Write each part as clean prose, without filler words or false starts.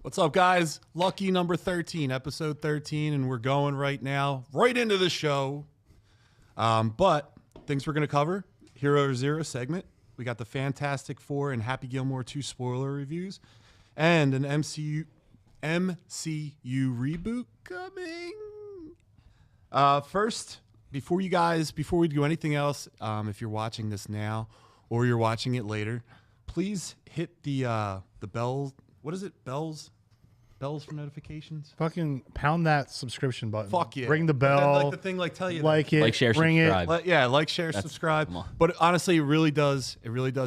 What's up, guys? Lucky number 13, episode 13, and we're going right now, right into the show. But things we're going to cover, Hero Zero segment. We got the Fantastic Four and Happy Gilmore 2 spoiler reviews, and an MCU reboot coming. First, before we do anything else, if you're watching this now or you're watching it later, please hit the bell. What is it? Bells for notifications. Fucking pound that subscription button. Fuck yeah. Ring the bell. Like the thing, tell you like it. Like, share, ring subscribe. it. Like, share, subscribe. But honestly, it really does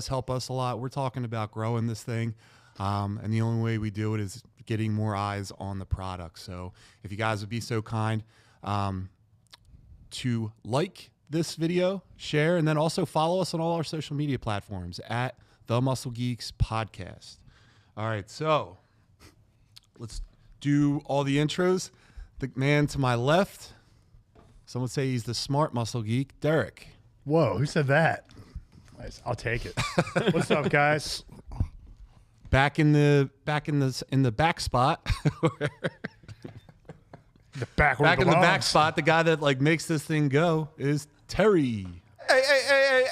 help us a lot. We're talking about growing this thing, and the only way we do it is getting more eyes on the product. So if you guys would be so kind to like this video, share, and then also follow us on all our social media platforms at the Muscle Geeks Podcast. All right, so let's do all the intros. The man to my left, some would say he's the smart muscle geek, Derek. Whoa, who said that? Nice, I'll take it. What's up, guys? Back in the back spot. The back Back in the back spot, the guy that like makes this thing go is Terry. Hey.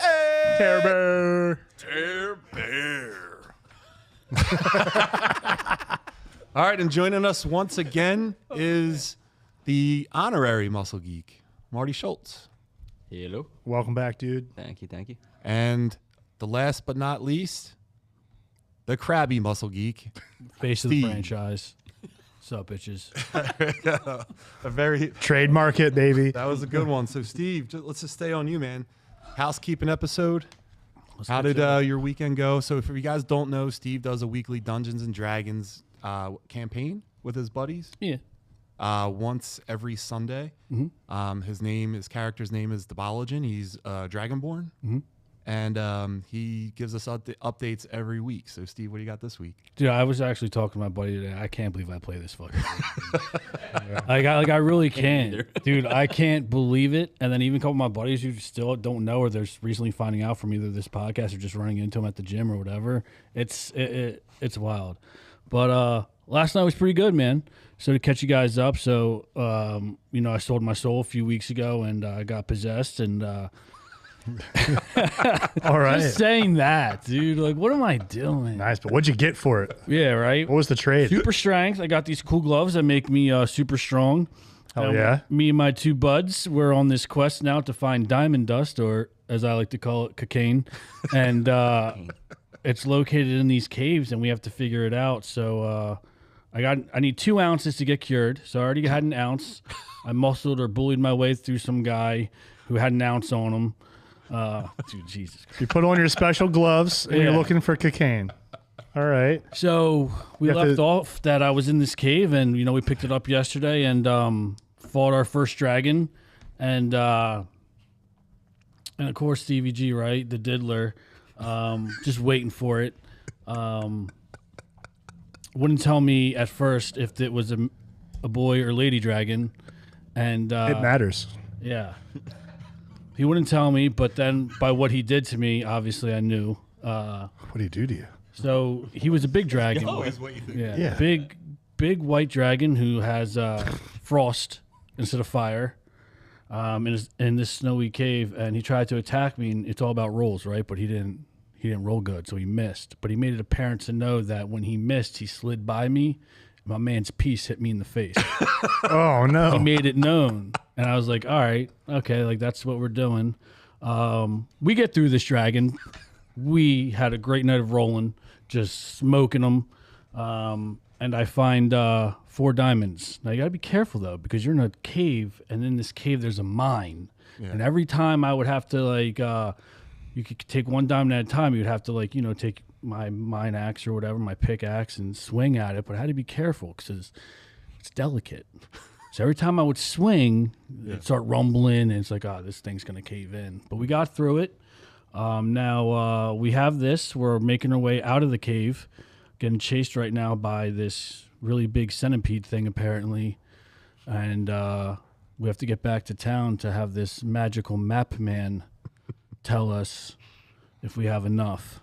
Terror. Tear Bear. All right, and joining us once again is the honorary muscle geek, Marty Schultz. Hello. Welcome back, dude. Thank you. And the last but not least, the crabby muscle geek. Face of Steve. the franchise. What's up, bitches? A very Trademark it, baby. That was a good one. So, Steve, let's just stay on you, man. Housekeeping episode. How did your weekend go? So, if you guys don't know, Steve does a weekly Dungeons and Dragons campaign with his buddies. Yeah. Once every Sunday. Mm-hmm. His character's name is the Badlands. He's Dragonborn. Mm-hmm. And he gives us updates every week. So, Steve, what do you got this week? Dude, I was actually talking to my buddy today. I can't believe I play this fucking game. I really can't. Dude, I can't believe it. And then even a couple of my buddies who still don't know or they're recently finding out from either this podcast or just running into them at the gym or whatever. It's wild. But last night was pretty good, man. So to catch you guys up, so, I sold my soul a few weeks ago and I got possessed and... All right. Just saying that, dude. Like, what am I doing? Nice, but what'd you get for it? Yeah, right. What was the trade? Super strength. I got these cool gloves that make me super strong. Hell yeah. Me and my two buds, we're on this quest now to find diamond dust, or as I like to call it, cocaine. And it's located in these caves, and we have to figure it out. So I need 2 ounces to get cured. So I already had an ounce. I muscled or bullied my way through some guy who had an ounce on him. Dude, Jesus Christ. You put on your special gloves and you're looking for cocaine. All right. So we left off that I was in this cave and, we picked it up yesterday and fought our first dragon. And of course, Stevie G, right? The diddler. Just waiting for it. Wouldn't tell me at first if it was a boy or lady dragon. And it matters. Yeah. He wouldn't tell me, but then by what he did to me, obviously I knew. What did he do to you? So he was a big dragon. Always what you think. Yeah. Big white dragon who has frost instead of fire in this snowy cave, and he tried to attack me. And it's all about rolls, right? But he didn't roll good, so he missed. But he made it apparent to know that when he missed, he slid by me. And my man's piece hit me in the face. Oh no! He made it known. And I was like, all right, okay, like that's what we're doing. We get through this dragon. We had a great night of rolling, just smoking them. And I find 4 diamonds. Now, you got to be careful, though, because you're in a cave, and in this cave, there's a mine. Yeah. And every time I would have to, you could take 1 diamond at a time. You would have to, take my mine axe or whatever, my pickaxe, and swing at it. But I had to be careful because it's delicate. So every time I would swing, it'd start rumbling, and it's like, this thing's going to cave in. But we got through it. Now we have this. We're making our way out of the cave, getting chased right now by this really big centipede thing, apparently. And we have to get back to town to have this magical map man tell us if we have enough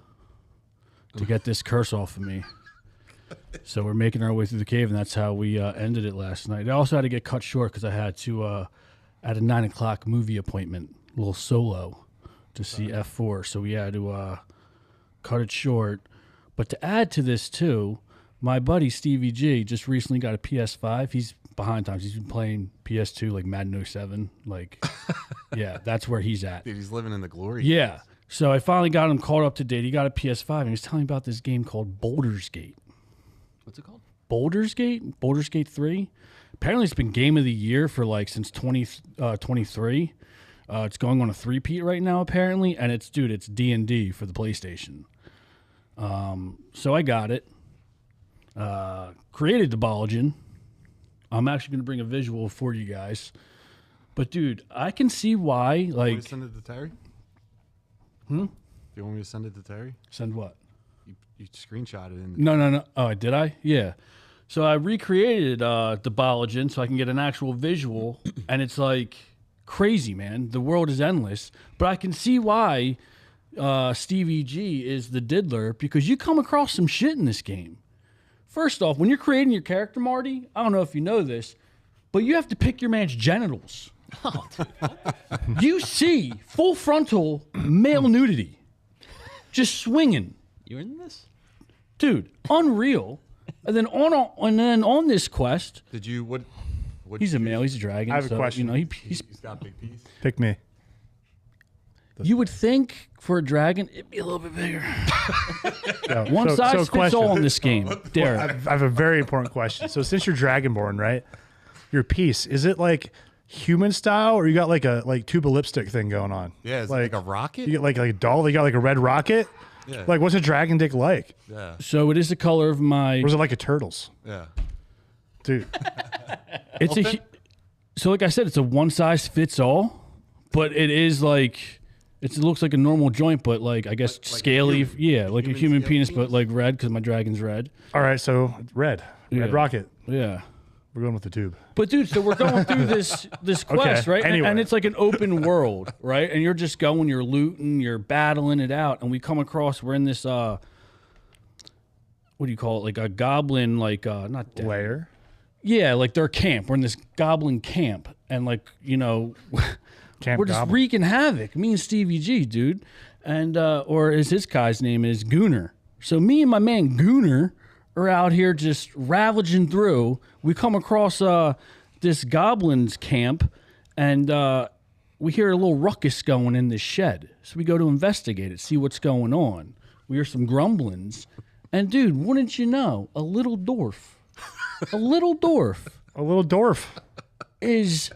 to get this curse off of me. So we're making our way through the cave, and that's how we ended it last night. I also had to get cut short because I had to at a 9 o'clock movie appointment, a little solo, to see F4. So we had to cut it short. But to add to this too, my buddy Stevie G just recently got a PS5. He's behind times. He's been playing PS2 like Madden 07. Like, yeah, that's where he's at. Dude, he's living in the glory. Yeah. So I finally got him caught up to date. He got a PS5, and he was telling me about this game called Baldur's Gate. What's it called? Baldur's Gate? Baldur's Gate 3? Apparently it's been Game of the Year for like since 2023. It's going on a three-peat right now, apparently. And it's D&D for the PlayStation. So I got it. Created the Balogen. I'm actually going to bring a visual for you guys. But, dude, I can see why, like... Want me to send it to Terry? Hmm? Do you want me to send it to Terry? Send what? You screenshot it in. No. Oh, did I? Yeah. So I recreated the Balogen so I can get an actual visual, and it's like crazy, man. The world is endless. But I can see why Stevie G is the diddler, because you come across some shit in this game. First off, when you're creating your character, Marty, I don't know if you know this, but you have to pick your man's genitals. Oh, You see full frontal male nudity. Just swinging. you're in this? Dude, unreal. And then on this quest, Did you what? he's a male, he's a dragon. I have a so, question. You know, he's He's got a big piece. Pick me. you would think for a dragon it'd be a little bit bigger. Yeah, One so size fits question. all in this game. Derek. I have a very important question. So since you're Dragonborn, right? Your piece, is it like human style, or you got like a tube of lipstick thing going on? Yeah, it's like a rocket. You get like a doll. You got like a red rocket. Yeah. Like, what's a dragon dick like? Yeah. So it is the color of my. Or is it like a turtle's? Yeah. Dude, It's a. So like I said, it's a one size fits all, but it is like. It looks like a normal joint, but like I guess Like scaly. human- Like a human human scale penis, penis? but like red because my dragon's red. all right. So red Yeah. rocket. Yeah. We're going with the tube. But dude, so we're going through this quest, right? anyway. And it's like an open world, right? And you're just going, you're looting, you're battling it out, and we come across, we're in this what do you call it? Like a goblin, like not den. Layer. Yeah, like their camp. We're in this goblin camp, and like Camp we're just goblin. wreaking havoc. Me and Stevie G, dude, and or as his guy's name is Gooner. So me and my man Gooner are out here just ravaging through. We come across this goblin's camp, and we hear a little ruckus going in this shed. So we go to investigate it, see what's going on. We hear some grumblings, and dude, wouldn't you know, a little dwarf A little dwarf. is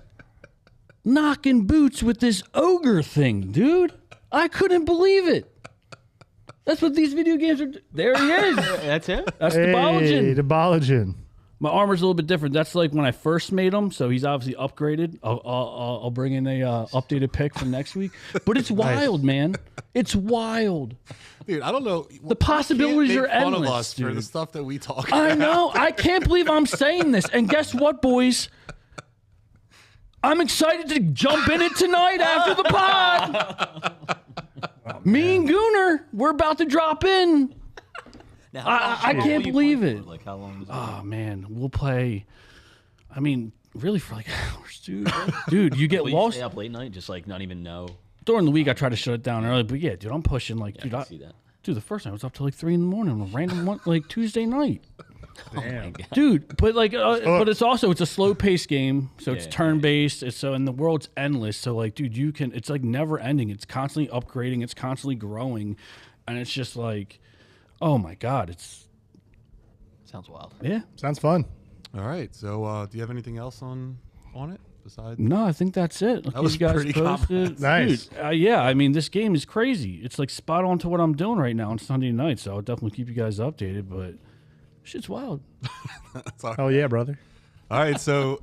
knocking boots with this ogre thing, dude. I couldn't believe it. That's what these video games are. There he is. That's him? That's the Hey, Balogen. the Balogen. My armor's a little bit different. That's like when I first made him, so he's obviously upgraded. I'll bring in a updated pic for next week. But it's wild, man. It's wild. Dude, I don't know. The possibilities you are can't make fun endless, of us for the dude. stuff that we talk I about. know. I can't believe I'm saying this. And guess what, boys? I'm excited to jump in it tonight after the pod. Me and Gooner, we're about to drop in. Now, I can't believe it. Like, how long is it? Oh, man. We'll play, I mean, really for like hours, dude. Dude, you get Will you lost. stay up late night, just like not even know? During the week, I try to shut it down early. But yeah, dude, I'm pushing like, Yeah, dude, I can see that. dude, the first night I was up till like 3 in the morning on a random one, like Tuesday night. Damn. Dude, but like, but it's also it's a slow paced game, so it's Yeah, turn based. It's so and the world's endless. So like, dude, you can. It's like never ending. It's constantly upgrading. It's constantly growing, and it's just like, oh my god, it's Sounds wild. yeah. Sounds fun. All right. So, do you have anything else on it besides? No, I think that's it. That was you guys pretty posted. Nice. Dude, yeah, I mean, this game is crazy. It's like spot on to what I'm doing right now on Sunday night. So I'll definitely keep you guys updated. But shit's wild. That's all right. Oh yeah, brother. All right. So,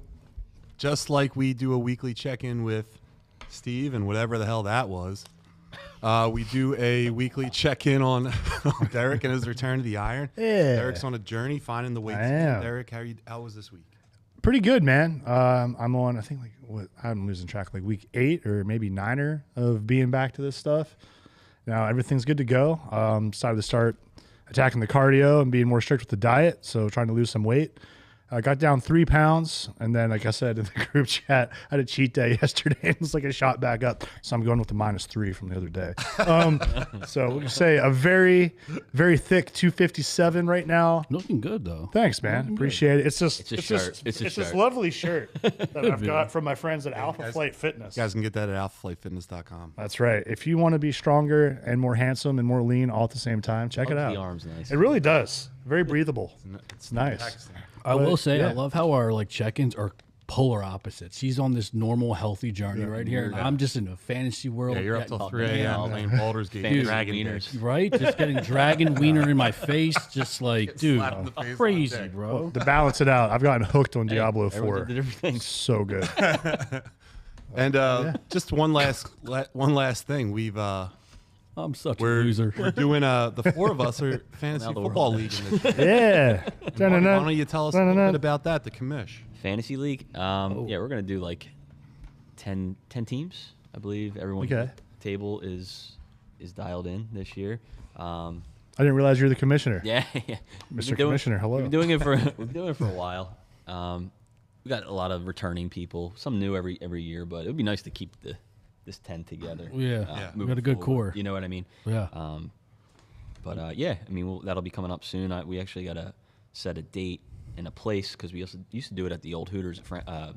just like we do a weekly check-in with Steve and whatever the hell that was, we do a weekly check-in on Derek and his return to the iron. Yeah. Derek's on a journey finding the weights. I am. Derek, how was this week? Pretty good, man. I'm on. I think I'm losing track. Like week 8 or maybe 9 of being back to this stuff. Now everything's good to go. Decided to start attacking the cardio and being more strict with the diet. So trying to lose some weight. I got down 3 pounds, and then, like I said in the group chat, I had a cheat day yesterday, and it's like a shot back up. So I'm going with the -3 from the other day. So we'll say a very, very thick 257 right now. Looking good though. Thanks, man. Appreciate it. It's shirt. It's this lovely shirt that I've got from my friends at Alpha Flight Fitness. You guys can get that at alphaflightfitness.com. That's right. If you want to be stronger and more handsome and more lean all at the same time, check it out. The arms nice. It really does. Very breathable. It's nice. I will say, yeah. I love how our like check-ins are polar opposites. He's on this normal, healthy journey right here, and I'm just in a fantasy world. Yeah, you're up till getting- 3 a.m. playing Baldur's Gate. Fantasy Dragon wieners. Dick. right? Just getting dragon wiener in my face, just like, dude, slapped in the face all crazy, day. bro. To balance it out, I've gotten hooked on Diablo Everyone 4. did different things. So good. And just one last thing. I'm such a We're loser. doing the 4 of us are fantasy Now the football world. league in this. Yeah. Why don't you tell us a little bit about that, the commish? Fantasy league. Yeah, we're gonna do like 10 teams. I believe everyone's Okay. table is dialed in this year. I didn't realize you're the commissioner. Yeah, yeah. Mr. Commissioner, hello. We've been doing it for a while. We got a lot of returning people, some new every year, but it would be nice to keep this 10 together. Yeah. We moving got a good forward. core. You know what I mean? Yeah. Yeah, I mean that'll be coming up soon. We actually got to set a date and a place because we also used to do it at the old Hooters at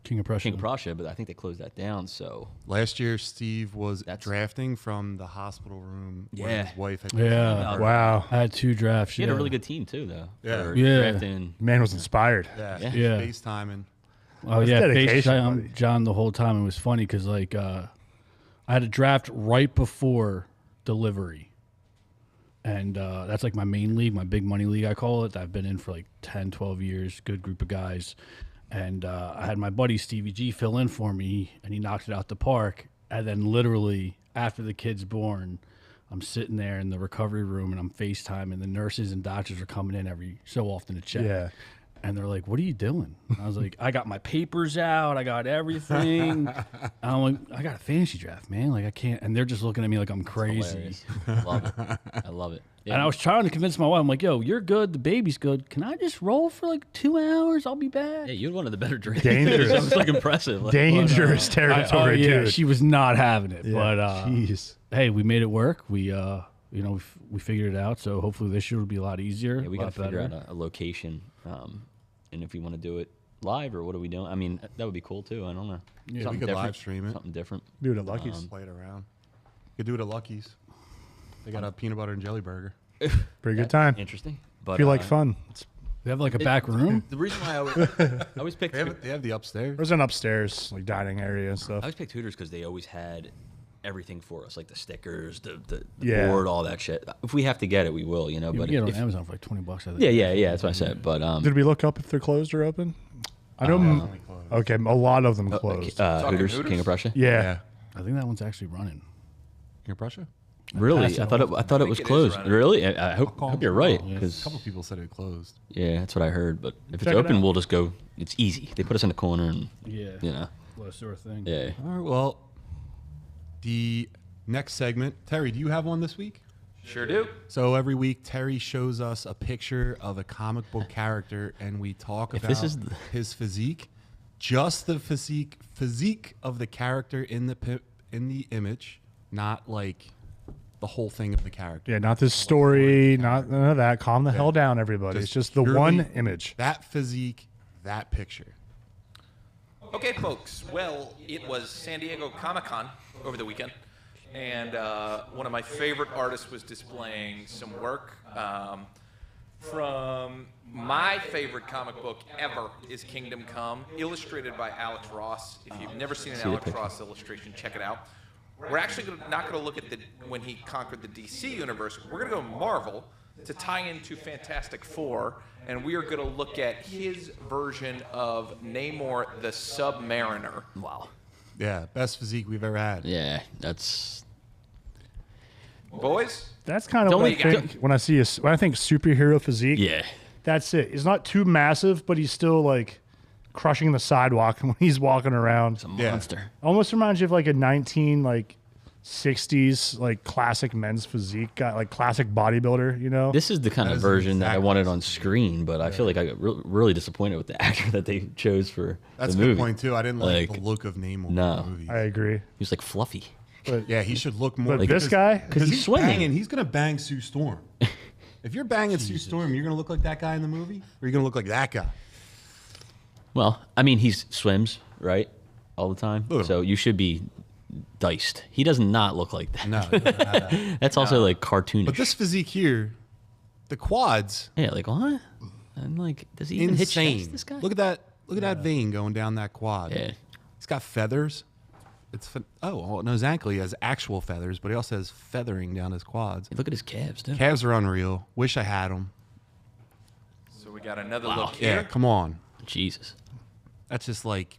King of Prussia. King of Prussia, but I think they closed that down. So Last year, Steve was That's- drafting from the hospital room where Yeah. his wife had. Yeah. Wow. I had 2 drafts. she had a really good team too, though. Yeah. for Yeah. drafting. Man was inspired. Yeah. Yeah. Yeah. FaceTiming. Oh yeah, dedication, FaceTime buddy. John the whole time. It was funny because like I had a draft right before delivery, and that's like my main league, my big money league I call it. I've been in for like 10, 12 years. Good group of guys, and I had my buddy Stevie G fill in for me, and he knocked it out the park. And then literally after the kid's born, I'm sitting there in the recovery room and I'm FaceTime, and the nurses and doctors are coming in every so often to check. Yeah. And they're like, "What are you doing?" And I was like, "I got my papers out. I got everything." And I'm like, "I got a fantasy draft, man. Like I can't." And they're just looking at me like I'm crazy. Hilarious. Love it. I love it. Yeah. And I was trying to convince my wife. I'm like, "Yo, you're good. The baby's good. Can I just roll for like 2 hours? I'll be back." Yeah, you're one of the better drinkers. Dangerous. It's like impressive. Like, Dangerous Oh, territory, yeah, dude. she was not having it. Yeah, But jeez. hey, we made it work. We we figured it out. So hopefully this year will be a lot easier. yeah, we a got lot to figure better. out a location, and if we want to do it live or what are we doing? I mean, that would be cool too. I don't know. Yeah, Something we could different. live stream it. Something different. Do it at Lucky's. Play it around. You could do it at Lucky's. They got a peanut butter and jelly burger. Pretty good time. Interesting. But If you like fun. We have like a back room. the reason why I always picked They have the upstairs. There's an upstairs like dining area and I stuff. always picked Hooters because they always had everything for us, like the stickers, the Yeah. board, all that shit. If we have to get it, we will, you know. You But can get it on if, Amazon for like $20. I think. yeah, that's what I said. But Did we look up if they're closed or open? I know. Okay, a lot of them closed. Hooters, King of Prussia. Yeah. I think that one's actually running. King of Prussia? Really? Pass it I thought it was it is closed. running. Really? I hope you're right. A Because couple people said it closed. yeah, that's what I heard. But if Check it's it open, out. we'll just go. It's easy. They put us in the corner, and Yeah. you know, What a sore thing. yeah. All right, well, the next segment. Terry, do you have one this week? Sure do. So every week, Terry shows us a picture of a comic book character, and we talk If about this is the- his physique, just the physique of the character in the image, not like the whole thing of the character. Yeah, not this story, not none of that. Calm the hell down, everybody. It's just the purely one image. That physique, that picture. Okay, folks. Well, it was San Diego Comic-Con over the weekend, and one of my favorite artists was displaying some work from my favorite comic book ever is Kingdom Come, illustrated by Alex Ross. If you've never seen an the Alex picture. Ross illustration, check it out. We're actually not going to look at when he conquered the DC universe. We're going to go Marvel to tie into Fantastic Four, and we are going to look at his version of Namor the Submariner. Wow. Yeah, best physique we've ever had. Yeah, that's Boys, That's kind of Don't what I we- think when I think superhero physique. yeah. That's it. He's not too massive, but he's still like crushing the sidewalk when he's walking around. It's a Yeah. monster. Almost reminds you of like a '60s like classic men's physique guy, like classic bodybuilder. You know, This is the kind That of is version that I exactly wanted what on screen, but I feel like I got really disappointed with the actor that they chose for That's the a movie. good point too. I didn't like the Like, look of Namor no. in the movie. I agree. He was like fluffy. But Yeah, he should look more. but this guy, Because he's he's swimming. banging. He's gonna bang Sue Storm. If you're banging Sue Storm, you're gonna look like that guy in the movie, or you're gonna look like that guy. Well, I mean, he swims, right? All the time. Ugh. So you should be diced. He does not look like that. No, it doesn't have that. That's also like cartoonish. But this physique here, the quads, yeah, like what? I'm like, does he even hit insane. chest, this guy? Look at that. Look at that vein going down that quad. Yeah. He's got feathers. On his ankle he has actual feathers, but he also has feathering down his quads. Look at his calves, too. Calves are unreal. Wish I had them. So we got another look here. Yeah, come on. Jesus. That's just like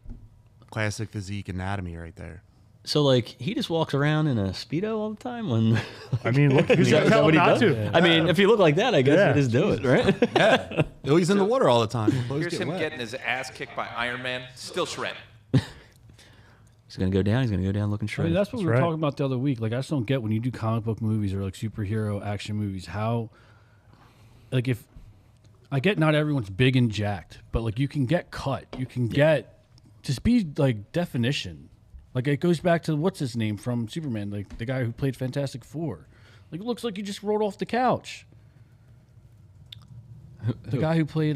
classic physique anatomy right there. So like he just walks around in a Speedo all the time when I mean, look, who's Is gonna that tell what him he not does? to? I mean, if you look like that, I guess Yeah. you just do it, right? Yeah. Oh, he's in the water all the time. Clothes Here's get him wet. getting his ass kicked by Iron Man. Still shredding. He's gonna go down. He's gonna go down looking I shredded. mean, that's what we were right. talking about the other week. Like, I just don't get when you do comic book movies or like superhero action movies, how, like, if I get not everyone's big and jacked, but like you can get cut, you can get just be like definition. Like it goes back to what's his name from Superman, like the guy who played Fantastic Four. Like it looks like you just rolled off the couch. The guy who played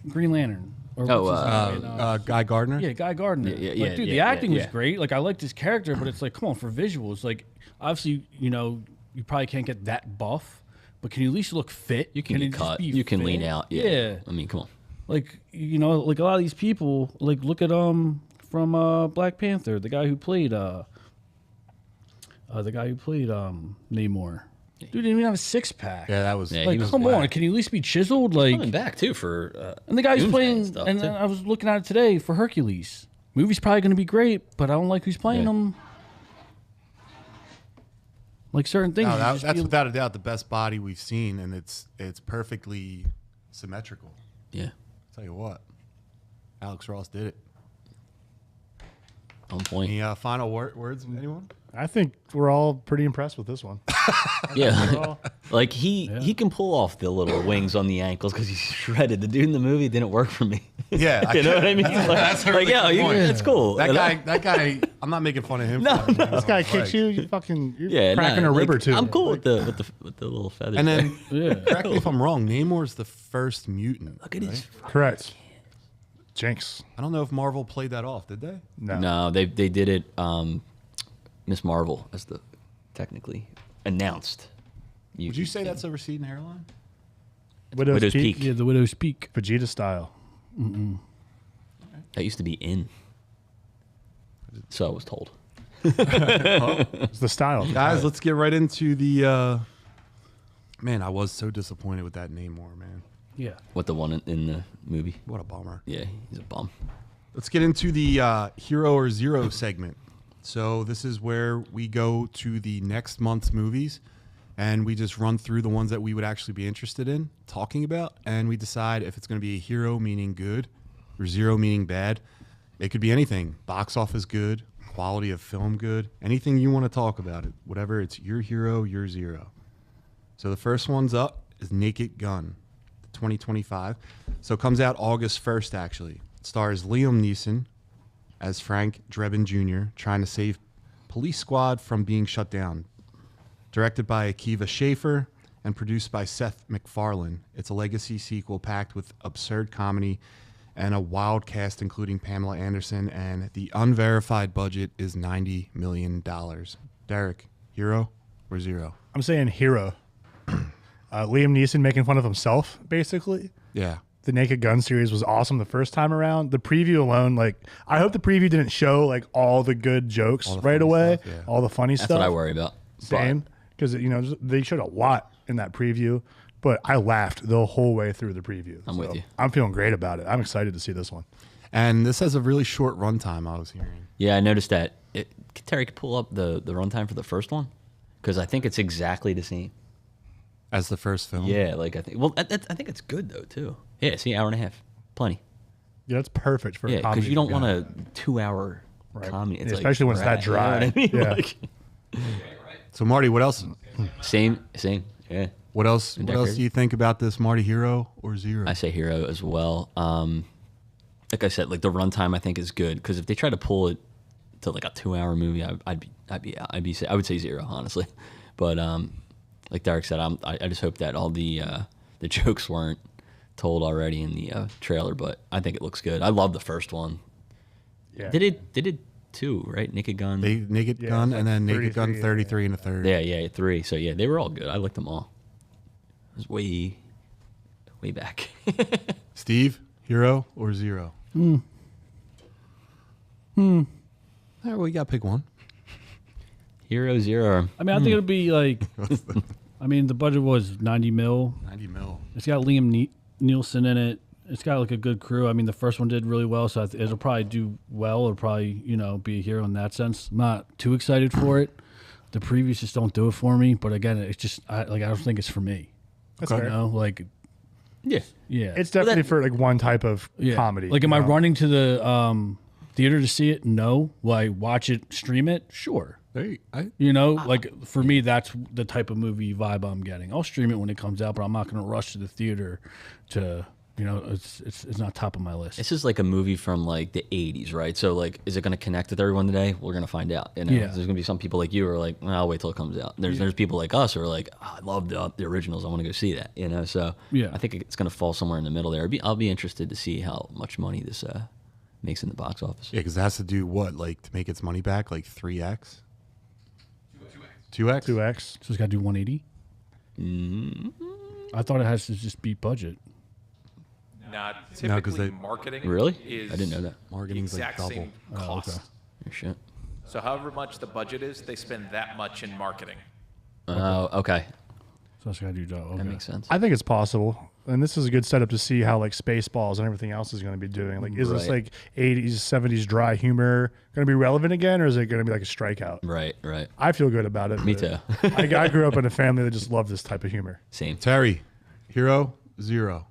Green Lantern. Or what's his name? Guy Gardner. Yeah, Guy Gardner. Yeah, Like, dude, yeah, the yeah, acting was yeah. great. Like, I liked his character, but it's like, come on, for visuals, like, obviously, you know, you probably can't get that buff, but can you at least look fit? You can it get just cut. be You can lean fit? out. Yeah. I mean, come on. Like, you know, like a lot of these people, like, look at from Black Panther, the guy who played Namor. Dude didn't even have a six pack. Yeah, that was. Yeah, he Like, was come whack. on, can you at least be chiseled? Like, Coming back too for and the guy who's Doomsday playing, and stuff, and too. I was looking at it today for Hercules. Movie's probably going to be great, but I don't like who's playing Yeah. him. Like certain things. No, you just that's be- without a doubt the best body we've seen, and it's perfectly symmetrical. yeah, Tell you what, Alex Ross did it. on point. Any final words from anyone? I think we're all pretty impressed with this one. Yeah, like he can pull off the little wings on the ankles because he's shredded. The dude in the movie didn't work for me. Yeah, You know what I mean? That's a Like, really yeah, good point. it's cool. That And guy. I'm not making fun of him. No, for that. This guy kicks you, you fucking, you're yeah, cracking nah, a rib like, or two. I'm cool with the little feathers. And then, Yeah. correct me if I'm wrong. Namor's the first mutant. look at his. Correct. Jinx. I don't know if Marvel played that off. Did they? No, they did it. Miss Marvel as the technically announced. Would you say that's a receding hairline? Widow's Peak? Yeah, the Widow's Peak. Vegeta style. That used to be in. So I was told. It's the style. Guys, let's get right into the. Man, I was so disappointed with that Namor, man. Yeah. What, the one in the movie? What a bummer. Yeah, he's a bum. Let's get into the Hero or Zero segment. So this is where we go to the next month's movies, and we just run through the ones that we would actually be interested in talking about, and we decide if it's going to be a hero meaning good or zero meaning bad. It could be anything. Box office good, quality of film good, anything you want to talk about it. Whatever, it's your hero, your zero. So the first one's up is Naked Gun, 2025. So it comes out August 1st, actually. It stars Liam Neeson as Frank Drebin Jr. trying to save police squad from being shut down. Directed by Akiva Schaffer and produced by Seth MacFarlane. It's a legacy sequel packed with absurd comedy and a wild cast including Pamela Anderson, and the unverified budget is $90 million. Derek, hero or zero? I'm saying hero. Liam Neeson making fun of himself, basically. Yeah. The Naked Gun series was awesome the first time around. The preview alone, like, I hope the preview didn't show like all the good jokes All the right funny away, stuff, yeah. all the funny That's stuff. what I worry about. Same, because you know they showed a lot in that preview, but I laughed the whole way through the preview. I'm with you. I'm feeling great about it. I'm excited to see this one. And this has a really short runtime, I was hearing. Yeah, I noticed that. Terry could pull up the runtime for the first one because I think it's exactly the same. As the first film? Yeah, like I think. Well, I think it's good though too. Yeah, see, hour and a half, plenty. Yeah, it's perfect for Yeah, a comedy. because you don't yeah. want a 2 hour Right. comedy, Yeah, especially when it's that you know what dry. I mean? Yeah. Like, So Marty, what else? Same. Yeah. What else do you think about this, Marty? Hero or zero? I say hero as well. Like I said, like the runtime I think is good because if they try to pull it to like a 2-hour movie, I would say zero honestly. But like Derek said, I just hope that all the jokes weren't told already in the trailer. But I think it looks good. I love the first one. Yeah. They did 2, right? Naked Gun. Naked Gun and then Naked Gun 33 and a third. Yeah, 3. So yeah, they were all good. I liked them all. It was way back. Steve, hero or zero? All right, well, you got to pick one. Hero, zero. I mean, I think it'll be like. I mean, the budget was 90 mil. 90 mil. It's got Liam Nielsen in it. It's got like a good crew. I mean, the first one did really well, so it'll probably do well. It'll probably, be a hero in that sense. I'm not too excited for it. The previews just don't do it for me. But again, it's just I don't think it's for me. That's fair. Yeah. It's definitely for like one type of comedy. Like, am I running to the theater to see it? No. Will I watch it, stream it? Sure. Hey, like for me, that's the type of movie vibe I'm getting. I'll stream it when it comes out, but I'm not going to rush to the theater to. It's not top of my list. This is like a movie from like the 80s, right? So like, is it going to connect with everyone today? We're going to find out. Yeah. There's going to be some people like you who are like, well, I'll wait till it comes out. There's people like us who are like, I love the originals. I want to go see that. So yeah. I think it's going to fall somewhere in the middle there. I'll be interested to see how much money this makes in the box office. Yeah, because it has to do what, like to make its money back, like 3x, 2x. So it's got to do 180. I thought it has to just beat budget. Not typically marketing. Really? Is I didn't know that. Marketing's the like exact double. same cost. Okay. Oh, shit. So however much the budget is, they spend that much in marketing. Oh, okay. So that's got to do okay. That makes sense. I think it's possible. And this is a good setup to see how like Spaceballs and everything else is going to be doing. Like, is this like 80s, 70s dry humor going to be relevant again, or is it going to be like a strikeout? Right. I feel good about it. Me too. I grew up in a family that just loved this type of humor. Same. Terry, hero, zero.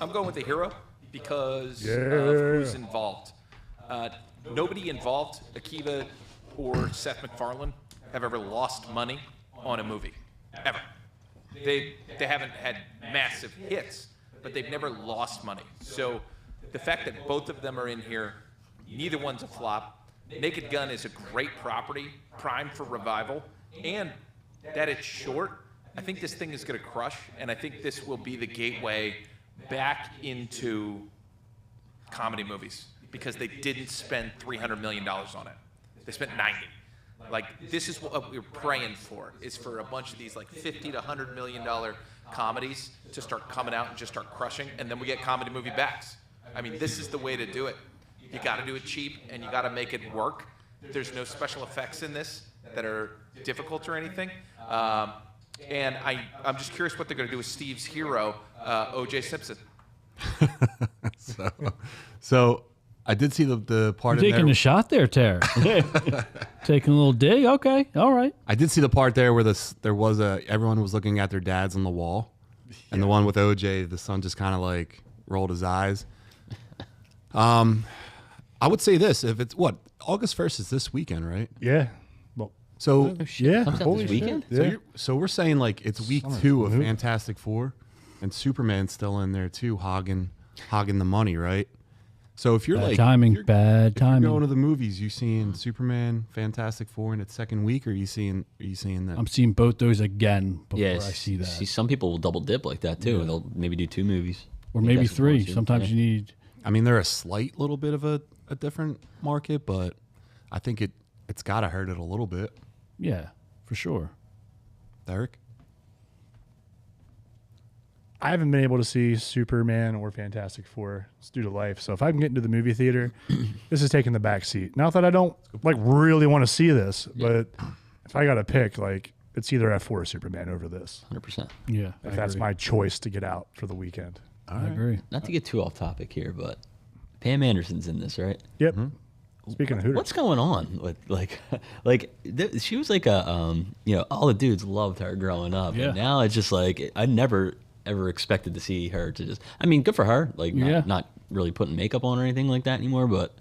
I'm going with the hero because of who's involved. Nobody involved, Akiva or Seth MacFarlane, have ever lost money on a movie, ever. They haven't had massive hits, but they've never lost money. So the fact that both of them are in here, neither one's a flop. Naked Gun is a great property, primed for revival, and that it's short. I think this thing is going to crush, and I think this will be the gateway back into comedy movies because they didn't spend $300 million on it. They spent 90. Like, this is what we're praying for, is for a bunch of these like $50 to $100 million comedies to start coming out and just start crushing, and then we get comedy movie backs. I mean, this is the way to do it. You got to do it cheap, and you got to make it work. There's no special effects in this that are difficult or anything. And I'm just curious what they're going to do with Steve's hero, O.J. Simpson. So I did see the part You're in taking there. a shot there, Tara. Taking a little dig. Okay, all right. I did see the part there where everyone was looking at their dads on the wall, and the one with OJ, the son just kind of like rolled his eyes. I would say this: if it's August 1st is this weekend, right? Yeah. Well, So yeah. Comes out Holy this weekend? shit. Yeah. so we're saying like it's week 2 of Fantastic Four, and Superman's still in there too, hogging the money, right? So if you're Bad like timing, if bad you're timing. going to the movies, you seeing Superman, Fantastic Four in its second week, or are you seeing that? I'm seeing both those again before Yeah, I see that. some people will double dip like that too. They'll maybe do 2 movies. Or I think maybe that's 3. important, too. Sometimes Yeah. you need. I mean, they're a slight little bit of a different market, but I think it's got to hurt it a little bit. Yeah, for sure. Derek? I haven't been able to see Superman or Fantastic Four. It's due to life. So if I can get into the movie theater, this is taking the back seat. Not that I don't like really want to see this, but if I got to pick, like it's either F4 or Superman over this. 100%. Yeah, If that's my choice to get out for the weekend. I agree. Not to get too off topic here, but Pam Anderson's in this, right? Yep. Speaking of Hooters. What's going on with she was like a all the dudes loved her growing up, Yeah. and now it's just like I never ever expected to see her to just. I mean, good for her, like Yeah. not really putting makeup on or anything like that anymore, but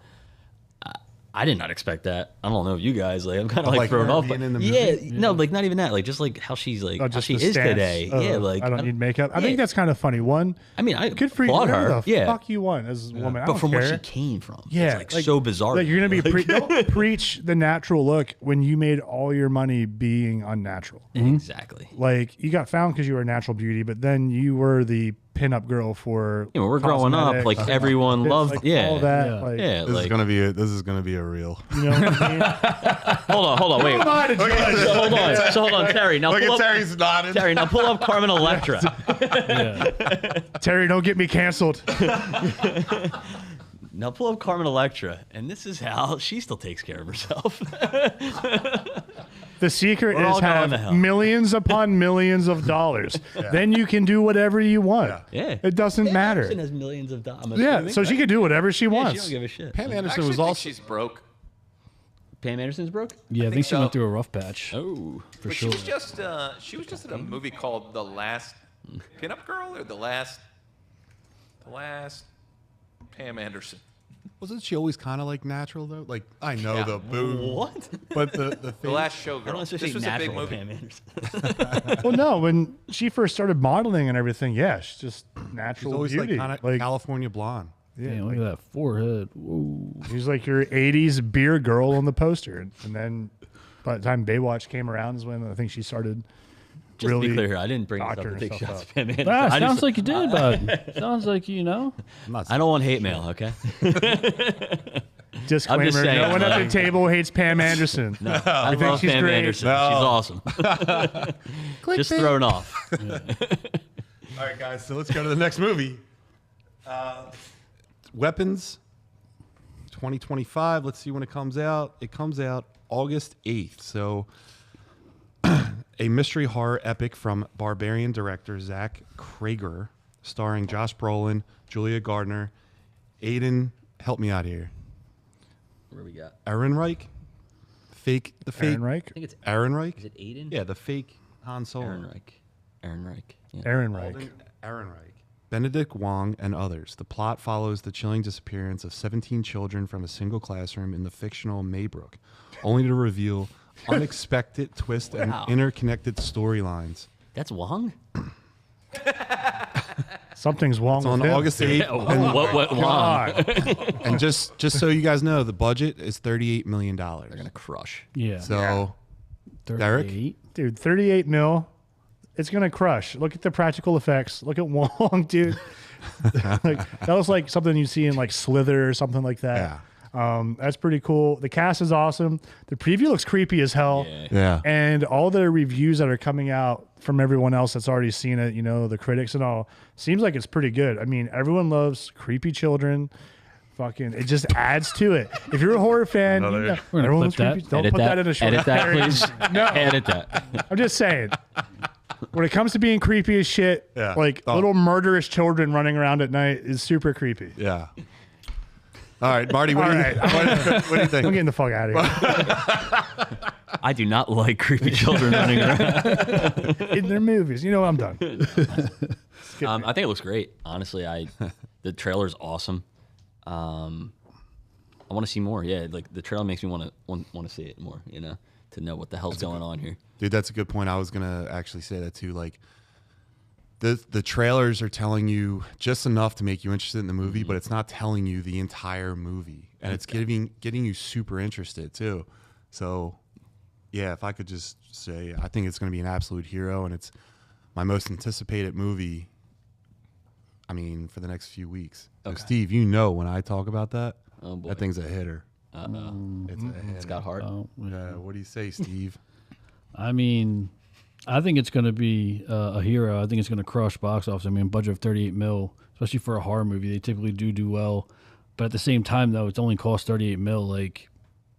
I did not expect that. I don't know if you guys like. I'm kind of like Like thrown her off. being But in the yeah, movie? no, like not even that. Like just like how she's like how just she the is stance today. of, Yeah, like I don't need makeup. I think yeah. that's kind of funny. One, I mean, I good for you. applaud Whatever her. the Yeah, fuck you want as a woman. I but don't from care. where she came from, Yeah, it's like so bizarre. Like you're gonna be don't preach the natural look when you made all your money being unnatural. Exactly. Like you got found because you were a natural beauty, but then you were the pinup girl for. You know, we're growing up, cosmetics, like everyone loved. like, Yeah, all that. Yeah. Like, yeah. This Like, is gonna be a reel. you know what I mean? hold on, wait. So hold on, Terry. Now Look pull at up, Terry's nodding. Terry. Now pull up Carmen Electra. Terry, don't get me canceled. Now pull up Carmen Electra, and this is how she still takes care of herself. The secret We're all is going to hell. have millions upon millions of dollars. Then you can do whatever you want. Yeah, It doesn't Pam matter. Anderson has millions of dollars. Yeah, so she can do whatever she Yeah, she wants. don't give a shit. Pam I Anderson actually was think also she's broke. Pam Anderson's broke. Yeah, I think she so. went through a rough patch. Oh, For But sure. she was just in a movie called The Last Pinup Girl or The Last Pam Anderson. wasn't she always kind of like natural though? Like I know Yeah. the boob, what? but the The face. Last I don't Showgirl. associate This was a big natural with movie. Pam Anderson. Well, no, when she first started modeling and everything, yeah, she's just She's natural always beauty. like kind of California blonde. Damn, look at that forehead. Whoa. she's like your '80s beer girl on the poster, and then by the time Baywatch came around is when I think she started. Just really to be clear, I didn't bring this up to doctoring take herself shots up. at Pam Anderson. Ah, I sounds just- like you did, bud. Sounds like you know. I'm not. I don't want hate mail, okay? Disclaimer: I'm just saying, no one at the like- table hates Pam Anderson. I think love she's Pam great. Anderson. No. She's awesome. Just thrown off. All right, guys. So let's go to the next movie. Weapons, 2025. Let's see when it comes out. It comes out August 8th. So, a mystery horror epic from Barbarian director Zach Cregger, starring Josh Brolin, Julia Gardner, Aiden. Help me out here. Where we got? Ehrenreich, the fake Ehrenreich? I think it's. Ehrenreich. Is it Aiden? Yeah, the fake Han Solo. Ehrenreich. Yeah. Ehrenreich. Alden Ehrenreich. Benedict Wong and others. The plot follows the chilling disappearance of 17 children from a single classroom in the fictional Maybrook, only to reveal unexpected twists and Wow. interconnected storylines. That's Wong. Something's wrong It's with on him. August 8th. and, What Wong? God. and just so you guys know, the budget is $38 million. They're gonna crush. Yeah. So, Derek? 38. Dude, 38 mil. It's gonna crush. Look at the practical effects. Look at Wong, dude. Like, that was like something you see in like Slither or something like that. That's pretty cool. The cast is awesome. The preview looks creepy as hell. yeah. And all the reviews that are coming out from everyone else that's already seen it, you know, the critics and all, seems like it's pretty good. I mean, everyone loves creepy children. Fucking, it just adds to it. If you're a horror fan, you know, We're gonna everyone clip loves that. creepy. Don't Edit put that in a short. Edit that, please. No. Edit that. I'm just saying. When it comes to being creepy as shit, Yeah. like Oh. little murderous children running around at night is super creepy. Yeah. All right, Marty, what, All do, you, right. what do you I'm think? getting the fuck out of here. I do not like creepy children running around. In their movies. You know what? I'm done. I think it looks great. Honestly, the trailer's awesome. I want to see more. Yeah, like the trailer makes me want to see it more. You know, to know what the hell's going on here. Dude, that's a good point. I was gonna actually say that too. Like, the trailers are telling you just enough to make you interested in the movie, but it's not telling you the entire movie, and it's getting you super interested too. So, yeah, if I could just say, I think it's gonna be an absolute hero, and it's my most anticipated movie. I mean, for the next few weeks. So Okay. Steve, you know when I talk about that, Oh boy, that thing's a hitter. uh-oh. It's a hitter. It's got heart. Oh, yeah. What do you say, Steve? I mean, I think it's going to be a hero. I think it's going to crush box office. I mean, budget of 38 mil, especially for a horror movie, they typically do well. But at the same time, though, it's only cost 38 mil. Like,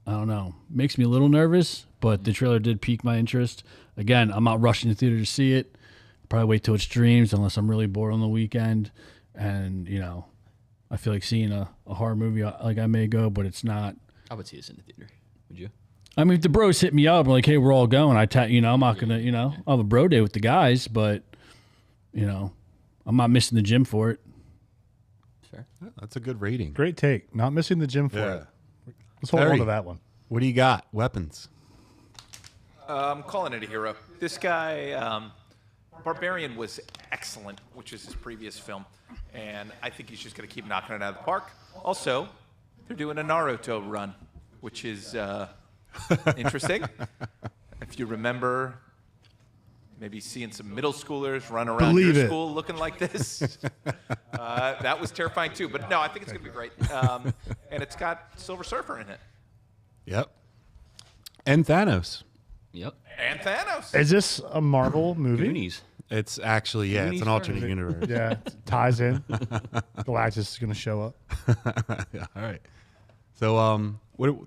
I don't know, makes me a little nervous. But the trailer did pique my interest. Again, I'm not rushing to the theater to see it. Probably wait till it streams unless I'm really bored on the weekend. And you know, I feel like seeing a horror movie, like I may go, but it's not. I would see this in the theater. Would you? I mean, if the bros hit me up like, "Hey, we're all going," I'm not gonna, I'll have a bro day with the guys, but I'm not missing the gym for it. Sure. That's a good rating. Great take. Not missing the gym for Yeah. it. Let's hold on Terry. to that one. What do you got? Weapons. I'm calling it a hero. This guy, Barbarian, was excellent, which is his previous film, and I think he's just going to keep knocking it out of the park. Also, they're doing a Naruto run, which is interesting. If you remember, maybe seeing some middle schoolers run around Believe your it. school looking like this, that was terrifying too. But no, I think it's going to be great, and it's got Silver Surfer in it. Yep. And Thanos. Yep. And Thanos. Is this a Marvel movie? Goonies. It's actually, yeah, it's an alternate universe. Yeah, it ties in. Galactus is going to show up. Yeah, all right. So,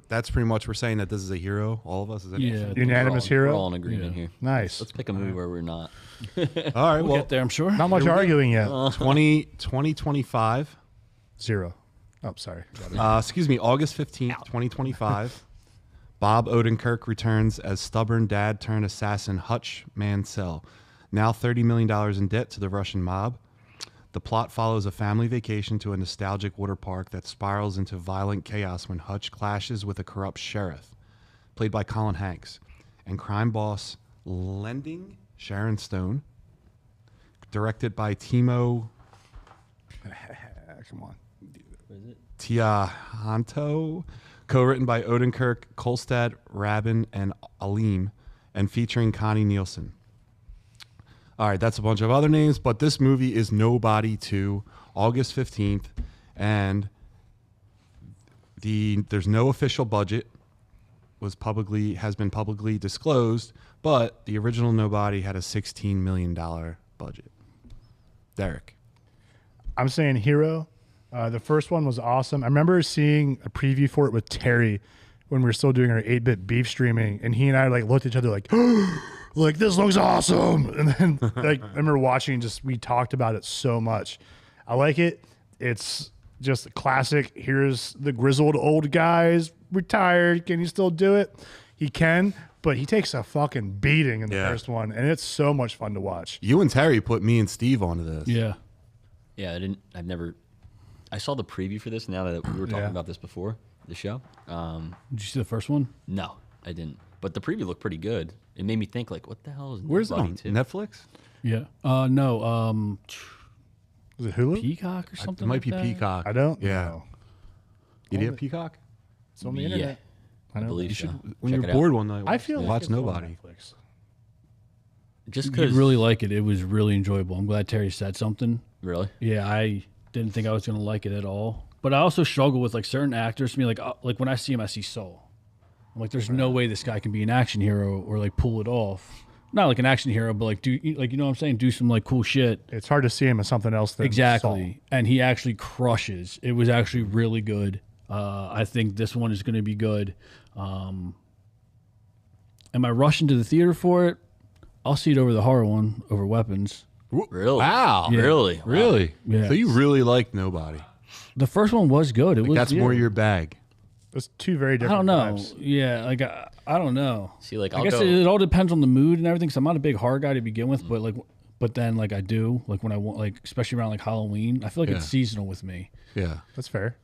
that's pretty much, we're saying that this is a hero, all of us. Is that Yeah. Unanimous We're hero? all in agreement here. Nice. Let's pick a movie where we're not. All right. We'll Well, get there, I'm sure. Not much arguing yet. 2025. 0. Oh, sorry. Excuse me, August 15th, 2025. Bob Odenkirk returns as stubborn dad turned assassin Hutch Mansell, now $30 million in debt to the Russian mob. The plot follows a family vacation to a nostalgic water park that spirals into violent chaos when Hutch clashes with a corrupt sheriff, played by Colin Hanks, and crime boss Lending Sharon Stone, directed by Timo Come on. Tiahanto, co-written by Odenkirk, Kolstad, Rabin, and Alim, and featuring Connie Nielsen. All right, that's a bunch of other names, but this movie is Nobody 2, August 15th, and there's no official budget, has been publicly disclosed, but the original Nobody had a $16 million budget. Derek. I'm saying hero. The first one was awesome. I remember seeing a preview for it with Terry when we were still doing our 8-bit beef streaming, and he and I like looked at each other like, like this looks awesome. And then like I remember watching, we talked about it so much. I like it. It's just a classic. Here's the grizzled old guy's retired. Can he still do it? He can, but he takes a fucking beating in the first one, and it's so much fun to watch. You and Terry put me and Steve onto this. Yeah. Yeah, I saw the preview for this now that we were talking Yeah. about this before the show. Did you see the first one? No, I didn't. But the preview looked pretty good. It made me think, like, what the hell is Where's it Nobody on? 2? Netflix? Yeah. No. Is it Hulu? Peacock or something. It might like be that? Peacock. I don't Yeah. know. You do have Peacock? It's on the Yeah, internet. I know. believe You so. should, when Check you're it bored out. one night, I feel like watch it's on Nobody. Netflix. Just You'd because. really like it. It was really enjoyable. I'm glad Terry said something. Really? Yeah, I didn't think I was going to like it at all. But I also struggle with like certain actors. To me, like when I see him, I see soul. I'm like, there's no way this guy can be an action hero or like pull it off. Not like an action hero, but like you know what I'm saying? Do some like cool shit. It's hard to see him as something else than Exactly. And he actually crushes. It was actually really good. I think this one is going to be good. Am I rushing to the theater for it? I'll see it over the horror one, over Weapons. Really? Wow. Yeah. Really? Wow. Really? Yeah. So you really like Nobody. The first one was good. It was. That's more your bag. It's two very I different don't know. vibes. Yeah, like I don't know. See, like, I I'll guess go. it all depends on the mood and everything. So I'm not a big horror guy to begin with, but then like I do like when I want like especially around like Halloween. I feel like it's Yeah. seasonal with me. Yeah. That's fair.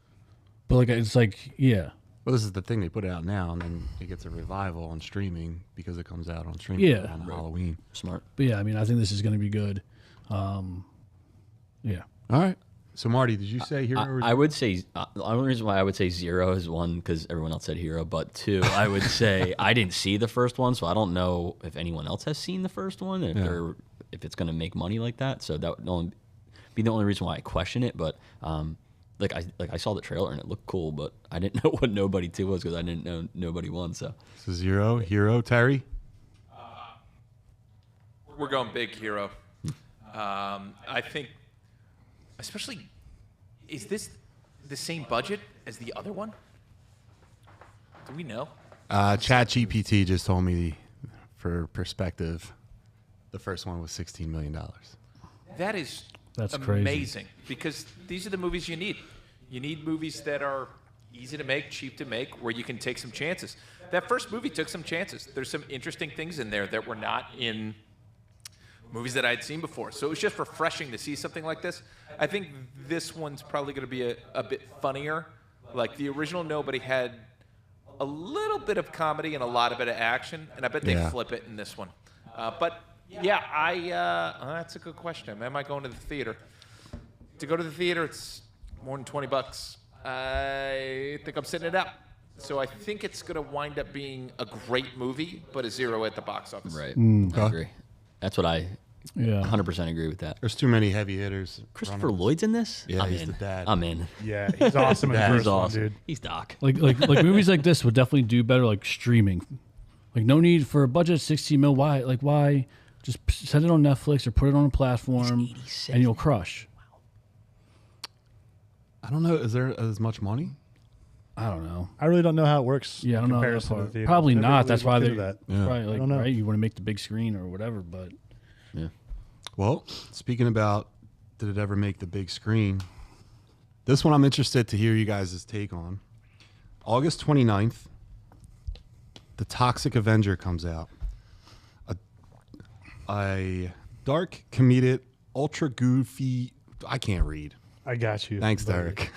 But like it's like yeah. Well, this is the thing. They put it out now, and then it gets a revival on streaming because it comes out on streaming Yeah. on Halloween. Smart. But yeah, I mean I think this is going to be good. Yeah. All right. So, Marty, did you say hero? I would say the only reason why I would say 0 is one because everyone else said hero, but 2, I would say I didn't see the first one, so I don't know if anyone else has seen the first one, if it's going to make money like that. So that would only be the only reason why I question it. But I saw the trailer and it looked cool, but I didn't know what Nobody 2 was because I didn't know Nobody 1. So So 0, hero, Terry. We're going big hero. I think, especially, is this the same budget as the other one? Do we know? ChatGPT just told me, for perspective, the first one was $16 million. That is That's crazy. amazing because these are the movies you need. You need movies that are easy to make, cheap to make, where you can take some chances. That first movie took some chances. There's some interesting things in there that were not in movies that I'd seen before. So it was just refreshing to see something like this. I think this one's probably going to be a bit funnier. Like the original Nobody had a little bit of comedy and a lot of bit of action, and I bet they Yeah. flip it in this one. But that's a good question. Am I going to the theater? To go to the theater, it's more than $20. I think I'm sitting it out. So I think it's going to wind up being a great movie, but a 0 at the box office. Right. I agree. That's what I 100% agree with that. There's too many heavy hitters. Christopher Lloyd's in this? Yeah, I'm he's in. the dad. I'm in. Yeah, he's awesome in the He's first one, awesome. dude. He's Doc. Like movies like this would definitely do better like streaming. Like no need for a budget of 60 mil. Why? Just send it on Netflix or put it on a platform and you'll crush. I don't know. Is there as much money? I don't know. I really don't know how it works. Yeah, I don't in know that comparison to part. the theater. Probably Never not. really That's why looked they into that. Yeah. probably I don't know. right. You want to make the big screen or whatever, but Yeah. Well, speaking about did it ever make the big screen? This one I'm interested to hear you guys' take on. August 29th, The Toxic Avenger comes out. A dark, comedic, ultra goofy. I can't read. I got you. Thanks, buddy. Derek.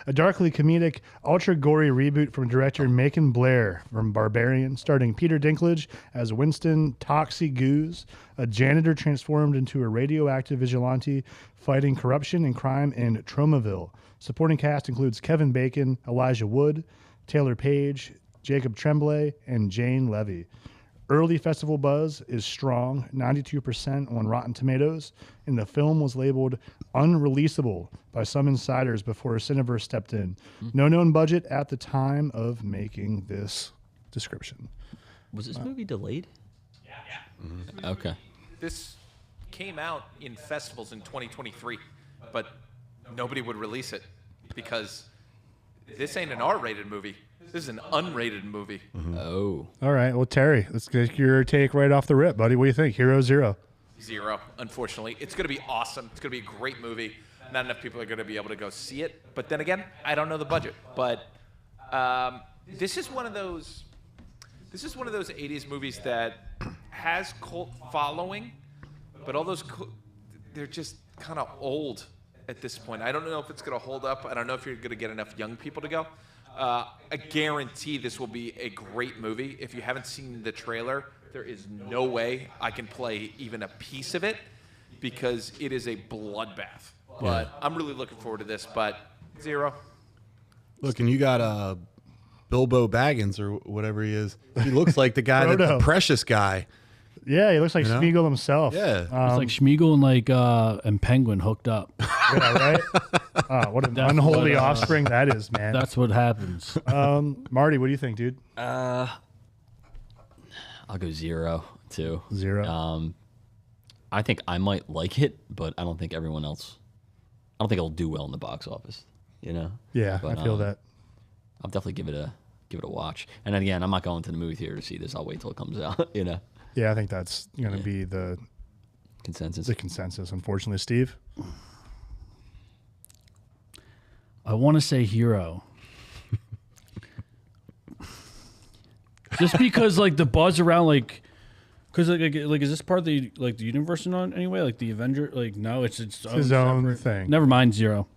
A darkly comedic, ultra gory reboot from director Macon Blair from Barbarian, starring Peter Dinklage as Winston Toxie Goose, a janitor transformed into a radioactive vigilante fighting corruption and crime in Tromaville. Supporting cast includes Kevin Bacon, Elijah Wood, Taylor Page, Jacob Tremblay, and Jane Levy. Early festival buzz is strong, 92% on Rotten Tomatoes, and the film was labeled unreleasable by some insiders before Cineverse stepped in. No known budget at the time of making this description. Was this movie delayed? Okay. This came out in festivals in 2023, but nobody would release it because this ain't an R-rated movie. This is an unrated movie. Oh. All right, well, Terry, let's get your take right off the rip, buddy. What do you think? Hero Zero. 0, unfortunately. It's going to be awesome. It's going to be a great movie. Not enough people are going to be able to go see it. But then again, I don't know the budget. But this is one of those 80s movies that has cult following, but all those they're just kind of old at this point. I don't know if it's going to hold up. I don't know if you're going to get enough young people to go. I guarantee this will be a great movie. If you haven't seen the trailer, there is no way I can play even a piece of it because it is a bloodbath. But I'm really looking forward to this, but 0. Look, and you got Bilbo Baggins or whatever he is. He looks like the guy, that, the Frodo. precious guy. Yeah, he looks like know? Smeagol himself. Yeah. it's like Schmeagol and Penguin hooked up. Yeah, right? What an unholy what, offspring that is, man. That's what happens. Marty, what do you think, dude? I'll go 0 too. 0. I think I might like it, but I don't think everyone else. I don't think it'll do well in the box office. You know. Yeah, But, I feel that. I'll definitely give it a watch. And again, I'm not going to the movie theater to see this. I'll wait till it comes out. You know. Yeah, I think that's going to be the Consensus. consensus, unfortunately. Steve? I want to say Hero. Just because like the buzz around because like is this part of the the universe in anyway, like the Avenger, no, it's His own separate thing. Never mind, 0.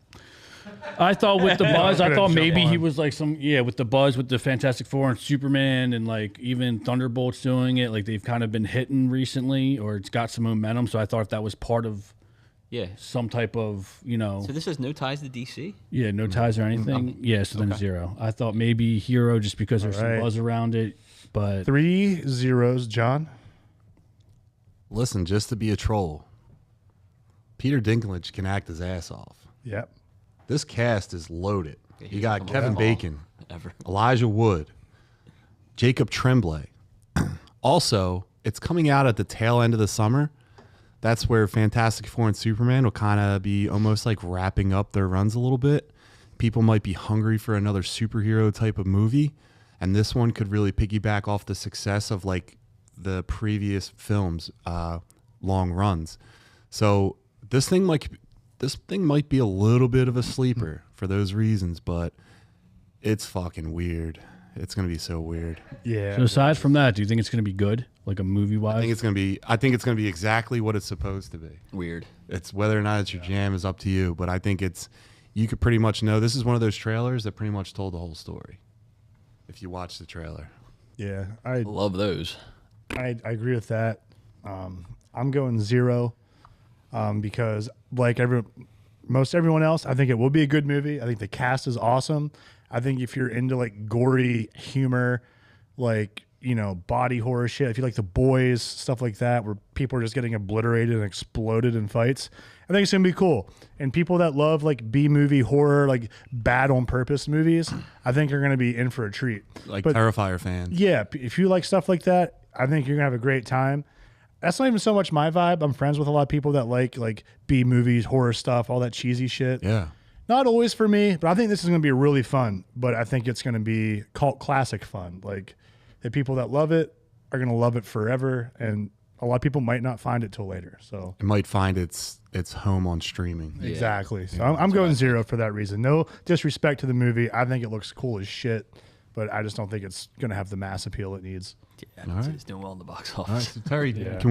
I thought with the buzz, I Gonna thought jump maybe he on. was like with the buzz with the Fantastic Four and Superman and like even Thunderbolts doing it, like they've kind of been hitting recently or it's got some momentum. So I thought that was part of Yeah. some type of So this has no ties to DC. yeah, no ties or anything. Yeah, so then 0. I thought maybe Hero just because there's right. some buzz around it, but 3 zeros, John? Listen, just to be a troll, Peter Dinklage can act his ass off. Yep. This cast is loaded. You he's got come Kevin up Bacon, Ever. Elijah Wood, Jacob Tremblay. Also, it's coming out at the tail end of the summer. That's where Fantastic Four and Superman will kind of be almost like wrapping up their runs a little bit. People might be hungry for another superhero type of movie, and this one could really piggyback off the success of like the previous films' long runs. So this thing might be a little bit of a sleeper for those reasons, but it's fucking weird. It's gonna be so weird. Yeah. so aside from that, do you think it's going to be good, like a movie I wise? think it's gonna be exactly what it's supposed to be. Weird. It's whether or not it's your jam is up to you, but I think you could pretty much know. This is one of those trailers that pretty much told the whole story. if you watch the trailer. Yeah, I Love those. agree with that. I'm going 0 because like most everyone else, I think it will be a good movie. I think the cast is awesome. I think if you're into like gory humor, like, you know, body horror shit, if you like The Boys, stuff like that, where people are just getting obliterated and exploded in fights, I think it's going to be cool. And people that love like B-movie horror, like bad on purpose movies, I think are going to be in for a treat. Like But Terrifier fans. yeah, if you like stuff like that, I think you're going to have a great time. That's not even so much my vibe. I'm friends with a lot of people that like B movies, horror stuff, all that cheesy shit. Yeah. Not always for me, but I think this is going to be really fun. But I think it's going to be cult classic fun. Like the people that love it are going to love it forever, and a lot of people might not find it till later. So It might find its home on streaming. exactly. So I'm going 0 for that reason. No disrespect to the movie. I think it looks cool as shit, but I just don't think it's going to have the mass appeal it needs. Yeah, it's doing well in the box office. All right, so Terry, Yeah. can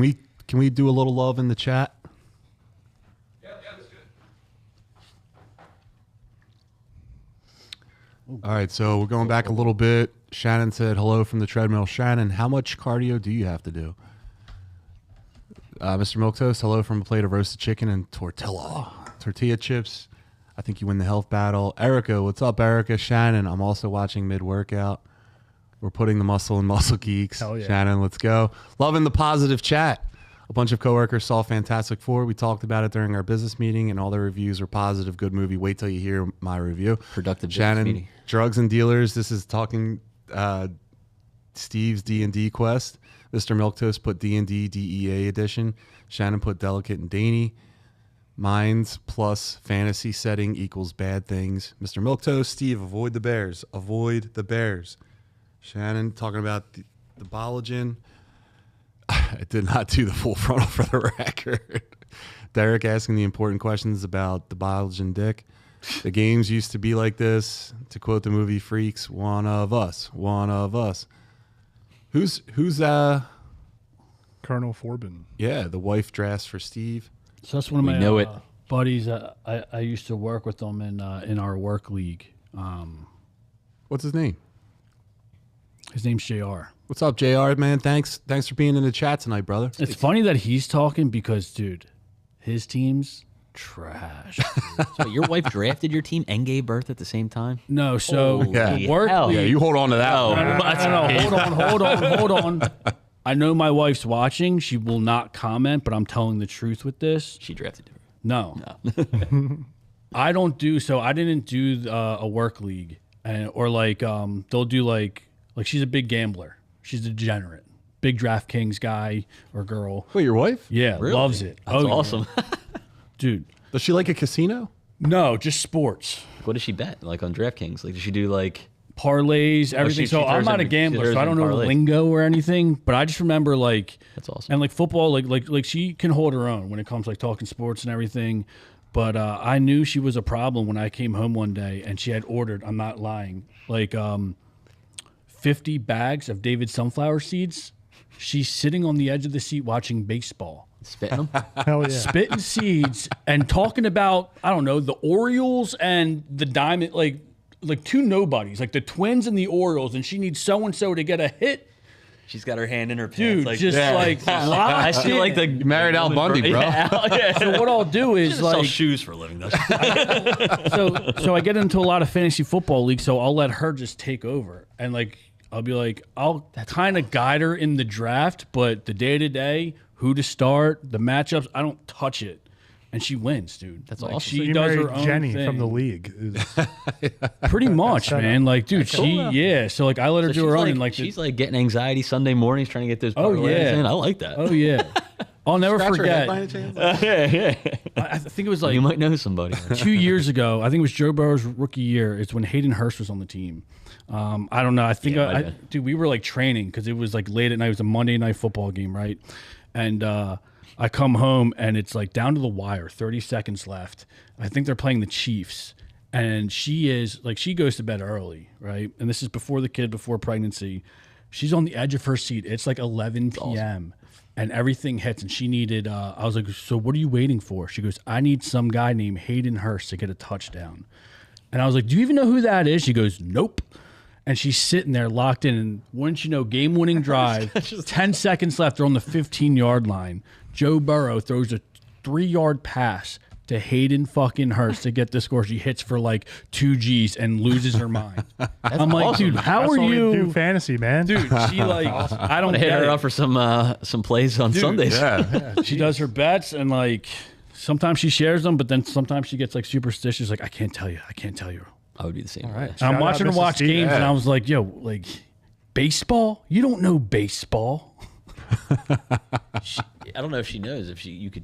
we do a little love in the chat? Yeah, that's good. All right, so we're going back a little bit. Shannon said hello from the treadmill. Shannon, how much cardio do you have to do? Mr. Milktoast, hello from a plate of roasted chicken and tortilla chips. I think you win the health battle. Erica, what's up, Erica? Shannon, I'm also watching mid-workout. We're putting the muscle in Muscle Geeks. Hell yeah. Shannon, let's go. Loving the positive chat. A bunch of coworkers saw Fantastic Four. We talked about it during our business meeting, and all the reviews are positive. Good movie. Wait till you hear my review. Productive business Shannon, meeting. drugs and dealers. This is talking Steve's D&D quest. Mr. Milktoast put D&D DEA edition. Shannon put delicate and dainty. Minds plus fantasy setting equals bad things. Mr. Milktoast, Steve, avoid the bears. Avoid the bears. Shannon talking about the Bologen. I did not do the full frontal for the record. Derek asking the important questions about the Bologen dick. The games used to be like this. To quote the movie Freaks, one of us. Who's Colonel Forbin. yeah, the wife drafts for Steve. So that's one of We my know it. buddies. I used to work with them in our work league. What's his name? His name's JR. What's up, JR, man? Thanks for being in the chat tonight, brother. It's funny that he's talking because, dude, his team's trash. So your wife drafted your team and gave birth at the same time? No, so Yeah. the work hell. Yeah, league. you hold on to that. Oh. one. No, hold on. I know my wife's watching. She will not comment, but I'm telling the truth with this. She drafted her. No. I don't do so. I didn't do a work league, or like they'll do like she's a big gambler. She's a degenerate, big DraftKings guy or girl. Wait, your wife? Yeah, Really? loves it. That's yeah. awesome. Dude. Does she like a casino? No, just sports, What does she bet? Like on DraftKings? Like does she do like parlays, everything. she so I'm throws not a in- she gambler, throws so I in don't know the parlays. lingo or anything. But I just remember like that's awesome. and like football, like she can hold her own when it comes to like talking sports and everything. But I knew she was a problem when I came home one day and she had ordered, I'm not lying, like 50 bags of David sunflower seeds. She's sitting on the edge of the seat watching baseball, Spitting them? Hell yeah. spitting seeds and talking about, I don't know, the Orioles and the Diamond, like two nobodies, like the Twins and the Orioles, and she needs so-and-so to get a hit. She's got her hand in her pants. Dude, like, just like I locked feel in. like the You married Al Bundy, bro. Yeah. So what I'll do is Sell like, shoes for a living. Though. so I get into a lot of fantasy football leagues, so I'll let her just take over, and like I'll be like, I'll kind of guide her in the draft, but the day to day, who to start, the matchups, I don't touch it, and she wins, dude. That's like, awesome. She So you does married her own Jenny thing. from the league. Pretty much, man. Like, dude, yeah. So like, I let her do she's her own, like, and like, she's like getting anxiety Sunday mornings trying to get those Oh, parlays yeah. in. I like that. oh yeah, I'll never Scratch her head forget. by any chance? I think it was like You might know somebody. 2 years ago, I think it was Joe Burrow's rookie year. It's when Hayden Hurst was on the team. I don't know. I think, Yeah, might have been. dude, we were like training because it was like late at night. It was a Monday night football game, right? And I come home and it's like down to the wire, 30 seconds left. I think they're playing the Chiefs. And she is like, she goes to bed early, right? And this is before the kid, before pregnancy. She's on the edge of her seat. It's like 11 p.m. And everything hits. And she needed, I was like, so what are you waiting for? She goes, I need some guy named Hayden Hurst to get a touchdown. And I was like, do you even know who that is? She goes, nope. and she's sitting there locked in. And wouldn't you know, game-winning drive, 10 seconds left. They're on the 15-yard line. Joe Burrow throws a 3-yard pass to Hayden fucking Hurst to get the score. She hits for like 2 G's and loses her mind. I'm like, dude, how That's are what we you? do fantasy, man. Dude, she like, I don't hit get her it. up for some plays on Sundays. Yeah. She does her bets and like sometimes she shares them, but then sometimes she gets like superstitious. Like, I can't tell you. I would be the same. right. Way. Shout I'm out watching her Mrs. watch Steve. games and Yeah. I was like, yo, like baseball? You don't know baseball. I don't know if she knows if you could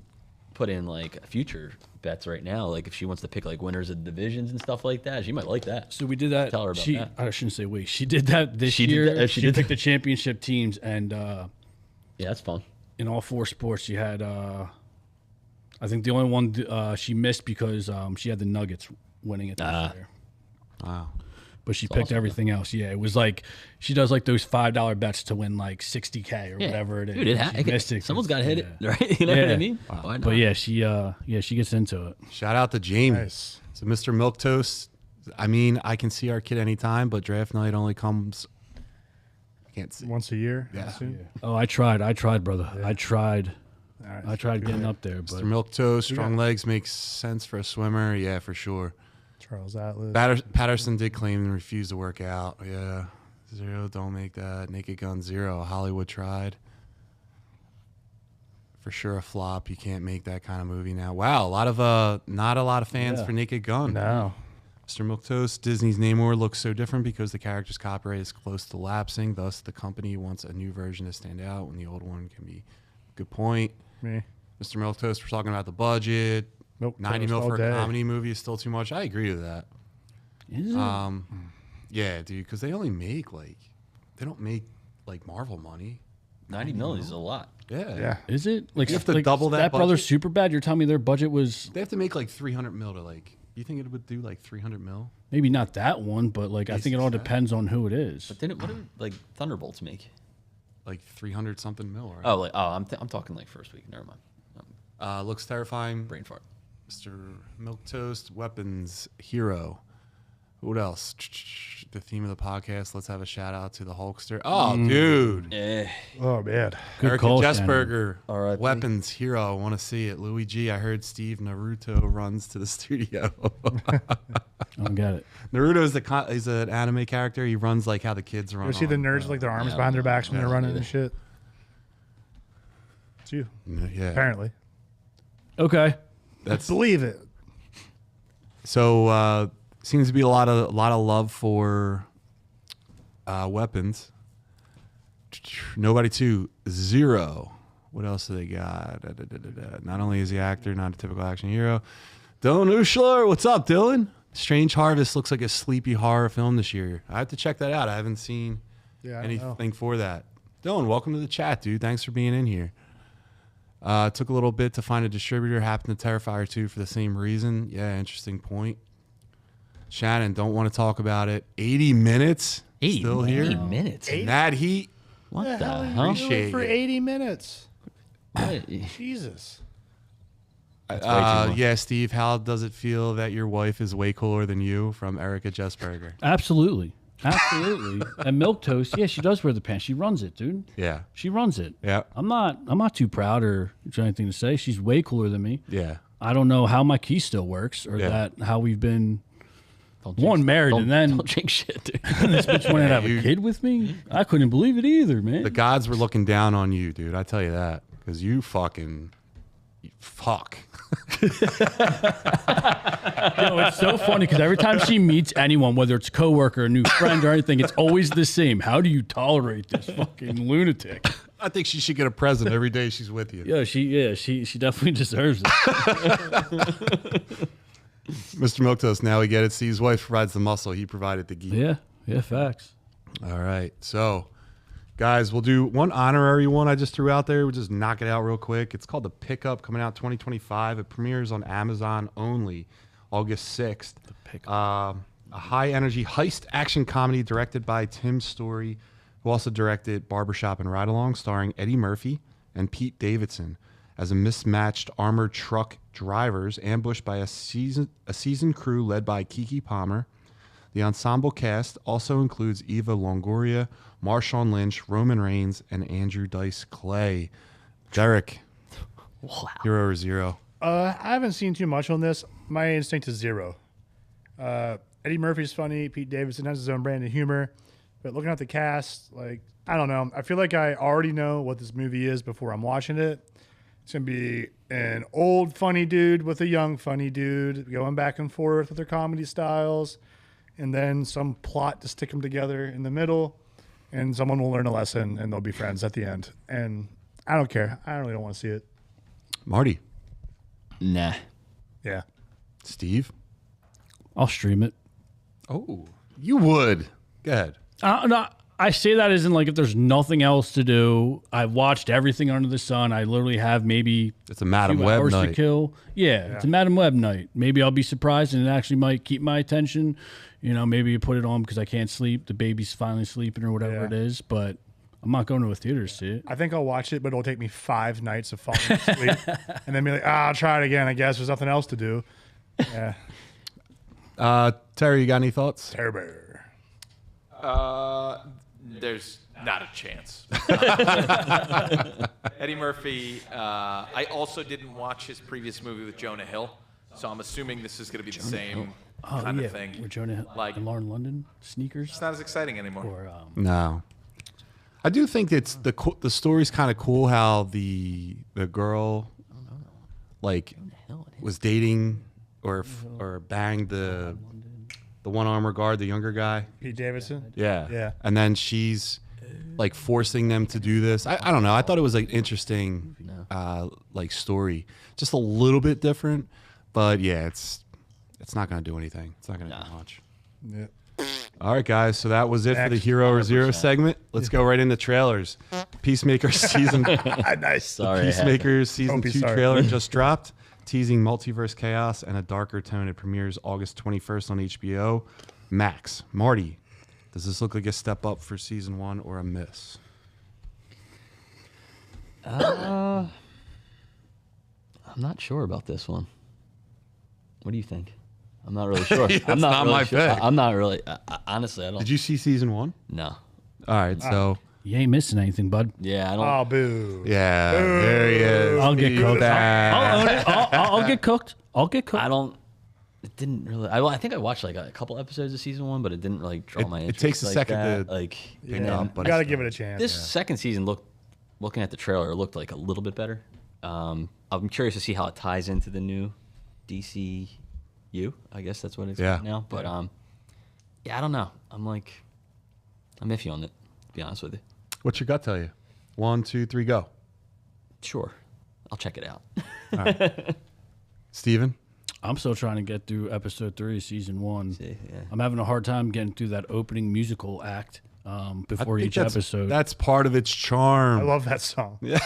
put in like future bets right now. Like if she wants to pick like winners of divisions and stuff like that, she might like that. So we did that. Tell her about she, that. I shouldn't say we. She did that this She did year. that- She, she did picked that. the championship teams and Yeah, that's fun. in all 4 sports she had I think the only one she missed because she had the Nuggets winning it this year. Wow. But she picked awesome, everything else. Yeah, it was like she does like those $5 bets to win like $60K or whatever it is. Dude, She missed it 'cause- someone's got to hit yeah. it, right? You know what Yeah. I mean? Why not? But yeah, she gets into it. Shout out to Jamie. Nice. So Mr. Milquetoast, I mean, I can see our kid anytime, but draft night only comes. I can't see. Once a year. I Yeah. assume? Oh, I tried, brother. I tried. All right. I tried getting up there, Mr. but Milquetoast, strong legs makes sense for a swimmer. Yeah, for sure. Charles Atlas. Patterson did claim and refused to work out. Yeah. 0, don't make that. Naked Gun 0. Hollywood tried. For sure a flop. You can't make that kind of movie now. Wow, not a lot of fans Yeah. for Naked Gun. No. Mr. Milquetoast, Disney's Namor looks so different because the character's copyright is close to lapsing. Thus, the company wants a new version to stand out when the old one can be. Good point. Me. Mr. Milquetoast, we're talking about the budget. Nope. 90 toast mil all for day. a comedy movie is still too much. I agree with that. is it? Yeah, dude, because they don't make like Marvel money. 90 million is a lot. Yeah. Yeah. Is it like You have to like, double that brother's budget? super bad? You're telling me their budget was They have to make like 300 mil to like. You think it would do like 300 mil? maybe not that one, but like I think it all depends on who it is. But then what do like Thunderbolts make? Like 300 something mil, right? Oh, I'm talking like first week. Never mind. Looks terrifying. Brain fart. Mr. Milquetoast, weapons, hero. What else? The theme of the podcast. Let's have a shout out to the Hulkster. Oh, dude. Yeah. Oh, man. Good Erica call, Jessberger. R.I.P. Weapons, hero. I want to see it. Louis G. I heard Steve Naruto runs to the studio. I don't get it. Naruto is an anime character. He runs like how the kids run. You see the nerds with like their arms behind their backs when they're running and shit? It's you, Yeah. apparently. Okay. That's Believe it. so. Seems to be a lot of love for weapons. Nobody 2 0. What else do they got? Not only is the actor not a typical action hero. Dylan Ushler, what's up, Dylan? Strange Harvest looks like a sleepy horror film this year. I have to check that out. I haven't seen Yeah, I don't know. anything for that. Dylan, welcome to the chat, dude. Thanks for being in here. Took a little bit to find a distributor. Happened to Terrifier 2 for the same reason. Yeah, interesting point. Shannon, don't want to talk about it. 80 minutes? Still here? 80 minutes. Mad Heat? What the hell are you hell? doing Appreciate for it. 80 minutes? What? Jesus. way too much. Yeah, Steve, how does it feel that your wife is way cooler than you? From Erica Jessberger. Absolutely. Absolutely. And Milquetoast, yeah, she does wear the pants. She runs it, dude. Yeah. She runs it. Yeah. I'm not too proud or anything to say. She's way cooler than me. Yeah. I don't know how my key still works or Yeah. that how we've been Don't one jinx- married don't- and then don't jinx shit, dude. this bitch wanted to have you- a kid with me. I couldn't believe it either, man. The gods were looking down on you, dude. I tell you that. Because you fuck. You know, it's so funny because every time she meets anyone, whether it's a coworker, a new friend, or anything, it's always the same. How do you tolerate this fucking lunatic? I think she should get a present every day she's with you. She definitely deserves it. Mr. Milquetoast, now we get it. Steve's wife provides the muscle. He provided the geek. Yeah, facts. All right. So, guys, we'll do one honorary one I just threw out there. We'll just knock it out real quick. It's called The Pickup, coming out 2025. It premieres on Amazon only August 6th. The Pickup. A high-energy heist action comedy directed by Tim Story, who also directed Barbershop and Ride Along, starring Eddie Murphy and Pete Davidson as a mismatched armored truck drivers ambushed by a seasoned crew led by Keke Palmer. The ensemble cast also includes Eva Longoria, Marshawn Lynch, Roman Reigns, and Andrew Dice Clay. Derek, Wow. hero or zero? I haven't seen too much on this. My instinct is zero. Eddie Murphy's funny. Pete Davidson has his own brand of humor. But looking at the cast, like, I don't know. I feel like I already know what this movie is before I'm watching it. It's going to be an old funny dude with a young funny dude going back and forth with their comedy styles. And then some plot to stick them together in the middle. And someone will learn a lesson and they'll be friends at the end. And I don't care. I really don't want to see it. Marty, Nah. Yeah. Steve. I'll stream it. Oh, you would. Go ahead. No, I say that as in like if there's nothing else to do. I've watched everything under the sun. I literally have maybe It's a Madam few Web hours night. to kill. Yeah, it's a Madam Web night. Maybe I'll be surprised and it actually might keep my attention. You know, maybe you put it on because I can't sleep. The baby's finally sleeping or whatever Yeah. it is. But I'm not going to a theater to see it. I think I'll watch it, but it'll take me 5 nights of falling asleep. And then be like, I'll try it again. I guess there's nothing else to do. Yeah. Terry, you got any thoughts? Terrible. There's not a chance. Eddie Murphy. I also didn't watch his previous movie with Jonah Hill, so I'm assuming this is going to be the same kind of thing. With Jonah Like- and Lauren London sneakers. It's not as exciting anymore. Or No. I do think it's the story's kind of cool how the girl like was dating or banged the one armor guard, the younger guy. Pete Davidson? Yeah. Yeah. And then she's like forcing them to do this. I don't know. I thought it was like interesting like story. Just a little bit different, but yeah, it's not going to do anything. It's not going to do much. Yeah. All right, guys. So that was it for the Next. Hero or Zero segment. Let's go right into trailers. Peacemaker season Nice. Sorry. I had to. Peacemaker season Don't be 2 sorry. trailer just dropped, teasing multiverse chaos and a darker tone. It premieres August 21st on HBO Max. Marty, does this look like a step up for season 1 or a miss? I'm not sure about this one. What do you think? I'm not really sure. That's I'm not, not really my sure. pick. I'm not really. Honestly, I don't. Did you see season 1? No. All right, so you ain't missing anything, bud. Yeah, I don't. Oh, boo. yeah, there he is. I'll get He's cooked. back. I'll own it. I'll get cooked. I'll get cooked. I don't. It didn't really. I think I watched like a couple episodes of season 1, but it didn't like draw my It interest. takes a like second that. to like. pick and up, then but You got to give it a chance. this second season looking at the trailer, it looked like a little bit better. I'm curious to see how it ties into the new DCU. I guess that's what it's Yeah. called now. But yeah, I don't know. I'm iffy on it. To be honest with you. What's your gut tell you? 1, 2, 3, go. Sure, I'll check it out. Steven? I'm still trying to get through episode 3 of season 1. See, yeah. I'm having a hard time getting through that opening musical act before I think each episode. That's part of its charm. I love that song. Yeah.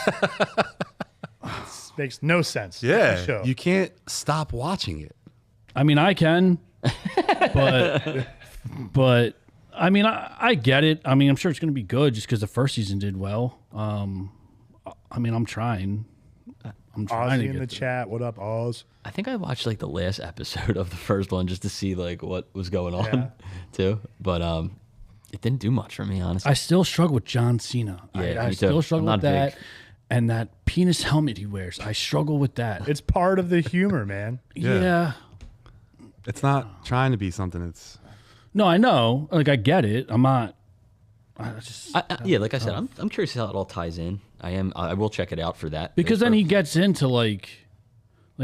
Makes no sense. yeah, The show. you can't stop watching it. I mean, I can, but I mean, I get it. I mean, I'm sure it's going to be good just because the first season did well. I mean, I'm trying. I'm trying Ozzy to in get the through. chat. What up, Oz? I think I watched like the last episode of the first one just to see like what was going on Yeah. too. But it didn't do much for me, honestly. I still struggle with John Cena. Yeah, I me still too. struggle I'm with not that. big. And that penis helmet he wears, I struggle with that. It's part of the humor, man. yeah. It's not trying to be something. It's No, I know. Like, I get it. I'm not. Yeah, like I said, I'm curious how it all ties in. I will check it out for that. Because then he gets into like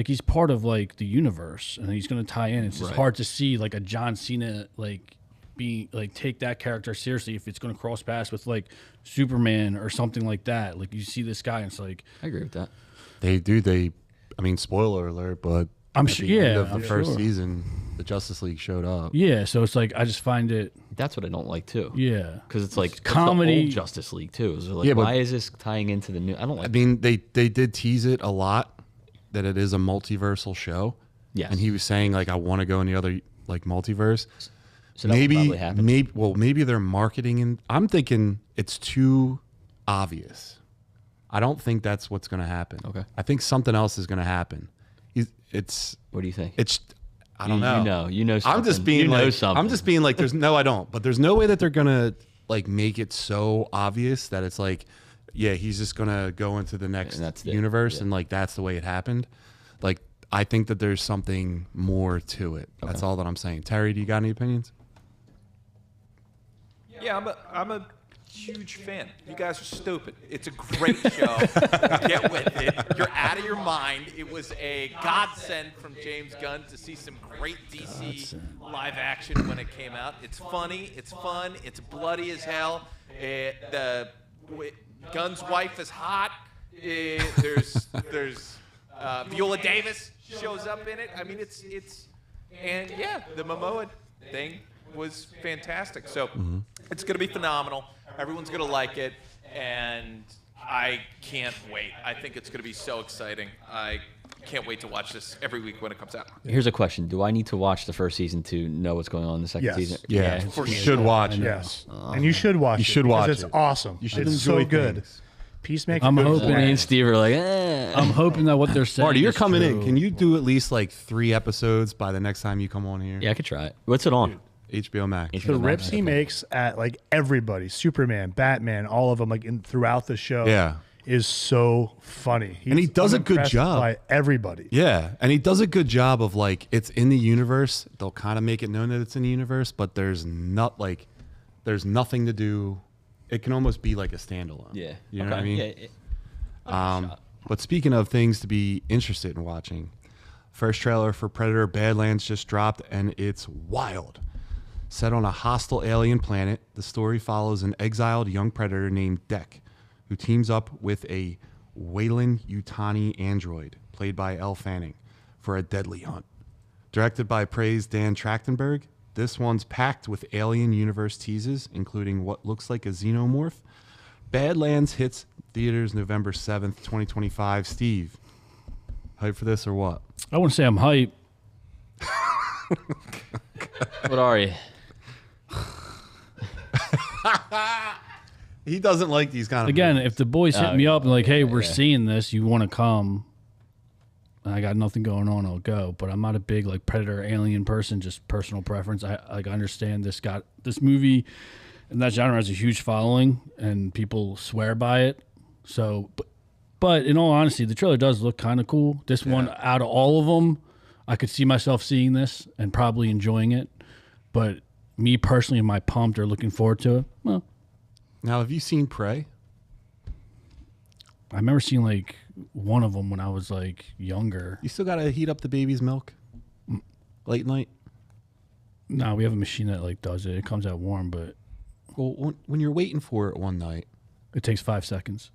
he's part of like the universe, and he's going to tie in. It's just Right. hard to see like a John Cena like be like take that character seriously if it's going to cross paths with like Superman or something like that. Like you see this guy, and it's like I agree with that. I mean, spoiler alert, but I'm at sure. the end Yeah, of the I'm first sure. season, the Justice League showed up. Yeah, so it's like I just find it. That's what I don't like too. Yeah, Because it's like comedy- the old Justice League too. So like, Yeah, but- why is this tying into the new? I don't like. I mean, they did tease it a lot that it is a multiversal show. Yes. And he was saying like, I want to go in the other like multiverse. so that will probably happen. Maybe they're marketing, and I'm thinking it's too obvious. I don't think that's what's going to happen. Okay. I think something else is going to happen. It's What do you think? it's I don't know. You know something. I'm just being you know like, something. I'm just being like, there's no, I don't. But there's no way that they're gonna like make it so obvious that it's like, yeah, he's just gonna go into the next universe and like that's the way it happened. Like, I think that there's something more to it. That's all that I'm saying. Terry, do you got any opinions? Yeah, I'm a huge fan. You guys are stupid. It's a great show. Get with it. You're out of your mind. It was a godsend from James Gunn to see some great DC live action when it came out. It's funny. It's fun. It's bloody as hell. Gunn's wife is hot. There's Viola Davis shows up in it. I mean, and yeah, the Momoa thing was fantastic. So it's going to be phenomenal. Everyone's going to like it, and I can't wait. I think it's going to be so exciting. I can't wait to watch this every week when it comes out. Here's a question: do I need to watch the first season to know what's going on in the second season? Yeah, for you sure. should watch it. Yes, and you should watch. You should watch it. It's awesome. You should it's enjoy so good. things. Peacemaker. I'm goes hoping Me away. and Steve are like, eh. I'm hoping that what they're saying. Marty, you're is coming true. in. Can you do at least like 3 episodes by the next time you come on here? Yeah, I could try it. What's it on? HBO Max. The rips he makes at like everybody, Superman, Batman, all of them, like throughout the show, is so funny. And he does a good impressed job by everybody. Yeah, and he does a good job of like it's in the universe. They'll kind of make it known that it's in the universe, but there's nothing to do. It can almost be like a standalone. Yeah, you know what I mean. Yeah, But speaking of things to be interested in watching, first trailer for Predator Badlands just dropped, and it's wild. Set on a hostile alien planet, the story follows an exiled young predator named Dek, who teams up with a Weyland-Yutani android, played by Elle Fanning, for a deadly hunt. Directed by praised Dan Trachtenberg, this one's packed with alien universe teases, including what looks like a xenomorph. Badlands hits theaters November 7th, 2025. Steve, hype for this or what? I wouldn't say I'm hype. What are you? He doesn't like these kind of Again, movies. if the boys hit me up and like, hey, we're seeing this, you want to come? I got nothing going on, I'll go. But I'm not a big like predator alien person, just personal preference. I understand this movie and that genre has a huge following and people swear by it. So, but in all honesty, the trailer does look kind of cool. This one, out of all of them, I could see myself seeing this and probably enjoying it. But me personally, am I pumped or looking forward to it? Well, Now, have you seen Prey? I remember seeing like one of them when I was like younger. You still got to heat up the baby's milk late night? No, we have a machine that like does it. It comes out warm, but Well, when you're waiting for it one night. it takes 5 seconds.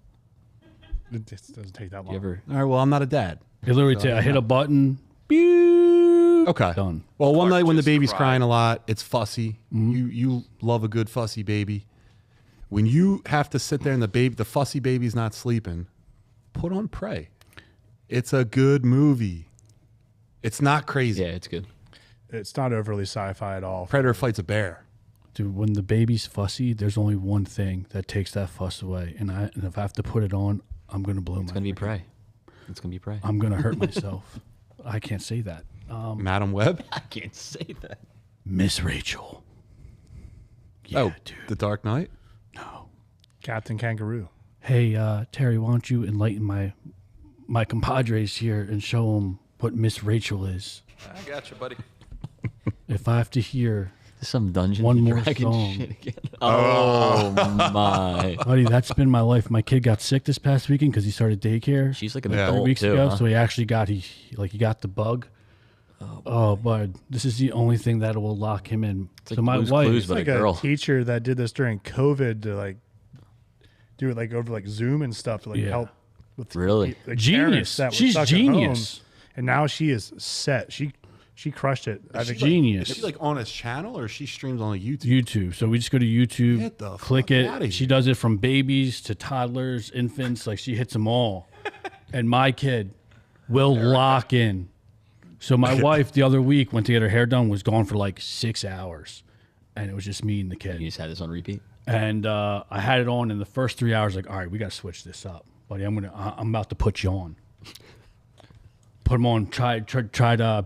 It just doesn't take that long. You ever? All right, well, I'm not a dad. It literally I hit a button. Beep, Okay. done. Well, one night when the just baby's cried. crying a lot, it's fussy. You love a good fussy baby. When you have to sit there and the fussy baby's not sleeping, put on Prey. It's a good movie. It's not crazy. Yeah, it's good. It's not overly sci-fi at all. Predator fights a bear. Dude, when the baby's fussy, there's only one thing that takes that fuss away, and if I have to put it on, I'm gonna blow It's my. gonna be Prey. It's gonna be Prey. I'm gonna hurt myself. I can't say that. Madam Web. I can't say that. Miss Rachel. Yeah, dude. The Dark Knight. No. Captain Kangaroo. Hey, Terry, why don't you enlighten my compadres here and show them what Miss Rachel is? I got you, buddy. If I have to hear, Some Dungeons One and more Dragons song. shit again. Oh my! buddy, that's been my life. My kid got sick this past weekend because he started daycare She's like an Yeah. 3 adult weeks too. ago. Huh? So he actually got he got the bug. Oh, bud, this is the only thing that will lock him in. It's like So my Blue's wife, Clues, but Like a girl. teacher that did this during COVID to like do it like over like Zoom and stuff to like Yeah. help with Really? like, Genius. parents that were She's stuck at home. genius. And now she is set. She crushed it. I think genius. Is she like on his channel or she streams on YouTube? YouTube. So we just go to YouTube, Get the click fuck it. outta She here. does it from babies to toddlers, infants. Like she hits them all. And my kid will lock in. So my wife the other week went to get her hair done, was gone for like 6 hours, and it was just me and the You kid. just had this on repeat. And I had it on in the first 3 hours. Like, all right, we got to switch this up, buddy. I'm about to put you on. Put them on. Tried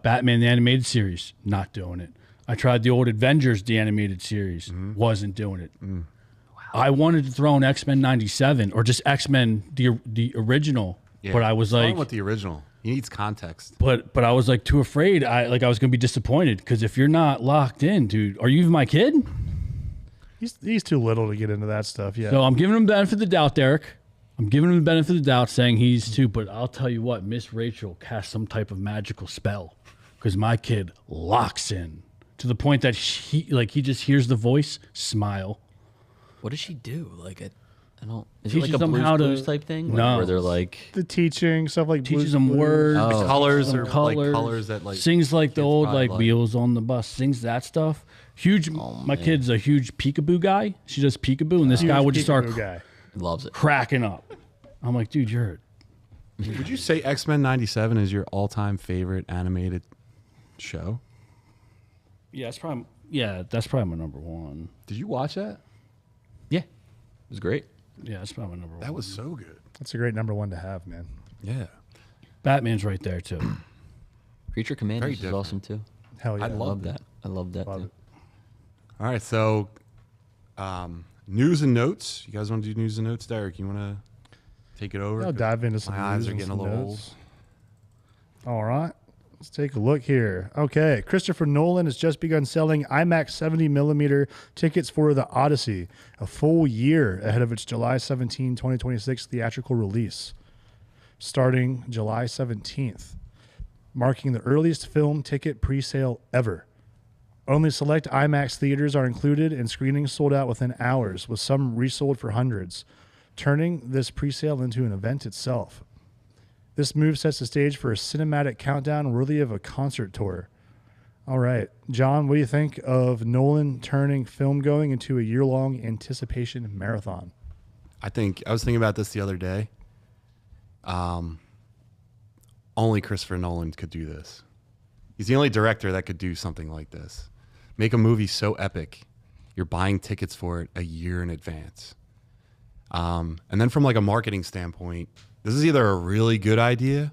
Batman the animated series. Not doing it. I tried the old Avengers the animated series. Wasn't doing it. Wow. I wanted to throw in X-Men '97 or just X-Men the original, but I was like, with the original, he needs context. But I was like too afraid. I was gonna be disappointed because if you're not locked in, dude, are you even my kid? He's too little to get into that stuff. Yeah. So I'm giving him the benefit of the doubt, Derek. I'm giving him the benefit of the doubt, saying he's too. But I'll tell you what, Miss Rachel cast some type of magical spell because my kid locks in to the point that he just hears the voice, smile. What does she do? Like I don't. Is Teaches it like a them how Blue's to- type thing? No. Where they're like. The teaching stuff like Teaches Blue's them Clues. words, Oh. Colors some or like colors that like sings like the kids old probably like wheels on the bus. Sings that stuff. Huge. My kid's a huge peekaboo guy. She does peekaboo, and this guy would just start Peekaboo guy. Loves it. cracking up. I'm like, dude, you're. Would you say X-Men '97 is your all-time favorite animated show? Yeah, that's probably my number one. Did you watch that? Yeah, it was great. Yeah, that's probably my number one. That was so good. That's a great number one to have, man. Yeah. Batman's right there too. Creature Commanders is different. awesome too. Hell yeah. I I love that. I love that too. All right, so news and notes. You guys want to do news and notes, Derek? You want to take it over? I'll dive into some My eyes news are and getting a some little notes. All right. Let's take a look here. Okay. Christopher Nolan has just begun selling IMAX 70 millimeter tickets for The Odyssey, a full year ahead of its July 17, 2026 theatrical release, starting July 17th, marking the earliest film ticket pre-sale ever. Only select IMAX theaters are included, and screenings sold out within hours, with some resold for hundreds, turning this pre-sale into an event itself. This move sets the stage for a cinematic countdown worthy of a concert tour. All right, John, what do you think of Nolan turning film going into a year-long anticipation marathon? I was thinking about this the other day. Only Christopher Nolan could do this. He's the only director that could do something like this. Make a movie so epic, you're buying tickets for it a year in advance. And then from like a marketing standpoint, this is either a really good idea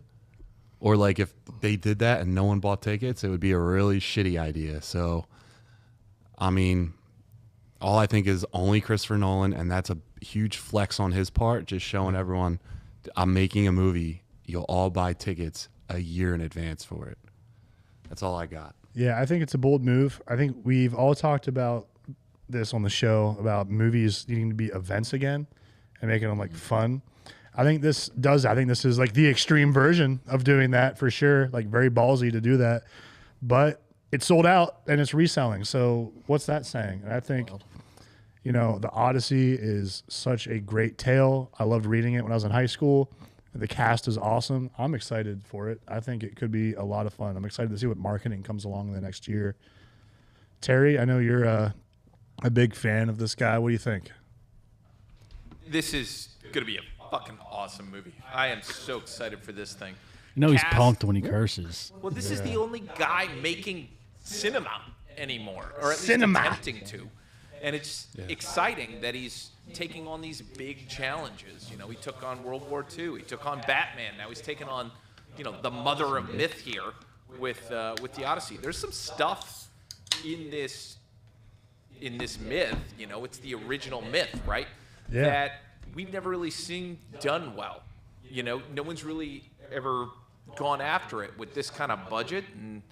or like if they did that and no one bought tickets, it would be a really shitty idea. So, I mean, all I think is only Christopher Nolan, and that's a huge flex on his part, just showing everyone I'm making a movie. You'll all buy tickets a year in advance for it. That's all I got. Yeah, I think it's a bold move. I think we've all talked about this on the show about movies needing to be events again and making them like fun. I think this is like the extreme version of doing that for sure. Like very ballsy to do that, but it's sold out and it's reselling. So what's that saying? And I think, The Odyssey is such a great tale. I loved reading it when I was in high school. The cast is awesome. I'm excited for it. I think it could be a lot of fun. I'm excited to see what marketing comes along in the next year. Terry, I know you're a big fan of this guy. What do you think? This is going to be a fucking awesome movie. I am so excited for this thing. He's Cast- punked when he curses. Well, this is the only guy making cinema anymore, or at least Cinema. attempting to. And it's exciting that he's taking on these big challenges. He took on World War II. He took on Batman. Now he's taking on, the mother of myth here with the Odyssey. There's some stuff in this myth. It's the original myth, right? Yeah. That we've never really seen done well. No one's really ever gone after it with this kind of budget and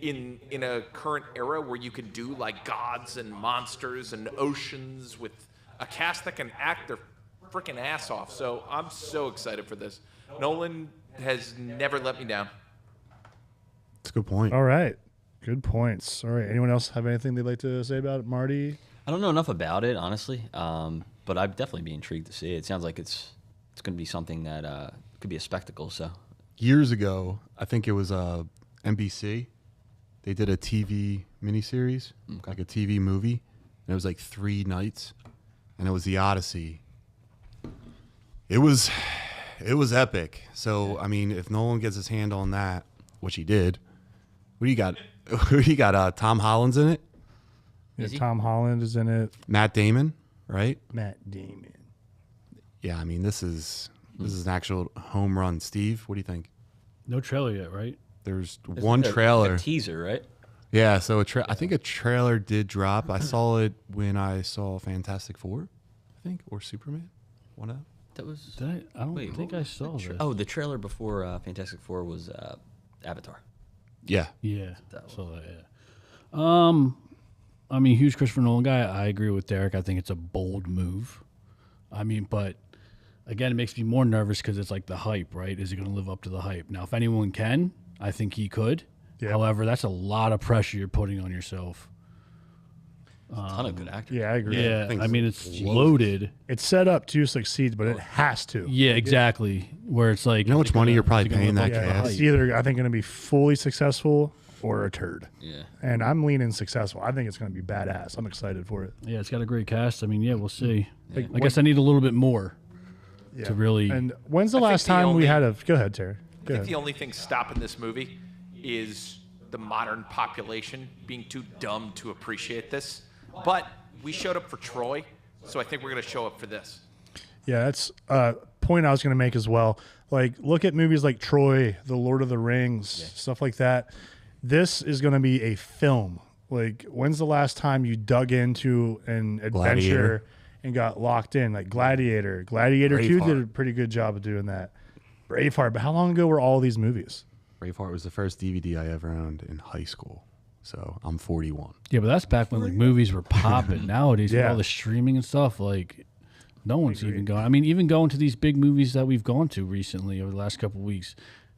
in a current era where you can do like gods and monsters and oceans with a cast that can act their freaking ass off. So I'm so excited for this. Nolan has never let me down. That's a good point. All right. Good points. All right. Anyone else have anything they'd like to say about it? Marty? I don't know enough about it, honestly, but I'd definitely be intrigued to see it. It sounds like it's going to be something that could be a spectacle. So Years ago, I think it was NBC. They did a TV miniseries, like a TV movie, and it was like 3 nights, and it was the Odyssey. It was epic. So I mean, if Nolan gets his hand on that, which he did, what do you got? Who do you got? Tom Holland's in it. Yeah, Is he? Tom Holland is in it. Matt Damon, right? Matt Damon. Yeah, I mean, this is an actual home run. Steve, what do you think? No trailer yet, right? There's one trailer. A teaser, right? Yeah, so I think a trailer did drop. I saw it when I saw Fantastic Four, I think, or Superman. One of them. That was. I don't think I saw this. Oh, the trailer before Fantastic Four was Avatar. Yeah. Yeah. So yeah. I mean, huge Christopher Nolan guy. I agree with Derek. I think it's a bold move. I mean, but again, it makes me more nervous because it's like the hype, right? Is he going to live up to the hype? Now, if anyone can, I think he could. Yeah. However, that's a lot of pressure you're putting on yourself. A ton of good actors. Yeah, I agree. Yeah, I mean, it's loaded. It's set up to succeed, but it has to. Yeah, exactly. Where it's like, You know how much money you're probably paying that cast? It's either, I think, going to be fully successful or a turd. Yeah. And I'm leaning successful. I think it's going to be badass. I'm excited for it. Yeah, it's got a great cast. I mean, yeah, we'll see. I guess I need a little bit more to really. And when's the last time we had a? Go ahead, Terry. I think the only thing stopping this movie is the modern population being too dumb to appreciate this. But we showed up for Troy, so I think we're going to show up for this. Yeah, that's a point I was going to make as well. Like, look at movies like Troy, The Lord of the Rings, stuff like that. This is going to be a film. Like, when's the last time you dug into an adventure Gladiator. and got locked in? Like Gladiator. Gladiator 2 did a pretty good job of doing that. Braveheart. But how long ago were all these movies? Braveheart was the first DVD I ever owned in high school. So I'm 41. Yeah, but that's back when like movies were popping. Nowadays, with all the streaming and stuff, like no one's even going. I mean, even going to these big movies that we've gone to recently over the last couple of weeks,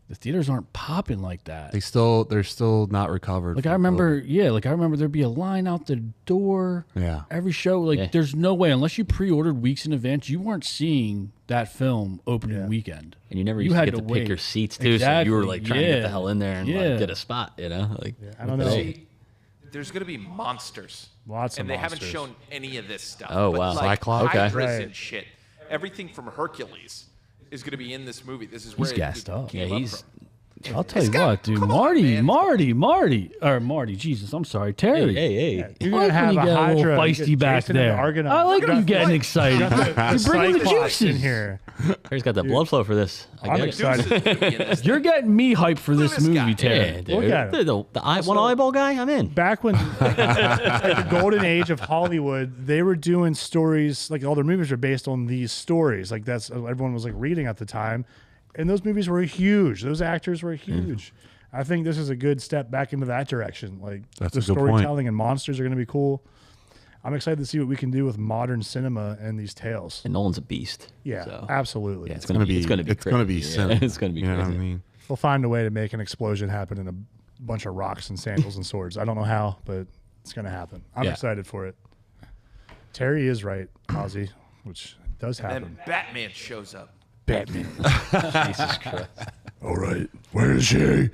the theaters aren't popping like that. They're still not recovered. Like I remember, I remember there'd be a line out the door. Yeah. Every show, like there's no way unless you pre-ordered weeks in advance, you weren't seeing that film opening weekend. And you never used to get to pick your seats too, so you were like trying to get the hell in there and like get a spot, you know? Like I don't know. See, there's going to be monsters. Lots of and they monsters. haven't shown any of this stuff. Oh, but wow. like Cyclops? Hydras Okay. and shit. Everything from Hercules is going to be in this movie. This is where He's gassed up. came Yeah, up he's- from. I'll tell you got- what, dude. come on, man. Marty. Jesus, I'm sorry, Terry. hey. You're I like when you get a little Hydra, you feisty get back Jason and there. the Argonauts. I like You when you got getting the- excited. you got You're bringing the Cyclops in juices. here. Terry's got that blood flow for this. I I'm get it. excited. Deuce is gonna be in this You're getting me hyped for this this guy. movie, Terry. Yeah, dude. Look at him. The one eyeball guy, I'm in. Back when like the golden age of Hollywood, they were doing stories, like all their movies were based on these stories. Like that's what everyone was like reading at the time. And those movies were huge. Those actors were huge. I think this is a good step back into that direction. Like That's the a good point. storytelling and monsters are going to be cool. I'm excited to see what we can do with modern cinema and these tales. And Nolan's a beast. Yeah, so. absolutely. Yeah, it's gonna be It's crazy. gonna be Yeah, cinema. it's gonna be You know what I crazy. mean? We'll find a way to make an explosion happen in a bunch of rocks and sandals and swords. I don't know how, but it's going to happen. I'm Yeah. excited for it. Terry is right, Ozzy, which does And happen. then Batman shows up. Batman. Jesus Christ. All right. Where is he?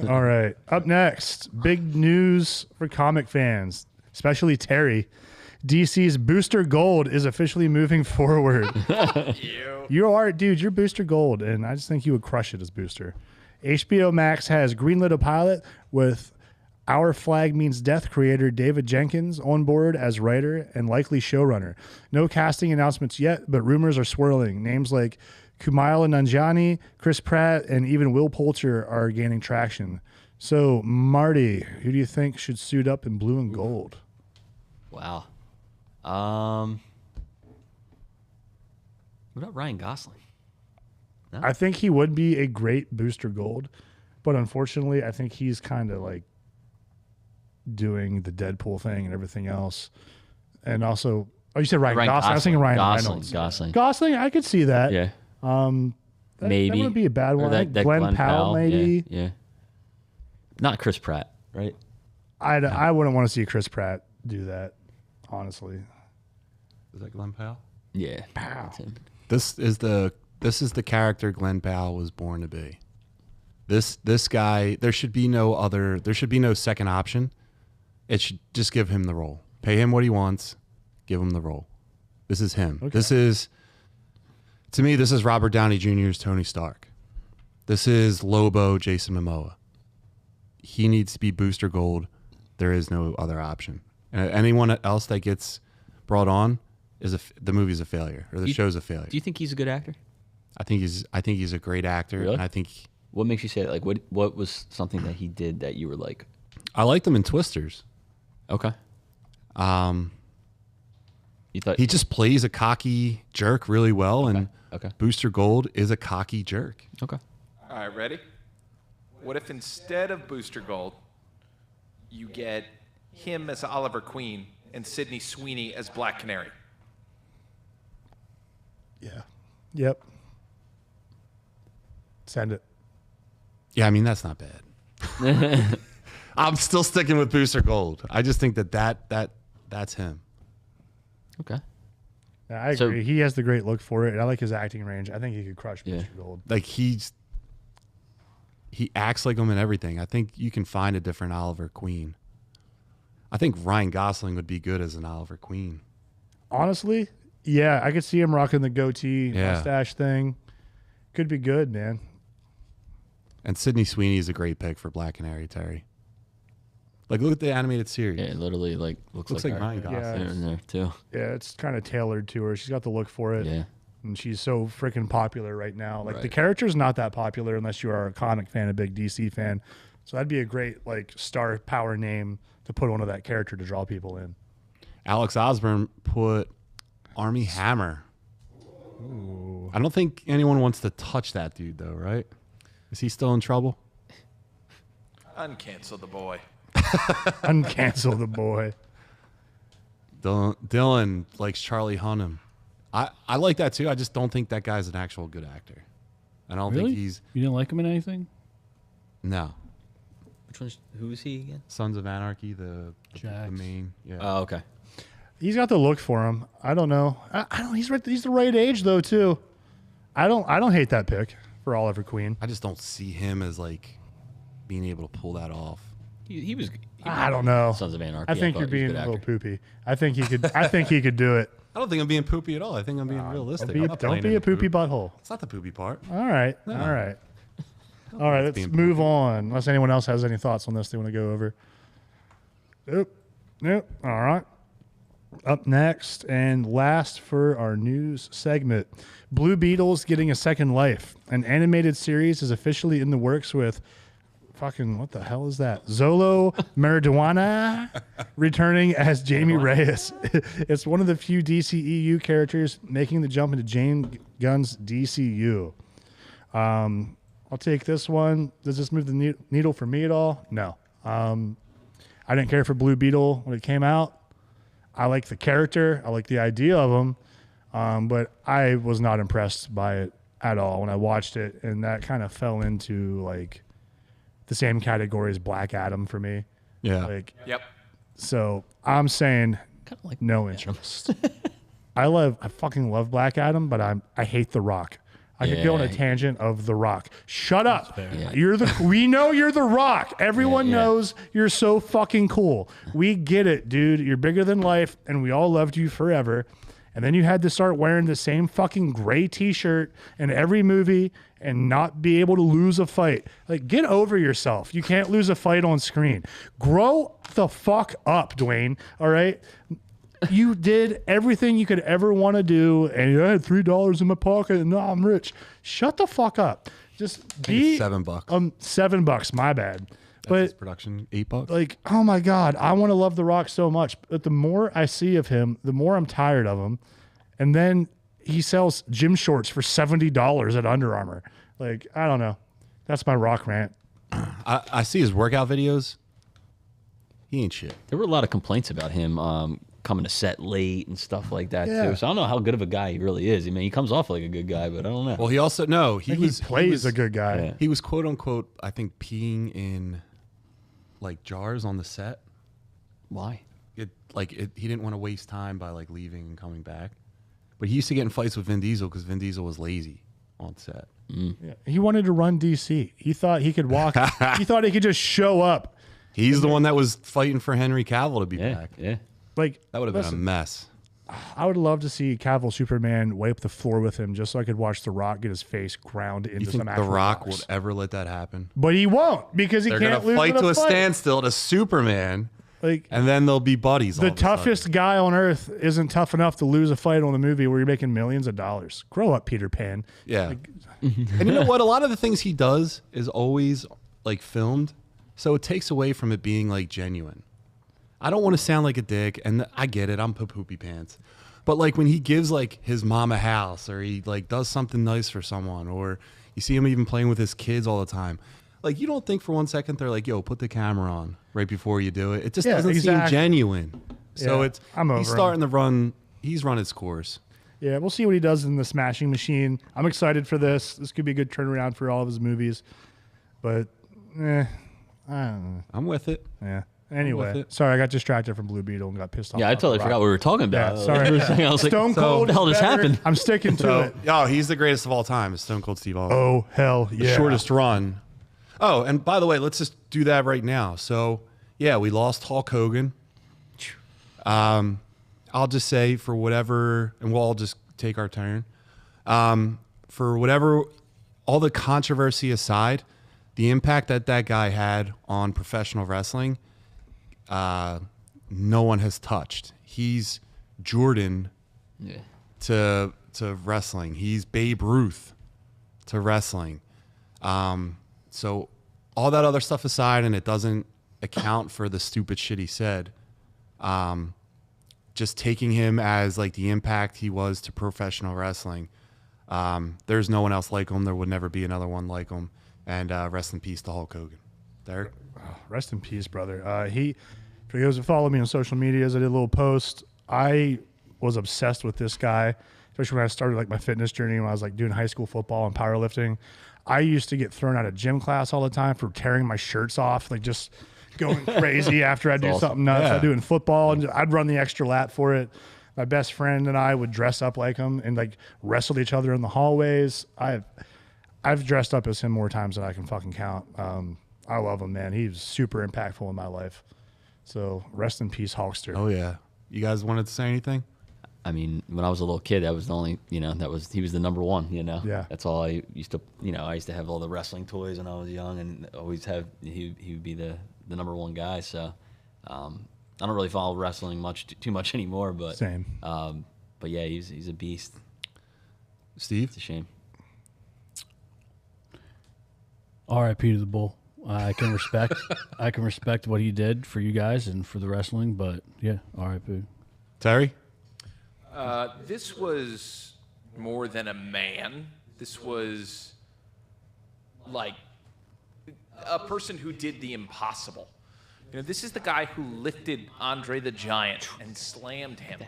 All right. Up next, big news for comic fans, especially Terry. DC's Booster Gold is officially moving forward. You are, dude, you're Booster Gold, and I just think you would crush it as Booster. HBO Max has greenlit a pilot with Our Flag Means Death creator David Jenkins on board as writer and likely showrunner. No casting announcements yet, but rumors are swirling. Names like Kumail Nanjiani, Chris Pratt, and even Will Poulter are gaining traction. So, Marty, who do you think should suit up in blue and gold? Wow. What about Ryan Gosling? I think he would be a great Booster Gold, but unfortunately, I think he's kind of like doing the Deadpool thing and everything else. And also, oh, you said Ryan Gosling. I was thinking Ryan Reynolds. Gosling, I could see that. Yeah. That Maybe. That wouldn't be a bad Or one. that Glenn Powell, maybe. Yeah. Not Chris Pratt, right? I wouldn't want to see Chris Pratt do that, honestly. Is that Glenn Powell? Yeah. That's him. This is the character Glenn Powell was born to be. This guy, there should be no second option. It should just give him the role. Pay him what he wants, give him the role. This is him. Okay. To me, this is Robert Downey Jr.'s Tony Stark. This is Lobo Jason Momoa. He needs to be Booster Gold. There is no other option. Anyone else that gets brought on the movie's a failure, or the show's a failure. Do you think he's a good actor? I think he's a great actor. Really? And I think What makes you say that? Like, what was something that he did that you were like, I liked him in Twisters. okay? You thought He just plays a cocky jerk really well, and okay. Booster Gold is a cocky jerk. Okay. All right, ready? What if instead of Booster Gold, you get him as Oliver Queen and Sydney Sweeney as Black Canary? Yeah. Yep. Send it. Yeah, I mean, that's not bad. I'm still sticking with Booster Gold. I just think that's him. Okay. Yeah, I agree. He has the great look for it, and I like his acting range. I think he could crush Booster Gold. Like he acts like him in everything. I think you can find a different Oliver Queen. I think Ryan Gosling would be good as an Oliver Queen. Honestly, yeah, I could see him rocking the goatee mustache thing. Could be good, man. And Sydney Sweeney is a great pick for Black Canary, Terry. Like, look at the animated series. Yeah, it literally like looks like Ryan Gosling. Yeah. They're in there too. Yeah, it's kind of tailored to her. She's got the look for it. Yeah. And she's so freaking popular right now. Like, the Right. character's not that popular unless you are a comic fan, a big DC fan. So that'd be a great, like, star power name to put onto that character to draw people in. Alex Osborne put Army Hammer. Ooh. I don't think anyone wants to touch that dude, though, right? Is he still in trouble? Uncancel the boy. Uncancel the boy. Dylan likes Charlie Hunnam. I like that too. I just don't think that guy's an actual good actor. I don't Really? think he's You didn't like him in anything? no. Which one's who is he again? Sons of Anarchy, the Jax. main. Yeah. Oh, okay. He's got the look for him. I don't know. I don't. He's right. He's the right age though too. I don't hate that pick for Oliver Queen. I just don't see him as like being able to pull that off. He was. I don't know. Sons of Anarchy. I think thought you're he was being good a little actor. poopy. I think he could. I think he could do it. I don't think I'm being poopy at all. I think I'm being realistic. I'm not Don't playing be any a poopy poop. butthole. It's not the poopy part. All right. All right. All right. Let's being move on. Unless anyone else has any thoughts on this they want to go over. Nope. All right. Up next and last for our news segment, Blue Beetle's getting a second life. An animated series is officially in the works with fucking, what the hell is that? Zolo Marijuana returning as Jamie Reyes. It's one of the few DCEU characters making the jump into James Gunn's DCU. I'll take this one. Does this move the needle for me at all? No. I didn't care for Blue Beetle when it came out. I like the character. I like the idea of him. But I was not impressed by it at all when I watched it. And that kind of fell into like the same category as Black Adam for me. Yeah. Like, Yep. so I'm saying Kind of like no interest. I fucking love Black Adam, but I hate The Rock. I could go on a Yeah. tangent of The Rock. Shut up. Yeah. We know you're The Rock. Everyone Yeah. knows you're so fucking cool. We get it, dude. You're bigger than life, and we all loved you forever. And then you had to start wearing the same fucking gray t-shirt in every movie and not be able to lose a fight. Like, get over yourself. You can't lose a fight on screen. Grow the fuck up, Dwayne. All right? You did everything you could ever want to do, and I had $3 in my pocket, and now I'm rich. Shut the fuck up. Just be it's $7. $7. My bad. His But production, $8. like, oh my God, I want to love The Rock so much. But the more I see of him, the more I'm tired of him. And then he sells gym shorts for $70 at Under Armour. Like, I don't know. That's my Rock rant. I see his workout videos. He ain't shit. There were a lot of complaints about him coming to set late and stuff like that Yeah. too. So I don't know how good of a guy he really is. I mean, he comes off like a good guy, but I don't know. Well, he also he Plays a good guy. Yeah. He was quote unquote, I think, peeing in like jars on the set. Why? He didn't want to waste time by like leaving and coming back. But he used to get in fights with Vin Diesel because Vin Diesel was lazy on set. Yeah. He wanted to run DC. He thought he could walk. He thought he could just show up. He's the one that was fighting for Henry Cavill to be Yeah, back. yeah. Like, That would have been a listen, mess. I would love to see Cavill Superman wipe the floor with him just so I could watch The Rock get his face ground into You think some The actual Rock rocks. would ever let that happen? But he won't because he They're can't gonna lose fight in to a fight. standstill to Superman, Like, and then they'll be buddies. the toughest guy on earth isn't tough enough to lose a fight on a movie where you're making millions of dollars. Grow up, Peter Pan. Yeah. And you know what? A lot of the things he does is always like filmed, so it takes away from it being like genuine. I don't want to sound like a dick, and I get it. I'm poopy pants. But like when he gives like his mom a house, or he like does something nice for someone, or you see him even playing with his kids all the time. Like, you don't think for 1 second they're like, yo, put the camera on right before you do it. It just doesn't seem genuine. So he's starting to run. He's run its course. Yeah, we'll see what he does in the Smashing Machine. I'm excited for this. This could be a good turnaround for all of his movies. But, I don't know. I'm with it. Yeah. Anyway, sorry, I got distracted from Blue Beetle and got pissed off. Yeah, I totally forgot what we were talking about. Yeah, sorry. I was like, Stone Cold. what the hell just happened? I'm sticking to it. Oh, he's the greatest of all time. It's Stone Cold Steve Austin. Oh, hell yeah. The shortest run. Oh, and by the way, let's just do that right now. So, yeah, we lost Hulk Hogan. I'll just say for whatever, and we'll all just take our turn. For whatever, all the controversy aside, the impact that guy had on professional wrestling, no one has touched. He's Jordan to wrestling. He's Babe Ruth to wrestling. So all that other stuff aside, and it doesn't account for the stupid shit he said, just taking him as like the impact he was to professional wrestling, there's no one else like him. There would never be another one like him. And rest in peace to Hulk Hogan. Derek? Oh, rest in peace, brother. For those who follow me on social medias, I did a little post. I was obsessed with this guy, especially when I started like my fitness journey when I was like doing high school football and powerlifting. I used to get thrown out of gym class all the time for tearing my shirts off, like just going crazy after I do something nuts. I do in football, and I'd run the extra lap for it. My best friend and I would dress up like him and like wrestle each other in the hallways. I've dressed up as him more times than I can fucking count. I love him, man. He was super impactful in my life. So rest in peace, Hulkster. Oh yeah. You guys wanted to say anything? I mean, when I was a little kid, that was the only, he was the number one, Yeah. That's all I used to, I used to have all the wrestling toys when I was young, and always have, he would be the number one guy. So, I don't really follow wrestling too much anymore, but same. But yeah, he's a beast. Steve? It's a shame. R.I.P. to the Bull. I can respect what he did for you guys and for the wrestling, but yeah, R.I.P. Terry? This was more than a man. This was like a person who did the impossible. This is the guy who lifted Andre the Giant and slammed him.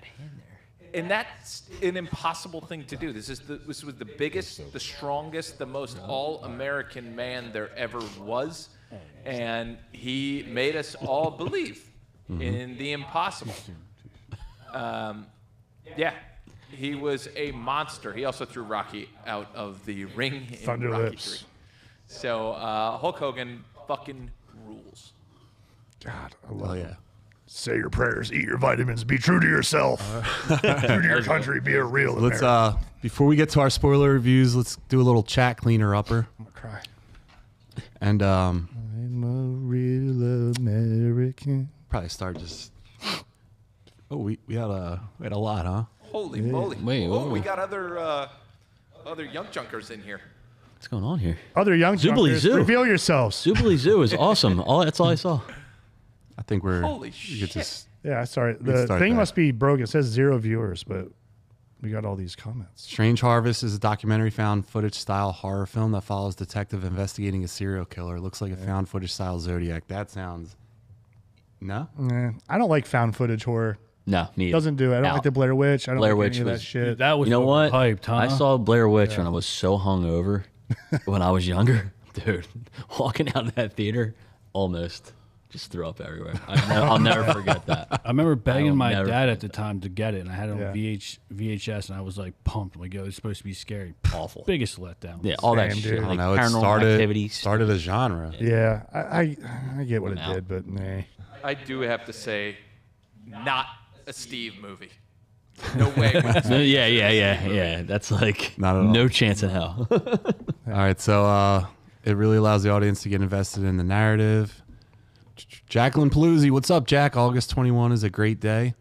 And that's an impossible thing to do. This was the biggest, the strongest, the most all-American man there ever was. And he made us all believe in the impossible. Yeah, he was a monster. He also threw Rocky out of the ring in Thunder Rocky Lips. 3. So Hulk Hogan fucking rules. God, I love him. Yeah. Say your prayers, eat your vitamins, be true to yourself. True to your country, be a real Let's American. before we get to our spoiler reviews, let's do a little chat cleaner upper. I'm gonna cry. And I'm a real American. probably start just we had a lot, huh? Holy moly. Wait, oh, whoa. we got other young junkers in here. What's going on here? Other young Jubilee junkers, Zoo. reveal yourselves. Jubilee Zoo is awesome. That's all I saw. I think we're Holy we could shit. just Yeah, sorry. can The start thing that. must be broken. It says 0 viewers, but we got all these comments. Strange Harvest is a documentary found footage style horror film that follows detective investigating a serial killer. It looks like a found footage style Zodiac. That sounds no. I don't like found footage horror. No, me either. Doesn't do it. I don't Out. like the Blair Witch. I don't Blair like Witch any of that was- shit. That was You know what? hyped, huh? I saw Blair Witch when I was so hungover when I was younger. Dude, walking out of that theater, almost just threw up everywhere. I'll never forget that. I remember begging will my never dad at forget the time to get it, and I had it on Yeah. VHS, and I was like pumped. I'm like, yo, it's supposed to be scary. Awful. Biggest letdown. Yeah, all that Same, shit. dude. I Like don't know. It paranormal activity. started a genre. Yeah, I get what it out. did, but nah. I do have to say, not a Steve movie. No way. No, yeah. That's like Not at all. no chance in hell. All right, so it really allows the audience to get invested in the narrative. Jacqueline Paluzzi, what's up, Jack? August 21 is a great day.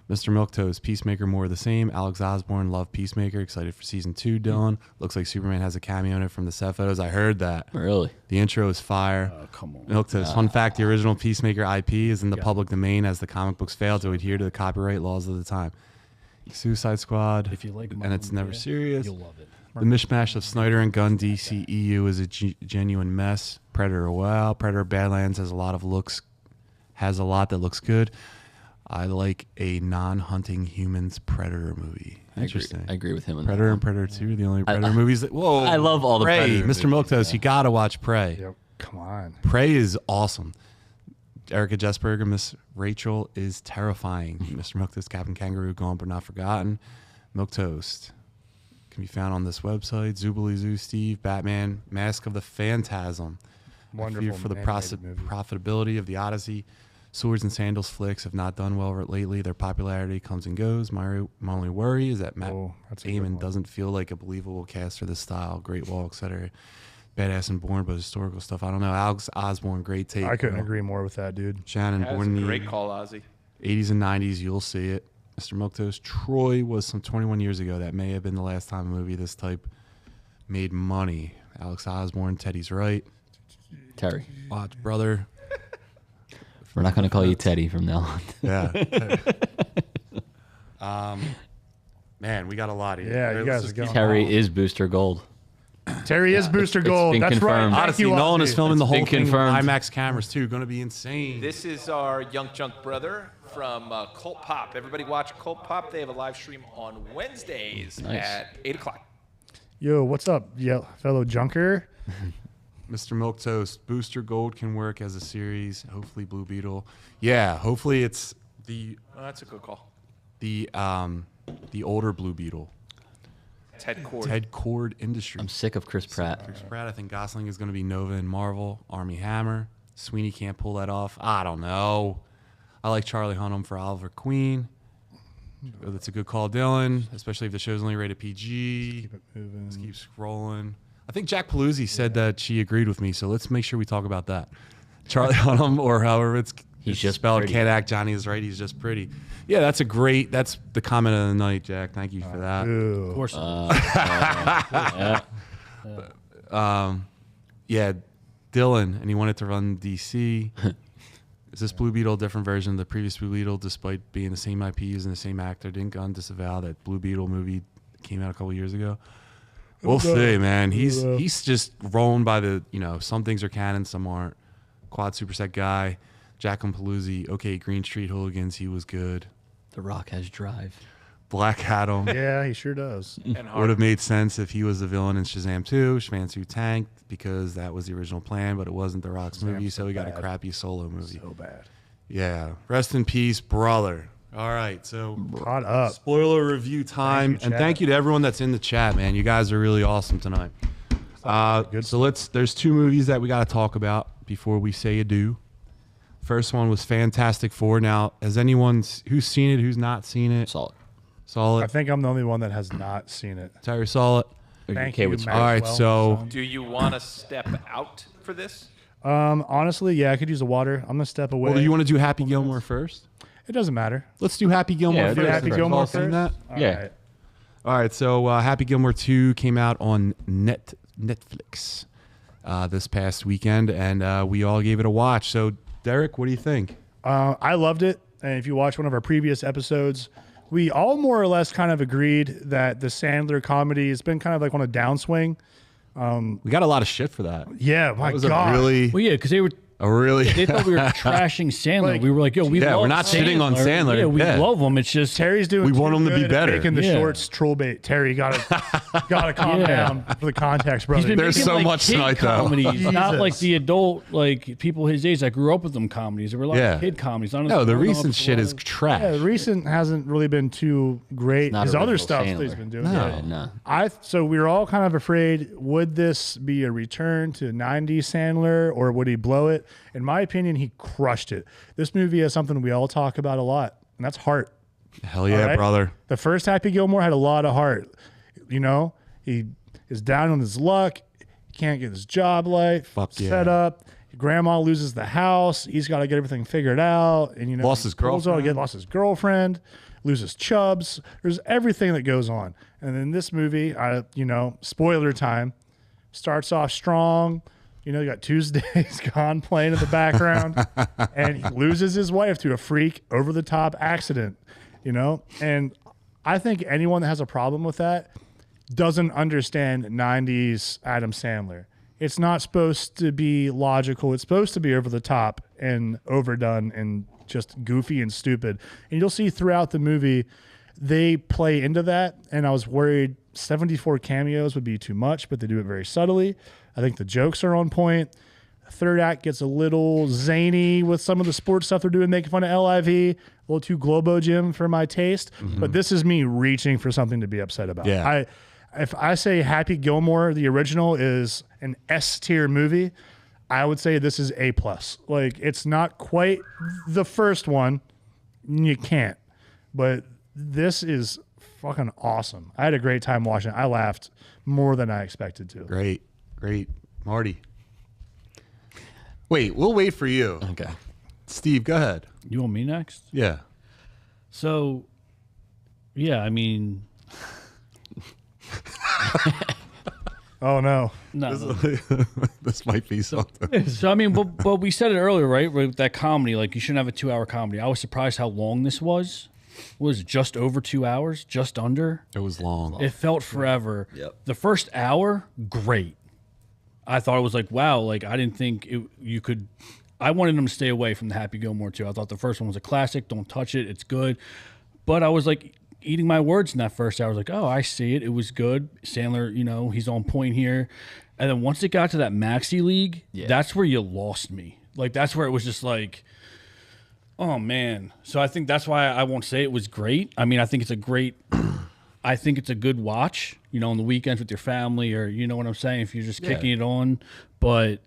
Mr. Milquetoast, Peacemaker, more of the same. Alex Osborne, love Peacemaker. Excited for season 2, Dylan. Looks like Superman has a cameo in it from the set photos. I heard that. Really? The intro is fire. Oh, come on. Milquetoast, fun fact, the original Peacemaker IP is in the public domain as the comic books failed to adhere to the copyright laws of the time. Suicide Squad, If you like and it's never serious. you'll love it. The mishmash of Snyder and Gunn DCEU is a genuine mess. Predator, wow. Predator Badlands has a lot that looks good. I like a non-hunting humans Predator movie. Interesting. I agree with him on Predator that. and Predator 2 are the only Predator movies that. Whoa! I love all the Prey, Predator Mr. movies, Milquetoast, you gotta watch Prey. Yep. Come on. Prey is awesome. Erica Jesberg and Miss Rachel is terrifying. Mr. Milquetoast, Captain Kangaroo, Gone But Not Forgotten. Milquetoast can be found on this website. Zoobly Zoo Steve, Batman, Mask of the Phantasm. Wonderful I fear for the animated movie. profitability of the Odyssey. Swords and Sandals flicks have not done well lately. Their popularity comes and goes. My only worry is that Matt that's a good Damon one. doesn't feel like a believable cast for this style. Great Wall, etc. Badass and Born, but historical stuff. I don't know. Alex Osborne, great take. I couldn't bro. agree more with that, dude. Shannon, That's born a in great the call, Ozzy. 80s and 90s, you'll see it. Mr. Milquetoast, Troy was some 21 years ago. That may have been the last time a movie of this type made money. Alex Osborne, Teddy's right. Terry. Watch, brother. We're not going to call you Teddy from now on. Yeah. Man, we got a lot here. Yeah, you Let's guys just are going. keep- Terry is Booster Gold. Terry is Booster Gold. been That's confirmed. right. Thank Odyssey, you, Nolan is Ozzy. filming the It's whole been thing with confirmed. IMAX cameras too. Going to be insane. This is our Young Junk brother from Cult Pop. Everybody watch Cult Pop. They have a live stream on Wednesdays Nice. at 8 o'clock. Yo, what's up, fellow junker? Mr. Milquetoast, Booster Gold can work as a series. Hopefully, Blue Beetle. Yeah, hopefully it's the Oh, that's a good call. the older Blue Beetle. Ted Cord. Ted Cord Industries. I'm sick of Chris Pratt. Chris Pratt. I think Gosling is going to be Nova in Marvel. Army Hammer. Sweeney can't pull that off. I don't know. I like Charlie Hunnam for Oliver Queen. That's a good call, Dylan, especially if the show's only rated PG. Keep it moving. Let's keep scrolling. I think Jack Paluzzi said that she agreed with me, so let's make sure we talk about that. Charlie Hunnam, or however it's Just spelled. pretty. Can't act. Johnny is right. He's just pretty. Yeah, that's the comment of the night, Jack. Thank you for that. Ooh. Of course. Yeah, Dylan, and he wanted to run DC. Is this Blue Beetle a different version of the previous Blue Beetle, despite being the same IP using the same actor? Didn't Gunn disavow that Blue Beetle movie came out a couple years ago? We'll see, man. He's just rolling by the, some things are canon, some aren't. Quad superset guy. Jacqueline Paluzzi, okay, Green Street Hooligans, he was good. The Rock has drive. Black Adam. Yeah, he sure does. And Would hard. have made sense if he was the villain in Shazam 2. Shazam tanked because that was the original plan, but it wasn't The Rock's movie, so we got a bad. crappy solo movie. So bad. Yeah. Rest in peace, brother. All right, so Hot up. spoiler review time, Thank you, and chat. thank you to everyone that's in the chat, man. You guys are really awesome tonight. So there's two movies that we got to talk about before we say adieu. First one was Fantastic Four. Now, has anyone who's seen it, who's not seen it? Solid. Saw I it. think I'm the only one that has not seen it. Terry saw it. Are you Thank okay you, with Matt. All right, Well, so Do you want to step out for this? Honestly, yeah, I could use the water. I'm gonna step away. well, do you want to do Happy Gilmore first? It doesn't matter. Let's do Happy Gilmore Yeah, first. do Happy We've Gilmore all seen first. that? All Yeah. right. All right, so Happy Gilmore 2 came out on Netflix this past weekend, and we all gave it a watch. So, Derek, what do you think? I loved it. And if you watch one of our previous episodes, we all more or less kind of agreed that the Sandler comedy has been kind of like on a downswing. We got a lot of shit for that. Yeah, my That was God. Well, yeah, because they a thought we were trashing Sandler. Like, we were like, yo, we Yeah, love we're not shitting on Sandler. Yeah, we Yeah. love him. It's just Terry's doing. We want too him to be good at better. Making the Yeah. shorts troll bait. Terry, gotta calm Yeah. down for the context, brother. he's been There's making, so like, much kid tonight, though. comedies, not Jesus. like the adult, like people his age that grew up with them comedies. There were a lot Yeah. of kid comedies. I don't No, the I don't know if recent it's a shit lot is of- trash. Yeah, the recent hasn't really been too great. Not His other original stuff that Sandler. he's been doing. No. Yeah. No. So we were all kind of afraid, would this be a return to 90s Sandler or would he blow it? In my opinion, he crushed it. This movie has something we all talk about a lot, and that's heart. Hell yeah, All right? brother. The first Happy Gilmore had a lot of heart. He is down on his luck. He can't get his job life Fuck yeah. set up. grandma loses the house. He's got to get everything figured out. And, you know, Lost his girlfriend. Lost his girlfriend, loses Chubbs. There's everything that goes on. And then this movie, you know, spoiler time, starts off strong. You know, you got Tuesday's Gone playing in the background, and he loses his wife to a freak over-the-top accident, you know? And I think anyone that has a problem with that doesn't understand 90s Adam Sandler. It's not supposed to be logical. It's supposed to be over the top and overdone and just goofy and stupid. And you'll see throughout the movie, they play into that. And I was worried 74 cameos would be too much, but they do it very subtly. I think the jokes are on point. The third act gets a little zany with some of the sports stuff they're doing, making fun of LIV, a little too Globo Gym for my taste. But this is me reaching for something to be upset about. Yeah. If I say Happy Gilmore, the original, is an S tier movie, I would say this is A+. Like, it's not quite the first one. You can't. But this is fucking awesome. I had a great time watching it. I laughed more than I expected to. Great. Marty. Wait, we'll wait for you. Okay. Steve, go ahead. You want me next? Yeah. So, yeah, I mean, Oh, no. no. This might be something. So I mean, but we said it earlier, right? With that comedy, like you shouldn't have a 2-hour comedy. I was surprised how long this was. Was it just over 2 hours? Just under? It was long. It felt forever. Yep. The first hour, great. I thought it was like, wow, like I didn't think you could. I wanted them to stay away from the Happy Gilmore too. I thought the first one was a classic. Don't touch it. It's good. But I was like eating my words in that first hour. I was like, oh, I see it. It was good. Sandler, you know, he's on point here. And then once it got to that Maxi League, that's where you lost me. Like that's where it was just like, oh man. So I think that's why I won't say it was great. I mean, I think it's a good watch, you know, on the weekends with your family, or you know what I'm saying, if you're just kicking it on. But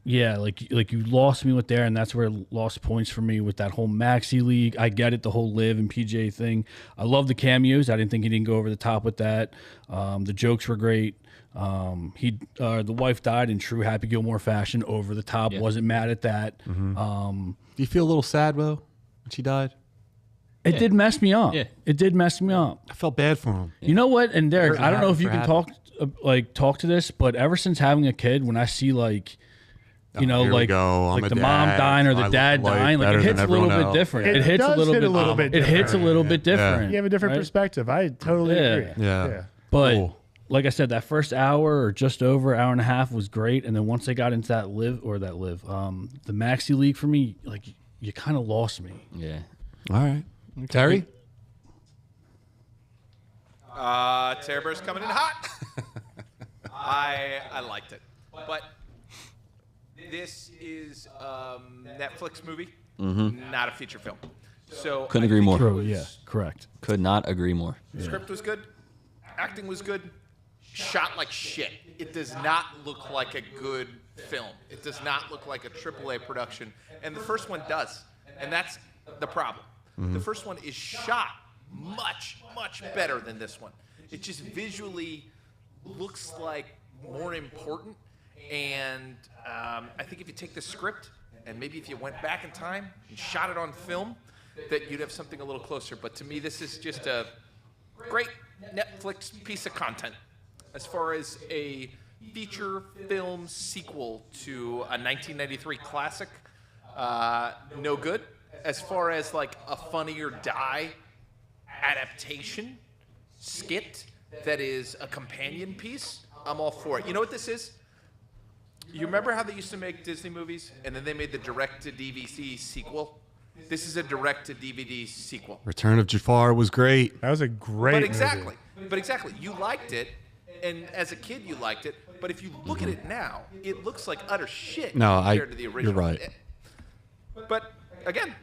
yeah, like you lost me with there, and that's where it lost points for me with that whole Maxi League. I get it, the whole Liv and PJ thing. I love the cameos. I didn't think he didn't go over the top with that. The jokes were great. The wife died in true Happy Gilmore fashion, over the top. Wasn't mad at that. Do you feel a little sad, Will, when she died? It did mess me up. Yeah. It did mess me up. I felt bad for him. You know what? And Derek, I don't know if you can Happy. talk to this, but ever since having a kid, when I see like, you know, here we like, go. I'm like a the mom dad. dying or the I dad look dying, like better it hits than a little everyone bit else. different. It It hits does a little hit bit. a little bit It hits a different. little bit different. You have a different right? perspective. I totally agree. Yeah. But Cool. like I said, that first hour or just over hour and a half was great, and then once they got into that the Maxi League for me, like you kind of lost me. Yeah. All right. Terry? Terror Bear's coming in hot. I liked it, but this is Netflix movie, not a feature film. So Couldn't I agree think more. it True. was- Yeah. Correct. Could not agree more. The script was good, acting was good, shot like shit. It does not look like a good film. It does not look like a AAA production, and the first one does, and that's the problem. The first one is shot much better than this one. It just visually looks like more important, and I think if you take the script and maybe if you went back in time and shot it on film, that you'd have something a little closer. But to me, this is just a great Netflix piece of content. As far as a feature film sequel to a 1993 classic, no good. As far as like a Funny or Die adaptation skit that is a companion piece, I'm all for it. You know what this is? You remember how they used to make Disney movies and then they made the direct-to-DVD sequel? This is a direct-to-DVD sequel. Return of Jafar was great. That was a great But exactly. movie. But exactly. You liked it, and as a kid you liked it, but if you look at it now, it looks like utter shit No, compared to the original. you're right. But again,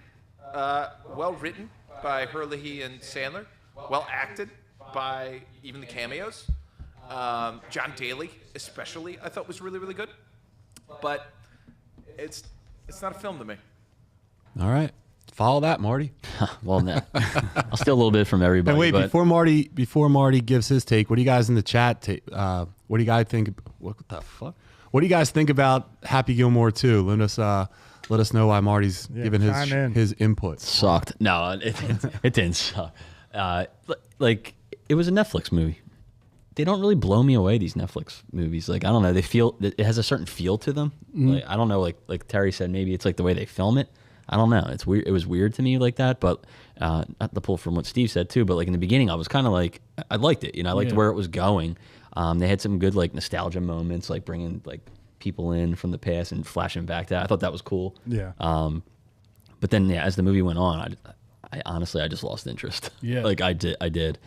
well written by Herlihy and Sandler, well acted by even the cameos. John Daly, especially, I thought was really good. But it's not a film to me. All right. Follow that, Marty. Well, no. I'll steal a little bit from everybody. And wait, but before Marty gives his take, what do you guys in the chat what do you guys think? What the fuck? What do you guys think about Happy Gilmore 2? Let us know why Marty's giving his input. Sucked. No, it didn't suck. Like it was a Netflix movie. They don't really blow me away, these Netflix movies. Like, I don't know, it has a certain feel to them. Like, I don't know, like Terry said, maybe it's like the way they film it. I don't know. It's weird. It was weird to me like that, but not to pull from what Steve said too, but like in the beginning I was kind of like, I liked it, I liked where it was going. They had some good like nostalgia moments, like bringing like people in from the past and flashing back to that. I thought that was cool. Yeah. But then as the movie went on, I honestly just lost interest. Yeah. Like I did.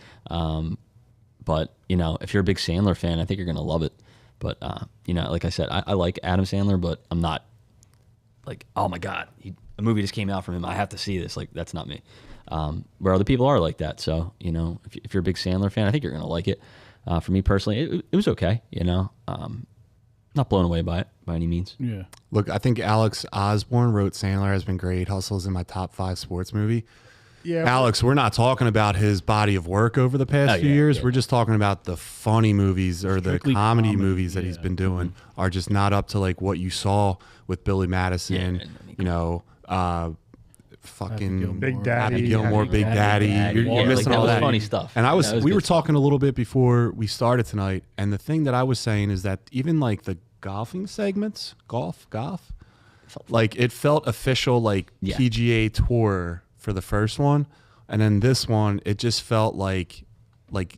But if you're a big Sandler fan, I think you're gonna love it. But like I said, I like Adam Sandler, but I'm not like, oh my God, a movie just came out from him, I have to see this. Like, that's not me. Where other people are like that. So if you're a big Sandler fan, I think you're gonna like it. For me personally, it was okay. Not blown away by it by any means. Yeah. Look, I think Alex Osborne wrote Sandler has been great. Hustle's in my top 5 sports movie. Yeah, Alex, we're not talking about his body of work over the past few years. Yeah. We're just talking about the funny movies or Strictly the comedy comedy, movies that he's been doing are just not up to like what you saw with Billy Madison, fucking Big Daddy, Happy Gilmore, Big Daddy. You're missing that all was that. funny stuff. And we were good talking a little bit before we started tonight, and the thing that I was saying is that even like the golfing segments, golf, like it felt official, like PGA Tour for the first one. And then this one, it just felt like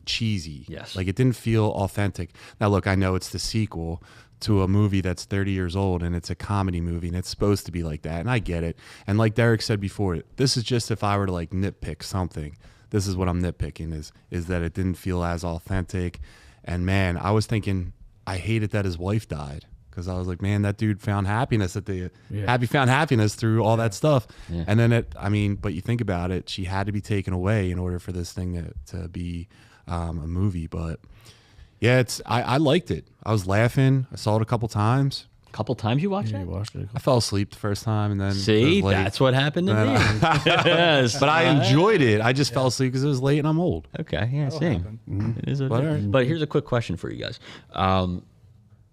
cheesy. Yes. Like it didn't feel authentic. Now, look, I know it's the sequel to a movie that's 30 years old and it's a comedy movie and it's supposed to be like that. And I get it. And like Derek said before, this is just if I were to like nitpick something, this is what I'm nitpicking is that it didn't feel as authentic. And man, I was thinking, I hated that his wife died. Because I was like, man, that dude found happiness found happiness through all that stuff. Yeah. And then but you think about it, she had to be taken away in order for this thing to be a movie. But yeah, I liked it. I was laughing. I saw it a couple times. A couple times you watched it? You watched it. I fell asleep the first time and then See, it was late. that's what happened to me. Yes. But I enjoyed it. I just fell asleep because it was late and I'm old. Okay, yeah, same. It is But but here's a quick question for you guys.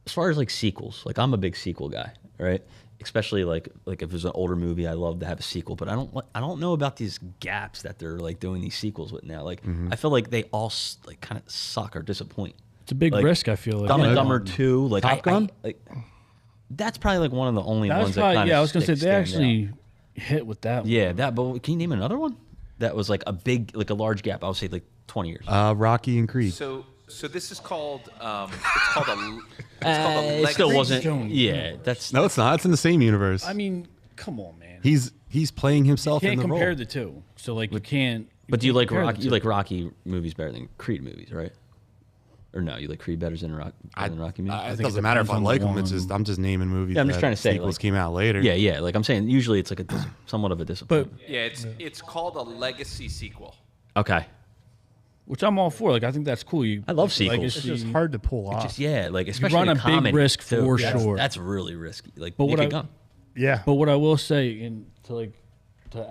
As far as like sequels, like I'm a big sequel guy, right? Especially like if there's an older movie, I love to have a sequel. But I don't know about these gaps that they're like doing these sequels with now. Like I feel like they all like kind of suck or disappoint. It's a big risk, I feel like. Dumb and Dumber 2, like Top Gun? That's probably like one of the only That ones was that probably, kind of I was gonna say they stand actually out. hit with that one. Yeah, that. But can you name another one that was like a large gap? I would say like 20 years. Rocky and Creed. So this is called it's called a It still legacy. wasn't. Yeah, that's No, it's not. It's in the same universe. I mean, come on, man. He's playing himself You in can't the role. compare the two. So like you can't. But do you like compare the Rocky? You two. like Rocky movies better than Creed movies, right? Or no, you like Creed better than Rocky movies? It think doesn't it matter if I depends on like the them. It's one. just I'm just naming movies. Yeah, I'm just that trying to say, sequels like- came out later. Yeah. Like I'm saying, usually it's like somewhat of a But disappointment. Yeah, it's called a legacy sequel. Okay. which I'm all for. Like I think that's cool. I love sequels. legacy- It's just hard to pull off. Just like especially run in a big comedy, risk too. for That's- sure. That's really risky. Like But what Naked I- Gun. Yeah. But what I will say, to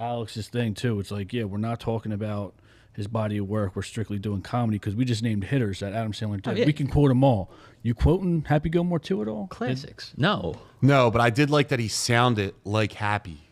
Alex's thing too, it's like, yeah, we're not talking about his body of work. We're strictly doing comedy because we just named hitters that Adam Sandler did. yeah. We can quote them all. You quoting Happy Gilmore 2 at all? Classics. No. No, but I did like that he sounded like Happy.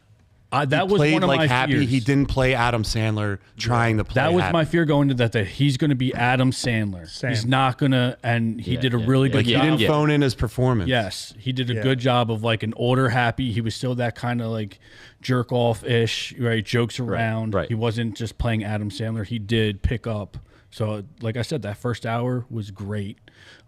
That He was played one of like my Happy. fears. He didn't play Adam Sandler trying to play That was Happy. my fear going into that he's going to be Adam Sandler. Same. He's not going to, and he did a really good Like he job. didn't phone in his performance. Yes, he did a good job of like an older Happy. He was still that kind of like jerk off ish, right? Jokes around. right. He wasn't just playing Adam Sandler. He did pick up. So, like I said, that first hour was great.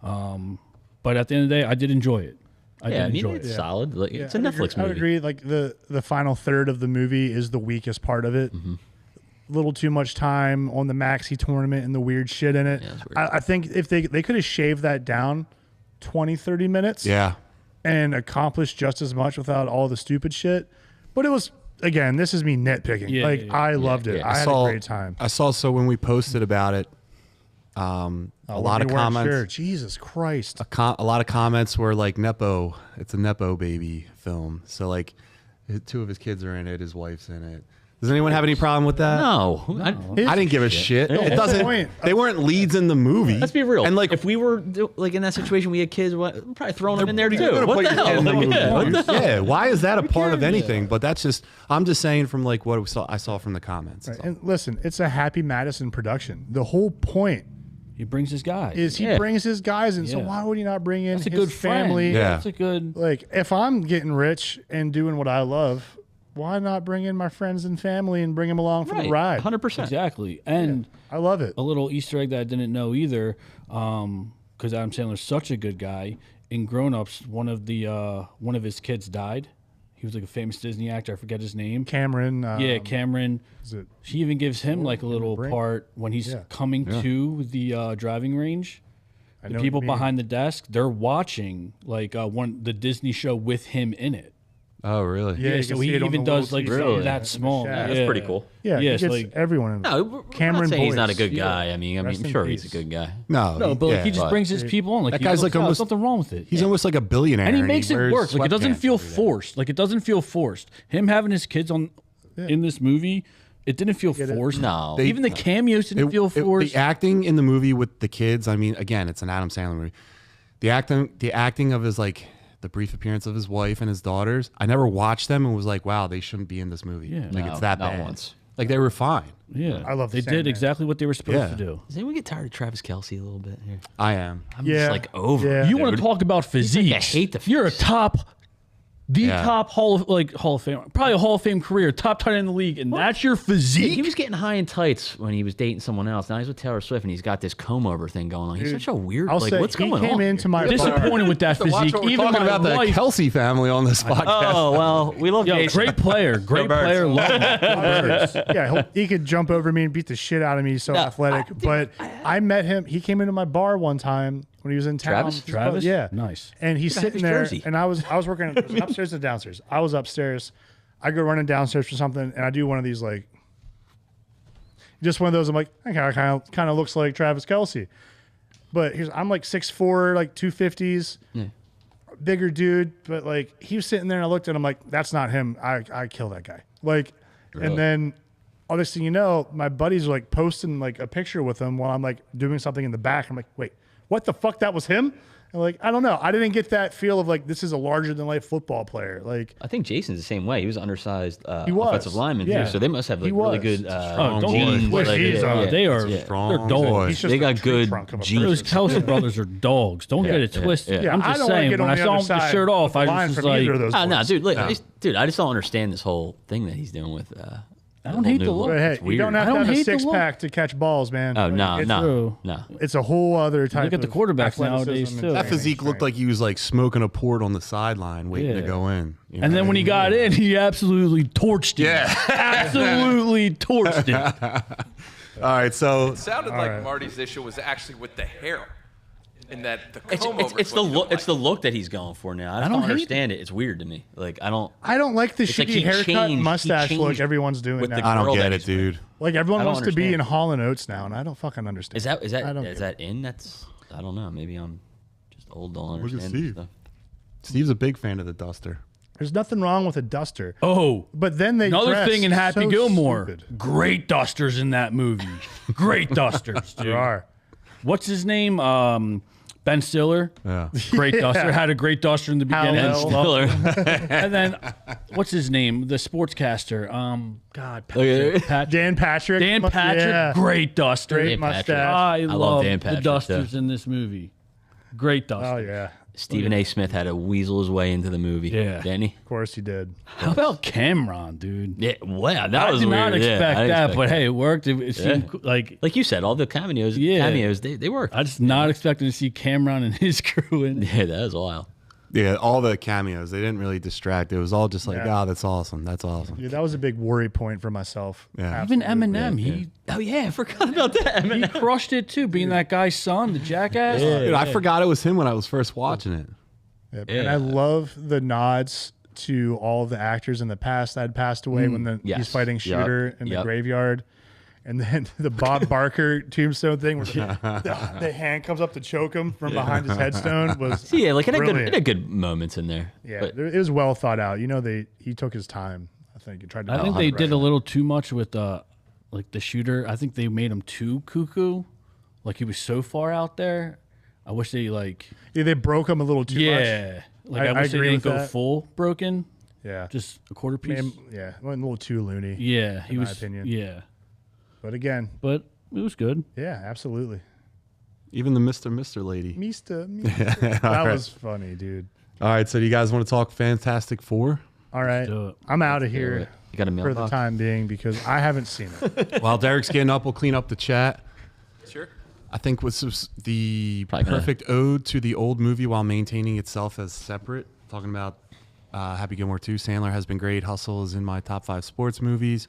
But at the end of the day, I did enjoy it. I Yeah, I did mean enjoy it's it. solid. Like, it's a I'd Netflix agree, I would movie. agree. Like the final third of the movie is the weakest part of it. Mm-hmm. A little too much time on the Maxi tournament and the weird shit in it. Yeah, it's weird. I think if they could have shaved that down 20, 30 minutes Yeah. and accomplished just as much without all the stupid shit. But it was, again, this is me nitpicking. Yeah, like, yeah, yeah. I loved it. yeah. I had a great time. I saw so when we posted about it, a lot of comments. Sure. Jesus Christ. A lot of comments were like Nepo. It's a Nepo baby film. So like, two of his kids are in it. His wife's in it. Does anyone have any problem with that? No, I didn't give a shit. It doesn't. point. They weren't leads in the movie. let's be real. And like, if we were like in that situation, we had kids, we're probably throwing them in there too. gonna What put the your kid hell? in the Like, movie. yeah, what the hell? Yeah, why is that a part of anything? But that's just. I'm just saying from like what I saw from the comments. Right. And listen, it's a Happy Madison production. The whole point He brings his guys. is he brings his guys in. So Yeah. why would he not bring in That's a his good friend. family? Yeah. That's a good. Like, if I'm getting rich and doing what I love, why not bring in my friends and family and bring them along for the ride? 100%. Exactly. And I love it. a little Easter egg that I didn't know either, because Adam Sandler's such a good guy. In Grown Ups, one of his kids died. He was like a famous Disney actor. I forget his name. Cameron. Yeah, Cameron. Is it? She even gives him like a little part when he's coming to the driving range. I The know people what you mean. behind the desk, they're watching like the Disney show with him in it. Oh, really? Yeah, Yeah, you so can he see it on even the does little like TV Really? that in the small. shadow. That's pretty cool. Yeah, Yeah, he it's gets like- everyone. No, we're Cameron not saying he's not a Boyce. good guy. I mean, Rest I'm in sure he's a peace. good guy. No, But like, yeah. he just brings his people on. Like That he guy's goes, like "No, almost- there's nothing wrong with it. He's almost like a billionaire, And he makes it wears work. Like it doesn't sweatpants feel every day. forced. Like it doesn't feel forced. Him having his kids on in this movie, it didn't feel forced. No. Even the cameos didn't feel forced. The acting in the movie with the kids, I mean, again, it's an Adam Sandler movie. The acting of his like the brief appearance of his wife and his daughters, I never watched them and was like, wow, they shouldn't be in this movie. Yeah. Like No, it's that not bad. once. Like they were fine. Yeah, I love They Sandman. did exactly what they were supposed Yeah. to do. Does anyone get tired of Travis Kelce a little bit here? I am. I'm Yeah. just like over. Yeah. it, You want to dude. talk about physique? I hate the You're a physique. top, Yeah. top Hall of Fame, probably a Hall of Fame career, top tight end in the league, and that's your physique. He was getting high in tights when he was dating someone else. Now he's with Taylor Swift and he's got this comb over thing going on. He's such a weird. I'll like, say what's he going came on? into my Disappointed with that So watch physique. what we're Even talking my about the wife. Kelsey family on this podcast. Oh well, we love Yo, Jason. great player, great birds. player. Love him. Birds. Yeah, he could jump over me and beat the shit out of me. He's so athletic. But I met him. He came into my bar one time when he was in town. Travis? Yeah. Nice. And he's Look at sitting his there, jersey. and I was working it was upstairs and downstairs. I was upstairs. I go running downstairs for something, and I do one of these like, just one of those. I'm like, that kind of looks like Travis Kelce, but I'm like 6'4", like 250s, bigger dude. But like he was sitting there, and I looked at him like, that's not him. I kill that guy. Like, and then. All this thing, you know, my buddies are like posting like a picture with him while I'm like doing something in the back. I'm like, wait, what the fuck? That was him? And like, I don't know. I didn't get that feel of like, this is a larger than life football player. Like, I think Jason's the same way. He was an undersized was. offensive lineman Yeah. too, so they must have like He really was. good Oh, don't genes. boy. like, He's, They are Strong they're dogs. boy. he's just They a got tree good trunk of a genes. Those person. Kelsey brothers are dogs. Don't get it twisted. Yeah, I'm I just don't wanna saying. get When on I the saw other him with the side shirt of off, the I line was just from like, either of those Ah, no, boys. dude, look, I just don't understand this whole thing that he's doing with. I don't hate the look. But hey, It's you weird. don't have I to don't have a hate the six look. pack to catch balls, man. Oh Like, no, it's, true. no. It's a whole other type. Look at the of quarterbacks athleticism nowadays, and too. That training, physique looked like he was like smoking a port on the sideline, waiting to Yeah. go in. You know And then what when I he mean? got in, he absolutely torched it. Yeah. Absolutely torched it. All right, so It sounded like right. Marty's issue was actually with the hair, in that the It's, comb it's, over it's is the what you look. don't It's the like. look that he's going for now. I just don't don't hate understand it. It's weird to me. Like I don't. I don't like the It's like shitty he haircut changed- and he mustache look changed everyone's doing with now. the I don't girl get that it, he's with. dude. Like everyone I don't wants to be in understand. Hall and Oates now, and I don't fucking understand. Is that I don't get that in? That's I don't know. Maybe I'm just old. Don't at understand Steve. stuff. Steve's a big fan of the duster. There's nothing wrong with a duster. Oh, But then they another dress thing in Happy so Gilmore. stupid. Great dusters in that movie. Great dusters, dude. There are. What's his name? Ben Stiller. Yeah. Great duster. Had a great duster in the beginning. Hal Stiller. And then, what's his name? The sportscaster. God, Okay. Patrick. Dan Patrick. Dan Patrick. Yeah. Great duster. Great Dan Patrick. mustache. I love love Dan the Patrick, dusters in this movie. Great duster. Oh yeah, Stephen A. Smith had to weasel his way into the movie. Yeah. Didn't he? of course he did. How about Cameron, dude? Yeah. Wow. That I was did weird. not Yeah, expect I didn't that, expect but hey, it worked. It seemed like like you said, all the cameos. Yeah. They worked. I just not expecting to see Cameron and his crew in. Yeah, that was wild. Yeah, all the cameos, they didn't really distract. It was all just like, Yeah. oh, that's awesome. That's awesome. Yeah, that was a big worry point for myself. Yeah. Even Absolutely. Eminem, Yeah. Oh yeah, I forgot about that. he crushed it too, being that guy's son, the jackass. Dude, I forgot it was him when I was first watching it. Yep. Yeah. And I love the nods to all of the actors in the past that had passed away when he's yes. fighting Shooter in the Yep. graveyard. And then the Bob Barker tombstone thing where the hand comes up to choke him from behind his headstone was Yeah, like it had brilliant. good moments in there. Yeah, But it was well thought out. You know, he took his time. think. It tried to I think balance they it did right. a little too much with like the shooter. I think they made him too cuckoo. Like he was so far out there. I wish they like. Yeah, they broke him a little too much. Yeah. Like I I wish they agree didn't with go that. full broken. Yeah. Just a quarter piece. Yeah, went a little too loony. Yeah, he in my was. opinion. Yeah, But again, but it was good. yeah, absolutely. Even the Mr. Lady. Mister. That was funny, dude. All right, so do you guys want to talk Fantastic Four? All right. do it. I'm out of here You got a for the mailbox? time being because I haven't seen it. While Derek's getting up, we'll clean up the chat. Sure. I think was the Probably gonna- perfect ode to the old movie while maintaining itself as separate. Talking about Happy Gilmore 2. Sandler has been great. Hustle is in my top 5 sports movies.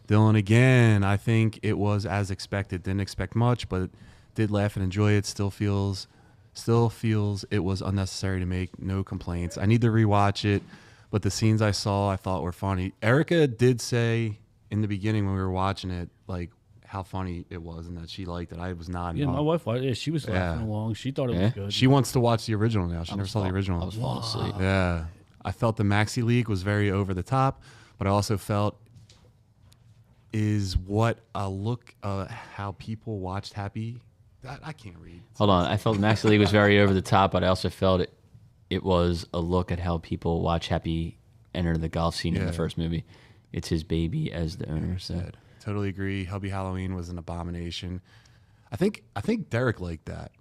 Dylan, again, I think it was as expected. Didn't expect much, but did laugh and enjoy it. Still feels it was unnecessary to make. No complaints. I need to rewatch it, but the scenes I saw I thought were funny. Erica did say in the beginning when we were watching it, like, how funny it was and that she liked it. I was not. Yeah, my wife. Yeah, she was laughing Yeah. along. She thought it Yeah? was good. She wants to watch the original now. She never saw the I original. was falling asleep. Yeah. I felt the Maxi League was very over the top, but I also felt is what a look how people watched Happy. I can't read. Hold on. I felt Max League was very over the top, but I also felt it was a look at how people watch Happy enter the golf scene in the Yeah. first movie. It's his baby, as the owner said. Totally agree. Hubby Halloween was an abomination. I think Derek liked that.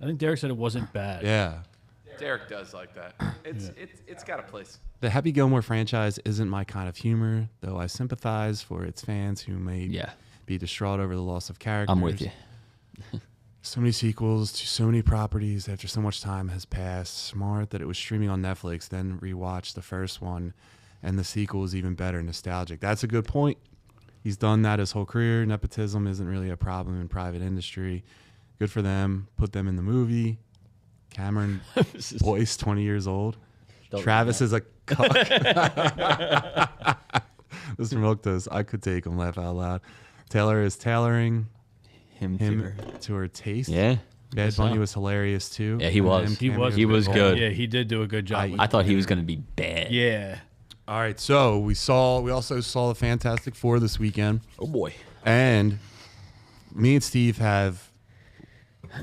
I think Derek said it wasn't bad. Yeah. Derek does like that. It's got a place. The Happy Gilmore franchise isn't my kind of humor, though I sympathize for its fans who may Yeah. be distraught over the loss of characters. I'm with you. So many sequels to so many properties after so much time has passed. Smart that it was streaming on Netflix, then rewatched the first one, and the sequel is even better, nostalgic. That's a good point. He's done that his whole career. Nepotism isn't really a problem in private industry. Good for them. Put them in the movie. Cameron Boyce, 20 years old. Travis is a cuck. Mr. Milk does. I could take him. Laugh out loud. Taylor is tailoring Him to her taste. Yeah. Bad Bunny was hilarious too. Yeah, he was. Eminem He was good. Yeah, he did do a good job. with I it. thought he was going to be bad. Yeah. All right, so we also saw the Fantastic Four this weekend, Oh, boy. and me and Steve have.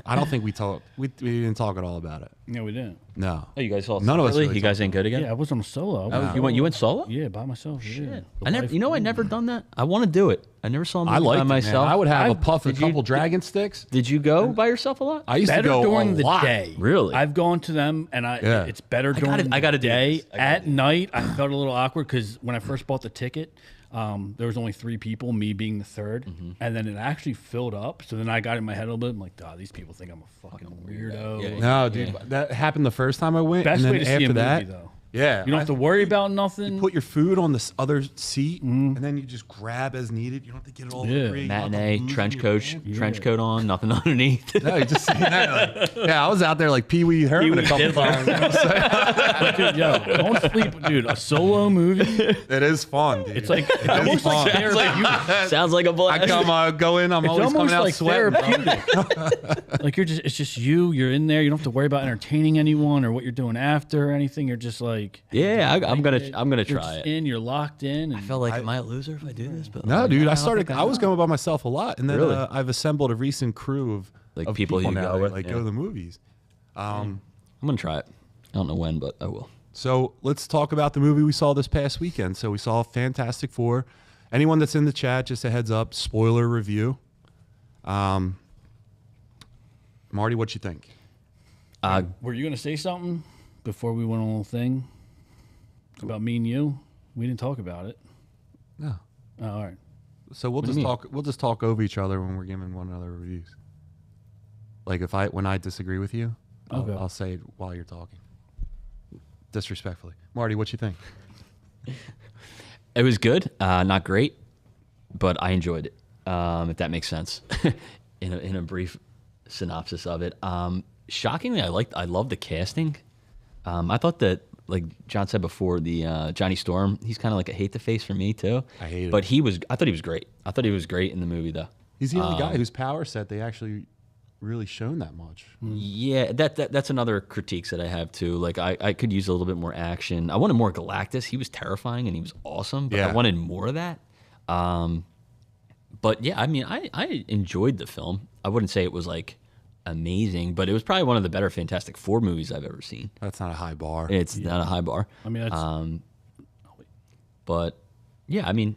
I don't think we didn't talk at all about it. No, we didn't. No. Oh, you guys saw None of us separately? really You guys ain't good again? Yeah, I was on a solo. Oh, you went solo? Yeah, by myself. Yeah. I never. You know, I never done that. I want to do it. I never saw a movie I liked by it, man. myself. I would have a I've- puff, a did you- couple dragon sticks. Did you go by yourself a lot? I used Better to go during a the lot. day. Really? I've gone to them, and Yeah. it's better during I gotta the do day. this. I gotta At night, I felt a little awkward because when I first bought the ticket, there was only 3 people, me being the third, Mm-hmm. and then it actually filled up. So then I got in my head a little bit. I'm like, these people think I'm a fucking weirdo. Yeah, Like, No, dude, that happened the first time I went, Best and then way to see after a movie, that, though. yeah, You don't have to worry about nothing. put your food on this other seat, Mm-hmm. and then you just grab as needed. You don't have to get it all Yeah. over. You don't have to Matinee, lose trench your coat, pants. trench coat on, nothing underneath. No, you just sitting there like, yeah, I was out there like Pee Wee Herman a couple times. Dude, yo, don't sleep, dude. A solo movie, It is fun, dude. it's like is almost like fun. therapeutic. Sounds like a blast. I come, go in. I'm It's always coming almost out like sweating. bro. therapeutic. Like it's just you're in there. You don't have to worry about entertaining anyone or what you're doing after or anything. You're just like, Yeah, I'm gonna you're try just it. you're locked in. And I felt like, am I a loser if I do this? But No, like, dude, I don't started. think I was going by myself a lot, and then Really? I've assembled a recent crew of Like people you now go that, with, like yeah. go to the movies. I'm gonna try it. I don't know when, but I will. So let's talk about the movie we saw this past weekend. So we saw Fantastic Four. Anyone that's in the chat, just a heads up, spoiler review. Marty, what you think? were you gonna say something before we went on a little thing about me and you? We didn't talk about it. No. Oh, all right. So we'll do you just mean? talk. We'll just talk over each other when we're giving one another reviews. Like when I disagree with you, Okay. I'll say it while you're talking. Disrespectfully, Marty, what you think? It was good, not great, but I enjoyed it. If that makes sense, in a brief synopsis of it. Shockingly, I loved the casting. I thought that, like John said before, the Johnny Storm, he's kind of like a hate the face for me too. I hate it. But I thought he was great. I thought he was great in the movie though. He's the only guy whose power set they actually really shown that much. Yeah, that's another critiques that I have too. Like I could use a little bit more action. I wanted more Galactus. He was terrifying and he was awesome, but I wanted more of that. But yeah, I mean, I enjoyed the film. I wouldn't say it was like amazing, but it was probably one of the better Fantastic Four movies I've ever seen. That's not a high bar. It's not a high bar. I mean, that's, But yeah, I mean,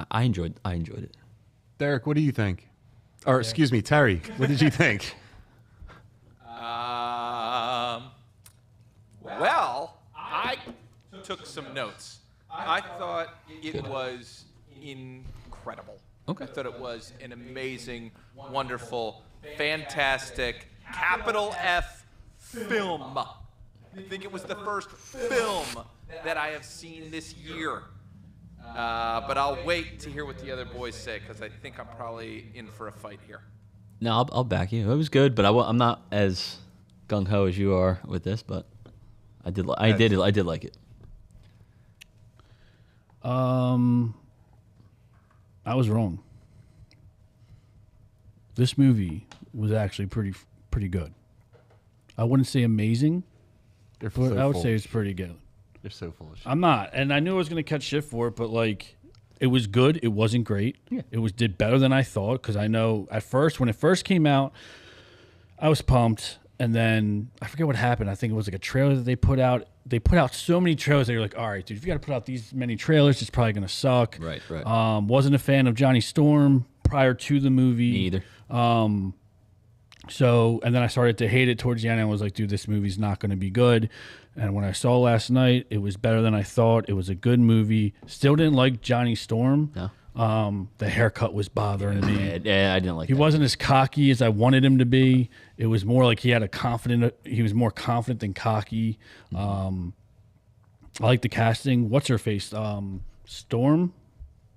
I enjoyed it. Derek, what do you think? Or excuse me, Terry, what did you think? Well, I took some notes. I thought it was incredible. Okay. I thought it was an amazing, wonderful, fantastic, capital F film. I think it was the first film that I have seen this year. But I'll wait to hear what the other boys say because I think I'm probably in for a fight here. No, I'll back you. It was good, but I'm not as gung ho as you are with this. But I did like it. I was wrong. This movie was actually pretty good. I wouldn't say amazing, but I would say it's pretty good. They're so full of shit. I'm not, and I knew I was going to catch shit for it, but like, it was good. It wasn't great. Yeah. It did better than I thought because I know at first when it first came out, I was pumped, and then I forget what happened. I think it was like a trailer that they put out. They put out so many trailers that you're like, all right, dude, if you got to put out these many trailers, it's probably going to suck. Right. Wasn't a fan of Johnny Storm prior to the movie. Me either. So, and then I started to hate it towards the end. I was like, dude, this movie's not going to be good. And when I saw last night, it was better than I thought. It was a good movie. Still didn't like Johnny Storm. No. The haircut was bothering me. Yeah, I didn't like He that. wasn't as cocky as I wanted him to be. It was more like he was more confident than cocky. I like the casting. What's her face? Storm?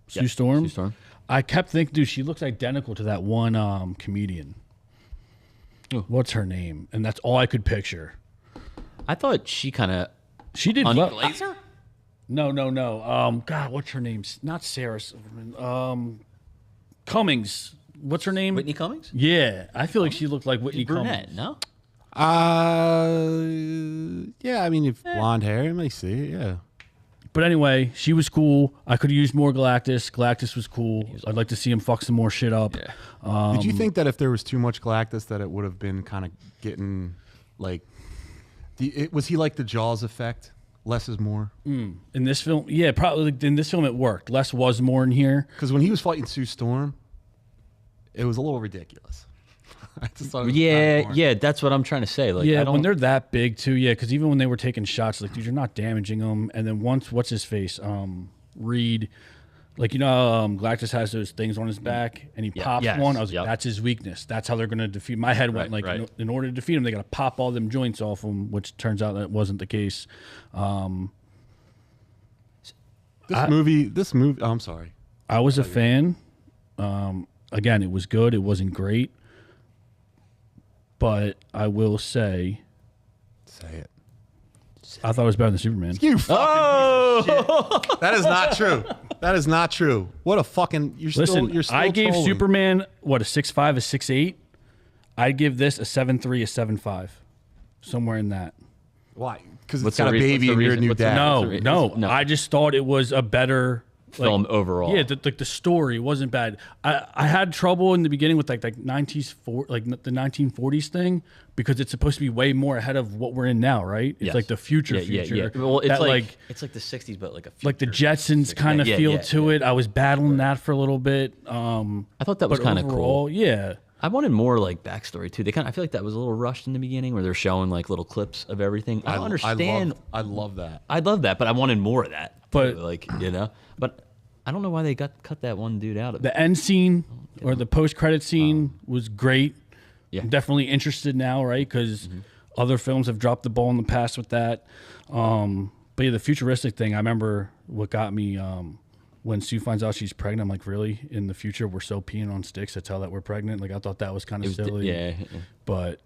Sue Storm? Sue Storm. I kept thinking, dude, she looks identical to that one comedian. Oh. What's her name? And that's all I could picture. I thought she kind of. She did well. Glazer? No. God, what's her name? Not Sarah Silverman. Cummings. What's her name? Whitney Cummings? Yeah, I feel like she looked like Whitney Brunette, Cummings. no? Yeah, I mean, if blonde hair, you may see it, yeah. But anyway, she was cool. I could have used more Galactus. Galactus was cool. I'd like to see him fuck some more shit up. Yeah. Did you think that if there was too much Galactus that it would have been kind of getting, like, was he like the Jaws effect? Less is more? In this film, yeah, probably in this film it worked. Less was more in here. Because when he was fighting Sue Storm, it was a little ridiculous. I just thought it was Yeah, that's what I'm trying to say. Like, Yeah, I don't, when they're that big too, yeah, because even when they were taking shots, like, dude, you're not damaging them. And then once, what's his face? Reed, like, Galactus has those things on his back, and he pops yes, one. I was like, yep. that's his weakness. That's how they're going to defeat. My head went, Right, like, right. in order to defeat him, they got to pop all them joints off him, which turns out that wasn't the case. This movie, oh, I'm sorry. I was a fan. Again, it was good. It wasn't great. But I will say, Say it. I thought it was better than Superman. You fucking piece of shit. That is not true. That is not true. What a fucking, you're Listen, still I gave trolling. Superman, what, a 6'5", a 6'8"? I'd give this a 7'3", a 7'5", somewhere in that. Why? Because it's What's got the a reason- baby what's the and you're a reason- new what's the- dad. No. I just thought it was a better film overall. Yeah, the story wasn't bad. I had trouble in the beginning with like the 1940s thing because it's supposed to be way more ahead of what we're in now, right? It's Yes. like the future. Yeah. Well, it's that, it's like the 60s, but like a like the future Jetsons 60s. kind of Yeah, feel yeah, to yeah. it. I was battling that for a little bit. I thought that was but kind of overall, cool. Yeah. I wanted more like backstory too. I feel like that was a little rushed in the beginning where they're showing like little clips of everything. I don't understand. I love that. I love that, but I wanted more of that. But- too, like, but I don't know why they cut that one dude out of it. The end scene or the post-credit scene was great. Yeah. I'm definitely interested now, right? Because other films have dropped the ball in the past with that. But yeah, the futuristic thing, I remember what got me when Sue finds out she's pregnant. I'm like, really? In the future, we're so peeing on sticks to tell that we're pregnant? Like, I thought that was kind of silly. Yeah. But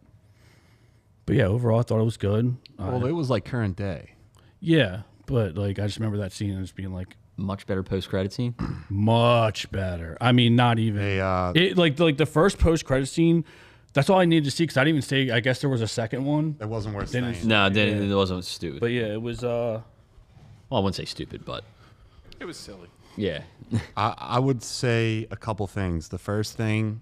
yeah, overall, I thought it was good. Well, it was like current day. Yeah, but like, I just remember that scene and just being like, Much better post-credit scene. much better. I mean, not even. They, It like the first post credit scene, That's all I needed to see because I didn't even say. I guess there was a second one. That wasn't worth Didn't- saying. No, it wasn't stupid. But yeah, it was. Well, I wouldn't say stupid, but It was silly. yeah. I would say a couple things. The first thing,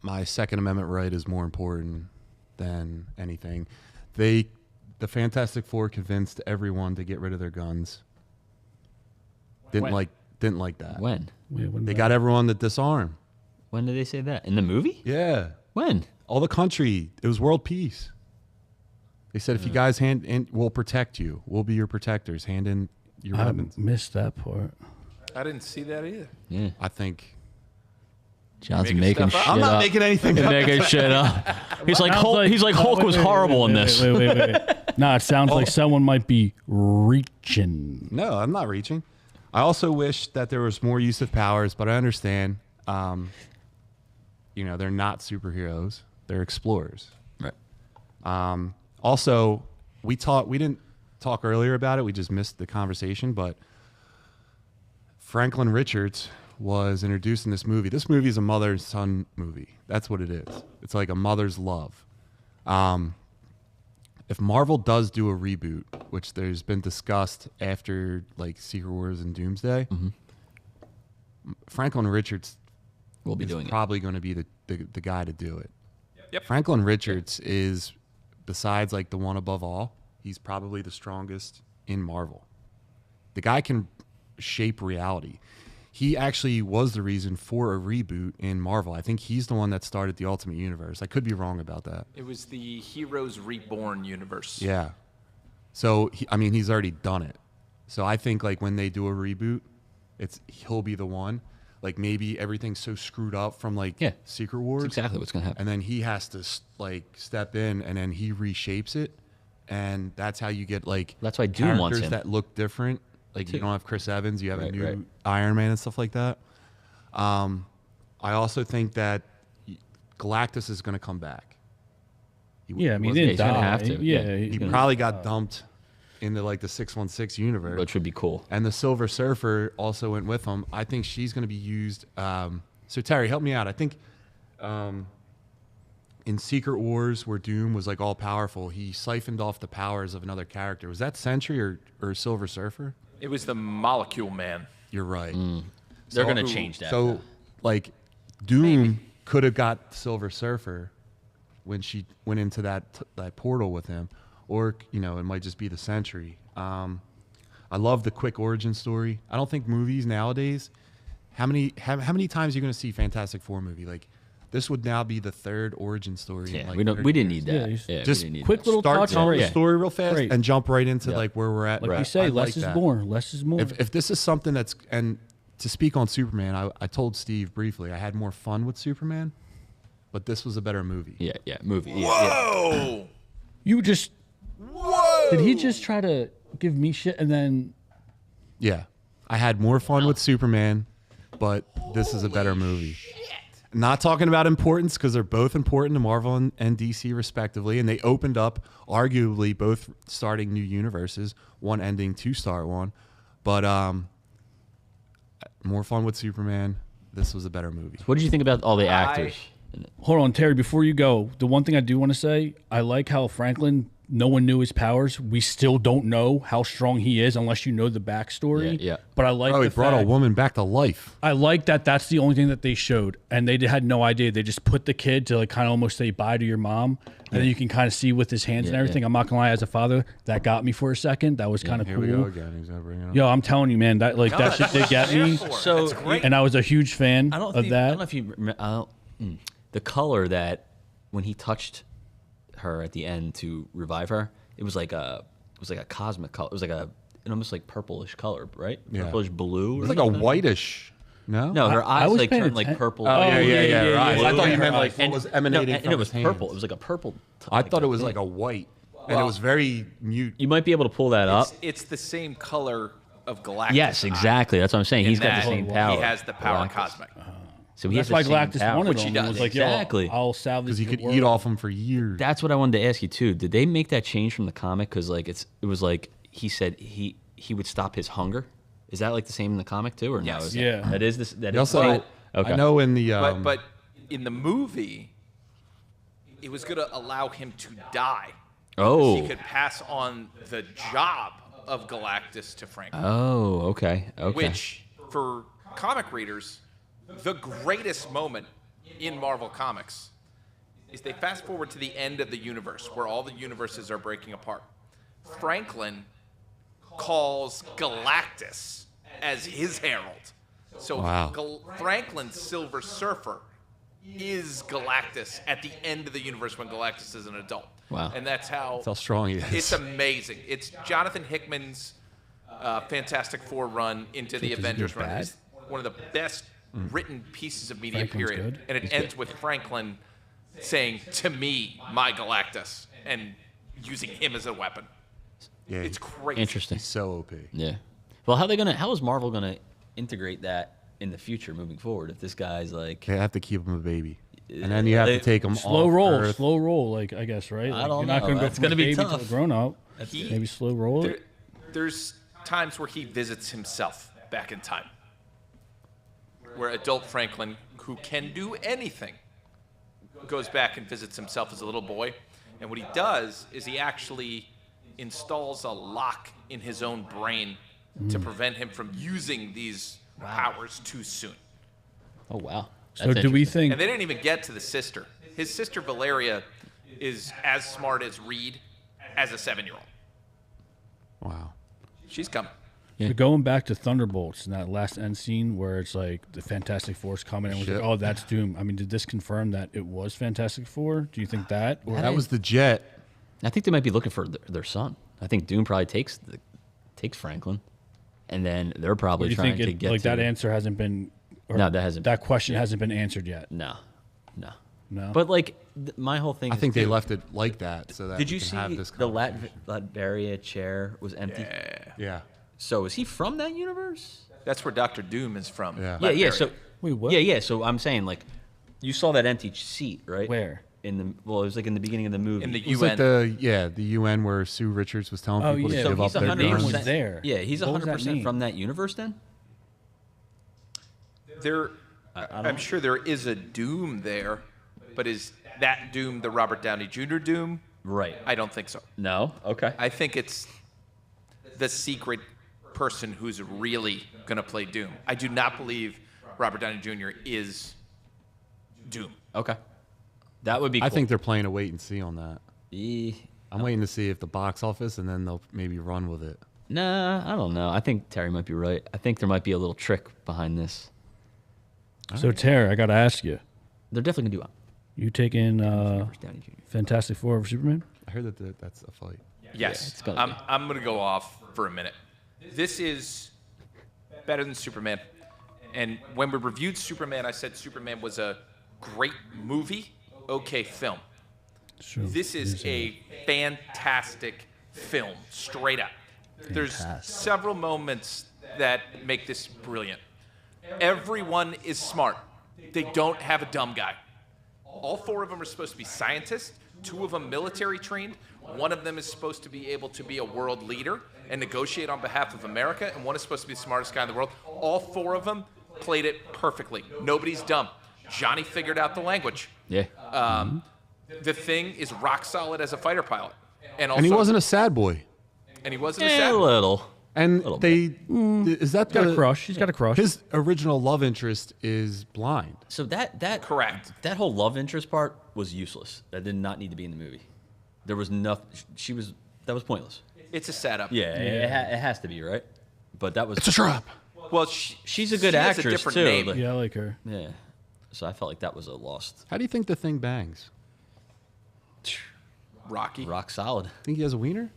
my Second Amendment right is more important than anything. The Fantastic Four convinced everyone to get rid of their guns. Didn't like that. When? They got everyone to disarm. When did they say that? In the movie? Yeah. When? All the country. It was world peace. They said, if you guys hand in, we'll protect you. We'll be your protectors. Hand in your I weapons. missed that part. I didn't see that either. Yeah. I think. John's Making making stuff shit up? I'm not up. making anything up. Making shit up. He's like Hulk. He's like Hulk was horrible in this. Wait. Nah, it sounds like someone might be reaching. No, I'm not reaching. I also wish that there was more use of powers, but I understand. They're not superheroes; they're explorers. Right. Also, we didn't talk earlier about it. We just missed the conversation. But Franklin Richards was introduced in this movie. This movie is a mother-son movie. That's what it is. It's like a mother's love. If Marvel does do a reboot, which there's been discussed after like Secret Wars and Doomsday, Franklin Richards We'll be is doing it. probably going to be the guy to do it. Yep. Franklin Richards is, besides like the one above all, he's probably the strongest in Marvel. The guy can shape reality. He actually was the reason for a reboot in Marvel. I think he's the one that started the Ultimate Universe. I could be wrong about that. It was the Heroes Reborn universe. Yeah. So he's already done it. So I think like when they do a reboot, he'll be the one. Like maybe everything's so screwed up from like Yeah. Secret Wars. That's exactly what's gonna happen. And then he has to like step in, and then he reshapes it, and that's how you get like That's why Doom wants characters him. that look different. Like you don't have Chris Evans, you have a Right, new right. Iron Man and stuff like that. I also think that Galactus is going to come back. Yeah, I mean, wasn't- he didn't he's gonna die. have to. Yeah, Yeah. he's he gonna- probably got dumped into like the 616 universe. Which would be cool. And the Silver Surfer also went with him. I think she's going to be used. So Terry, help me out. I think in Secret Wars, where Doom was like all powerful, he siphoned off the powers of another character. Was that Sentry or Silver Surfer? It was the Molecule Man. You're right. They're So- gonna change that. So, like, Doom could have got Silver Surfer when she went into that portal with him, or it might just be the Sentry. I love the quick origin story. I don't think movies nowadays. How many times are you going to see Fantastic Four movie? Like, this would now be the third origin story. Yeah, in like we 30 didn't years. need that. Yeah, Yeah, just we didn't need quick that. little Start touch telling on the it. story real fast Great. and jump right into Yeah. like where we're at. Like I you say, like less is that. more. Less is more. If this is something that's, and to speak on Superman, I told Steve briefly, I had more fun with Superman, but this was a better movie. Yeah, movie. Yeah, Whoa! You just Whoa! did he just try to give me shit and then Yeah. I had more fun with Superman, but this is a better movie. Not talking about importance because they're both important to Marvel and DC respectively, and they opened up arguably both starting new universes, one ending to start one. But more fun with Superman. This was a better movie. What did you think about all the actors? hold on, Terry, before you go, the one thing I do want to say, I like how Franklin, no one knew his powers. We still don't know how strong he is unless you know the backstory. Yeah. But I like Oh, he the brought a fact- woman back to life. I like that that's the only thing that they showed. And they had no idea. They just put the kid to like kind of almost say bye to your mom. And then you can kind of see with his hands and Yeah, everything. I'm not going to lie, as a father, that got me for a second. That was kind of Here cool. we go again. He's gonna bring it up. Yo, I'm telling you, man, that like that shit did get me. So And I was a huge fan I don't of think, that. I don't know if you remember, the color that when he touched her at the end to revive her, it was like a cosmic color. It was like an almost like purplish color, right? Yeah. Purplish blue. Or It's like a something? whitish. No. No, her I eyes was like paying turned like atten- purple. Oh, yeah. Her eyes. I thought you Her meant like eyes. what was no, emanating and from it was his purple. hands. It was like a purple. I thought it was like a white, and it was very mute. You might be able to pull that up. It's the same color of Galactus. Yes, exactly. That's what I'm saying. In He's got the that same power. He has the power Galactus. cosmic. So he That's has why the same Galactus power. wanted Which he him. It does. was like, Exactly. yo, I'll salvage Because he the could world. eat off him for years. That's what I wanted to ask you too. Did they make that change from the comic? Because like it was like he said he would stop his hunger. Is that like the same in the comic too, or Yes. no? Is Yeah. That is this. That He is. also, okay. I know in the But in the movie, it was going to allow him to die. Oh. He could pass on the job of Galactus to Franklin. Oh, okay. Which, for comic readers, the greatest moment in Marvel Comics is they fast forward to the end of the universe, where all the universes are breaking apart. Franklin calls Galactus as his herald. So Wow. Franklin's Silver Surfer is Galactus at the end of the universe when Galactus is an adult. Wow. And that's how strong he is. It's amazing. It's Jonathan Hickman's Fantastic Four run into the Avengers run. bad? It's one of the best written pieces of media, Franklin's period. good? And it ends with Franklin saying, "To me, my Galactus," and using him as a weapon. Yeah, It's crazy. Interesting. he's so OP. Yeah. Well, how is Marvel gonna integrate that in the future moving forward? If this guy's like, They have to keep him a baby, and then you have to take him Slow off roll, Earth. slow roll. Like I guess, right? Like, don't you're not know. going to go That's from a gonna be baby to tough. a grown up. He- Maybe slow roll it. There's times where he visits himself back in time, where adult Franklin, who can do anything, goes back and visits himself as a little boy. And what he does is he actually installs a lock in his own brain to prevent him from using these powers too soon. oh wow. So That's do we interesting. think? And they didn't even get to the sister. His sister Valeria is as smart as Reed as a 7-year-old. Wow. She's coming. So going back to Thunderbolts in that last end scene where it's like the Fantastic Four's coming and was like, Shit. oh, that's Doom. I mean, did this confirm that it was Fantastic Four? Do you think that? Or That was the jet. I think they might be looking for their son. I think Doom probably takes Franklin, and then they're probably do you trying think to it, get like to that answer hasn't been? Or No, that hasn't. That question hasn't been answered yet. No. No. But like my whole thing. I is, think they dude, left it like that so that Did we you can see have this the conversation. Latveria chair was empty? Yeah. So is he from that universe? That's where Dr. Doom is from. Yeah. Yeah. So Wait, what? Yeah. So I'm saying like, you saw that empty seat, right? Where? It was like in the beginning of the movie. In the It was UN. like the UN where Sue Richards was telling Oh, people yeah. to so give he's up their 100% guns. was there. Yeah, he's What does that 100% mean? from that universe then. I'm sure there is a Doom there, but is that Doom the Robert Downey Jr. Doom? Right. I don't think so. No. Okay. I think it's the secret person who's really going to play Doom. I do not believe Robert Downey Jr. is Doom. Okay. That would be. I Cool. think they're playing a wait and see on that. Eh, I'm waiting to see if the box office, and then they'll maybe run with it. Nah, I don't know. I think Terry might be right. I think there might be a little trick behind this. So Terry, I got to ask you: They're definitely gonna do you taking Robert Downey Jr. Fantastic Four over Superman? I heard that that's a fight. Yes. it's gonna be. I'm going to go off for a minute. This is better than Superman. And when we reviewed Superman, I said Superman was a great movie, okay film. Sure. This is a fantastic film, straight up. There's several moments that make this brilliant. Everyone is smart. They don't have a dumb guy. All 4 of them are supposed to be scientists, 2 of them military trained. One of them is supposed to be able to be a world leader and negotiate on behalf of America, and one is supposed to be the smartest guy in the world. All 4 of them played it perfectly. Nobody's dumb. Johnny figured out the language. Yeah. The Thing is rock solid as a fighter pilot. And also, And he wasn't a sad boy. And he wasn't a a sad. little. And they is that Got a the crush. He's got a crush. his original love interest is blind. So that Correct. That whole love interest part was useless. That did not need to be in the movie. There was nothing. That was pointless. It's a setup. Yeah, it has to be right. But that was. It's a trap. Well, She's a good she has actress a different too. name. like- yeah, I like her. yeah. So I felt like that was a lost. How do you think the thing bangs? Rocky. Rock solid. Think he has a wiener?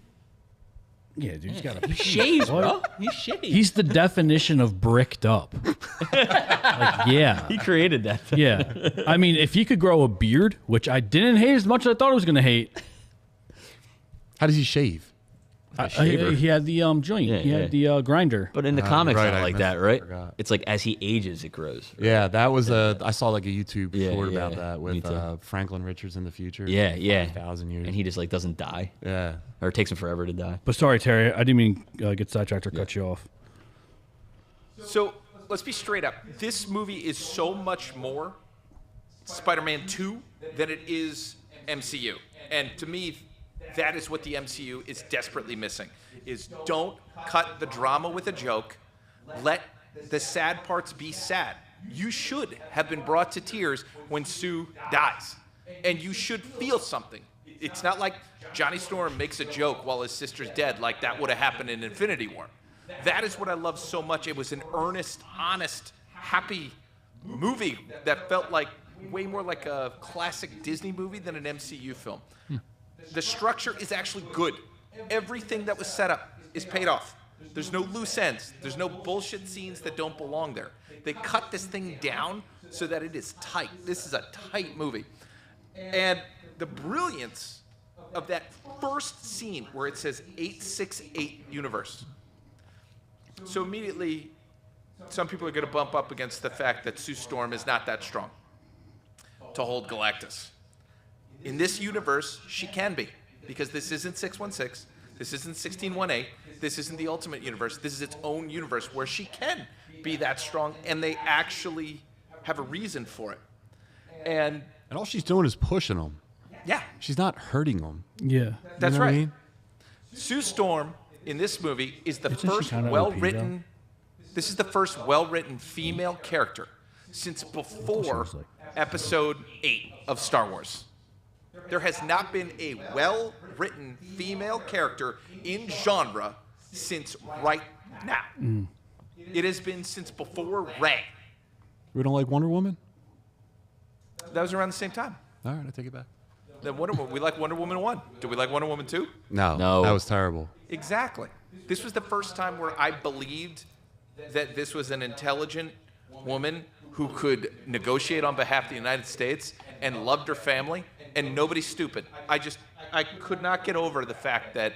Yeah, dude, he's got a. Shaves, What? bro. He shaves. He's the definition of bricked up. Like, yeah. He created that. Yeah. I mean, if he could grow a beard, which I didn't hate as much as I thought I was going to hate, How does he shave? he had the joint. Yeah, he had the grinder. But in the comics, right, not I like missed- that, right? forgot. It's like as he ages, it grows. Yeah, that was I saw like a YouTube Yeah, short yeah, about that me with too. Franklin Richards in the future. Yeah, yeah. 5,000 years. And he just like doesn't die, yeah. or it takes him forever to die. But sorry, Terry, I didn't mean get sidetracked or cut you off. So let's be straight up. This movie is so much more Spider-Man 2 than it is MCU. And to me, that is what the MCU is desperately missing, is don't cut the drama with a joke. Let the sad parts be sad. You should have been brought to tears when Sue dies. And you should feel something. It's not like Johnny Storm makes a joke while his sister's dead, like that would have happened in Infinity War. That is what I love so much. It was an earnest, honest, happy movie that felt like way more like a classic Disney movie than an MCU film. The structure is actually good. Everything that was set up is paid off. There's no loose ends. There's no bullshit scenes that don't belong there. They cut this thing down so that it is tight. This is a tight movie. And the brilliance of that first scene where it says 868 universe. So immediately, some people are going to bump up against the fact that Sue Storm is not that strong to hold Galactus. In this universe, she can be, because this isn't 616, this isn't 1618, this isn't the Ultimate Universe, this is its own universe where she can be that strong, and they actually have a reason for it. And all she's doing is pushing them. yeah, She's not hurting them. Yeah. that's You know what right. I mean? Sue Storm in this movie is the Isn't she first kinda OP, well-written. This is the first well-written female character since before Episode 8 of Star Wars. There has not been a well-written female character in genre since right now. It has been since before Rey. We don't like Wonder Woman? That was around the same time. All right, I take it back. Then Wonder Woman. We like Wonder Woman 1. Do we like Wonder Woman 2? No. That was terrible. Exactly. This was the first time where I believed that this was an intelligent woman who could negotiate on behalf of the United States and loved her family, and nobody's stupid. I could not get over the fact that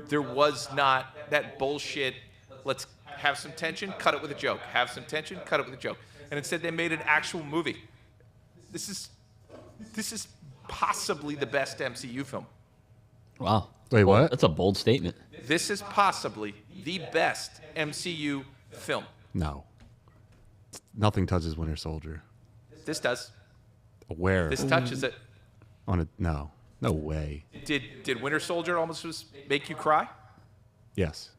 there was not that bullshit, let's have some tension, cut it with a joke. Have some tension, cut it with a joke. And instead they made an actual movie. This is possibly the best MCU film. Wow. Wait, what? That's a bold statement. This is possibly the best MCU film. No. Nothing touches Winter Soldier. This does. Where? This touches it. No way. Did Winter Soldier almost make you cry? Yes.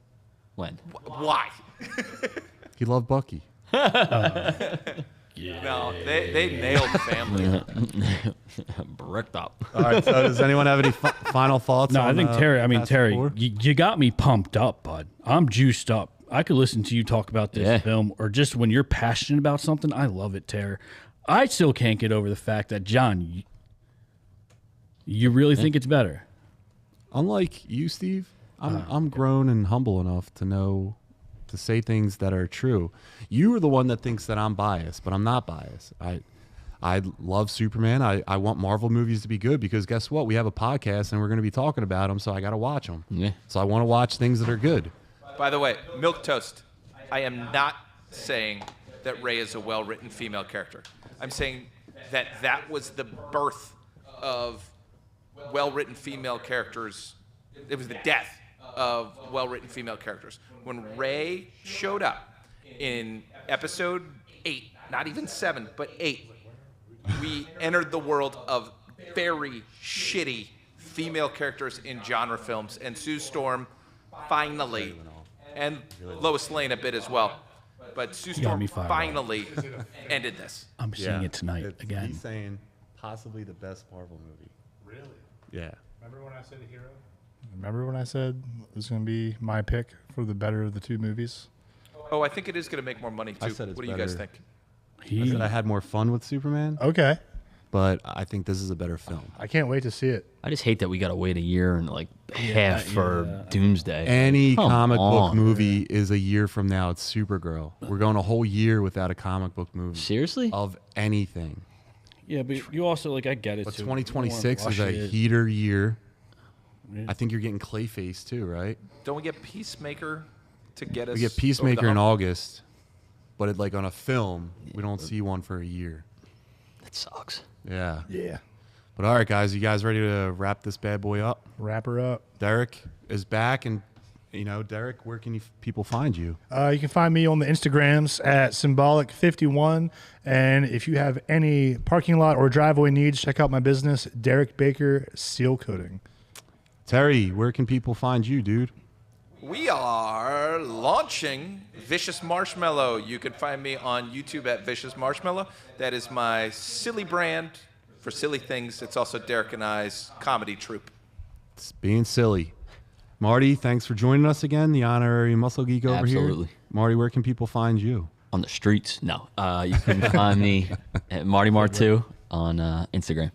When? Why? He loved Bucky. No, they nailed the family. Bricked up. All right. So does anyone have any final thoughts? No, on, I think Terry. I mean, Fantastic Terry, Four? you got me pumped up, bud. I'm juiced up. I could listen to you talk about this Yeah. film, or just when you're passionate about something. I love it, Terry. I still can't get over the fact that John, you really think it's better. Unlike you, Steve, I'm grown and humble enough to know to say things that are true. You are the one that thinks that I'm biased, but I'm not biased. I love Superman. I want Marvel movies to be good because guess what? We have a podcast and we're going to be talking about them, so I got to watch them. Yeah. So I want to watch things that are good. By the way, milquetoast. I am not saying that Rey is a well-written female character. I'm saying that was the birth of well-written female characters. It was the death of well-written female characters. When Rey showed up in Episode 8, not even 7, but 8, we entered the world of very shitty female characters in genre films, and Sue Storm finally, and Lois Lane a bit as well, but Sue got Storm me fired up. finally ended this. I'm seeing it tonight again. He's saying possibly the best Marvel movie. Really? Yeah. Remember when I said a hero? Remember when I said it was going to be my pick for the better of the two movies? Oh, I think it is going to make more money I too. said it's What do you guys better. think? I said I had more fun with Superman, Okay. but I think this is a better film. I can't wait to see it. I just hate that we got to wait a year and like half for Doomsday. Any Come comic book on. movie is a year from now. It's Supergirl. We're going a whole year without a comic book movie Seriously? of anything. Yeah, but you also like I get it. But too. 2026 You is wanna a rush it. heater year. I think you're getting Clayface too, right? Don't we get Peacemaker to get us? We get over the Peacemaker in hump? August, but it, like on a film, we don't see one for a year. That sucks. Yeah. Yeah. But all right, guys, you guys ready to wrap this bad boy up? Wrap her up. Derek is back, and Derek, where can people find you? You can find me on the Instagrams at Symbolic51. And if you have any parking lot or driveway needs, check out my business, Derek Baker Seal Coating. Terry, where can people find you, dude? We are launching Vicious Marshmallow. You can find me on YouTube at Vicious Marshmallow. That is my silly brand for silly things. It's also Derek and I's comedy troupe. It's being silly. Marty, thanks for joining us again, the honorary muscle geek over here. Absolutely. Marty, where can people find you? On the streets? No. You can find me at MartyMar2 on Instagram.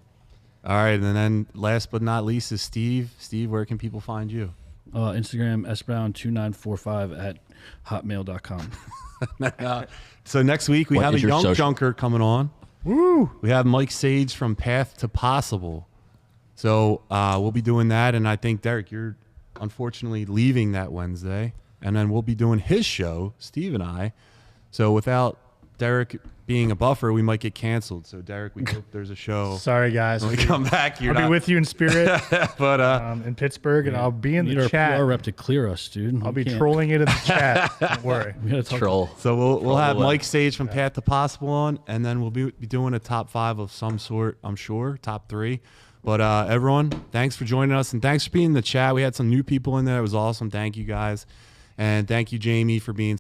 All right, and then last but not least is Steve. Steve, where can people find you? Instagram sbrown2945 at hotmail.com. So next week we What have a is your young social? junker coming on. Woo! We have Mike Sage from Path to Possible. So we'll be doing that, and I think, Derek, you're unfortunately leaving that Wednesday, and then we'll be doing his show, Steve and I. So without Derek being a buffer, we might get canceled. So Derek, we hope there's a show. Sorry, guys. When we come back, I'll be with you in spirit but in Pittsburgh, and I'll be in Need the our chat. PR rep to clear us, dude. I'll We be can't- trolling it in the chat. Don't worry. We gotta talk Troll. So we'll have away. Mike Sage from Path to Possible on, and then we'll be doing a top 5 of some sort, I'm sure, top 3. But everyone, thanks for joining us, and thanks for being in the chat. We had some new people in there. It was awesome. Thank you, guys. And thank you, Jamie, for being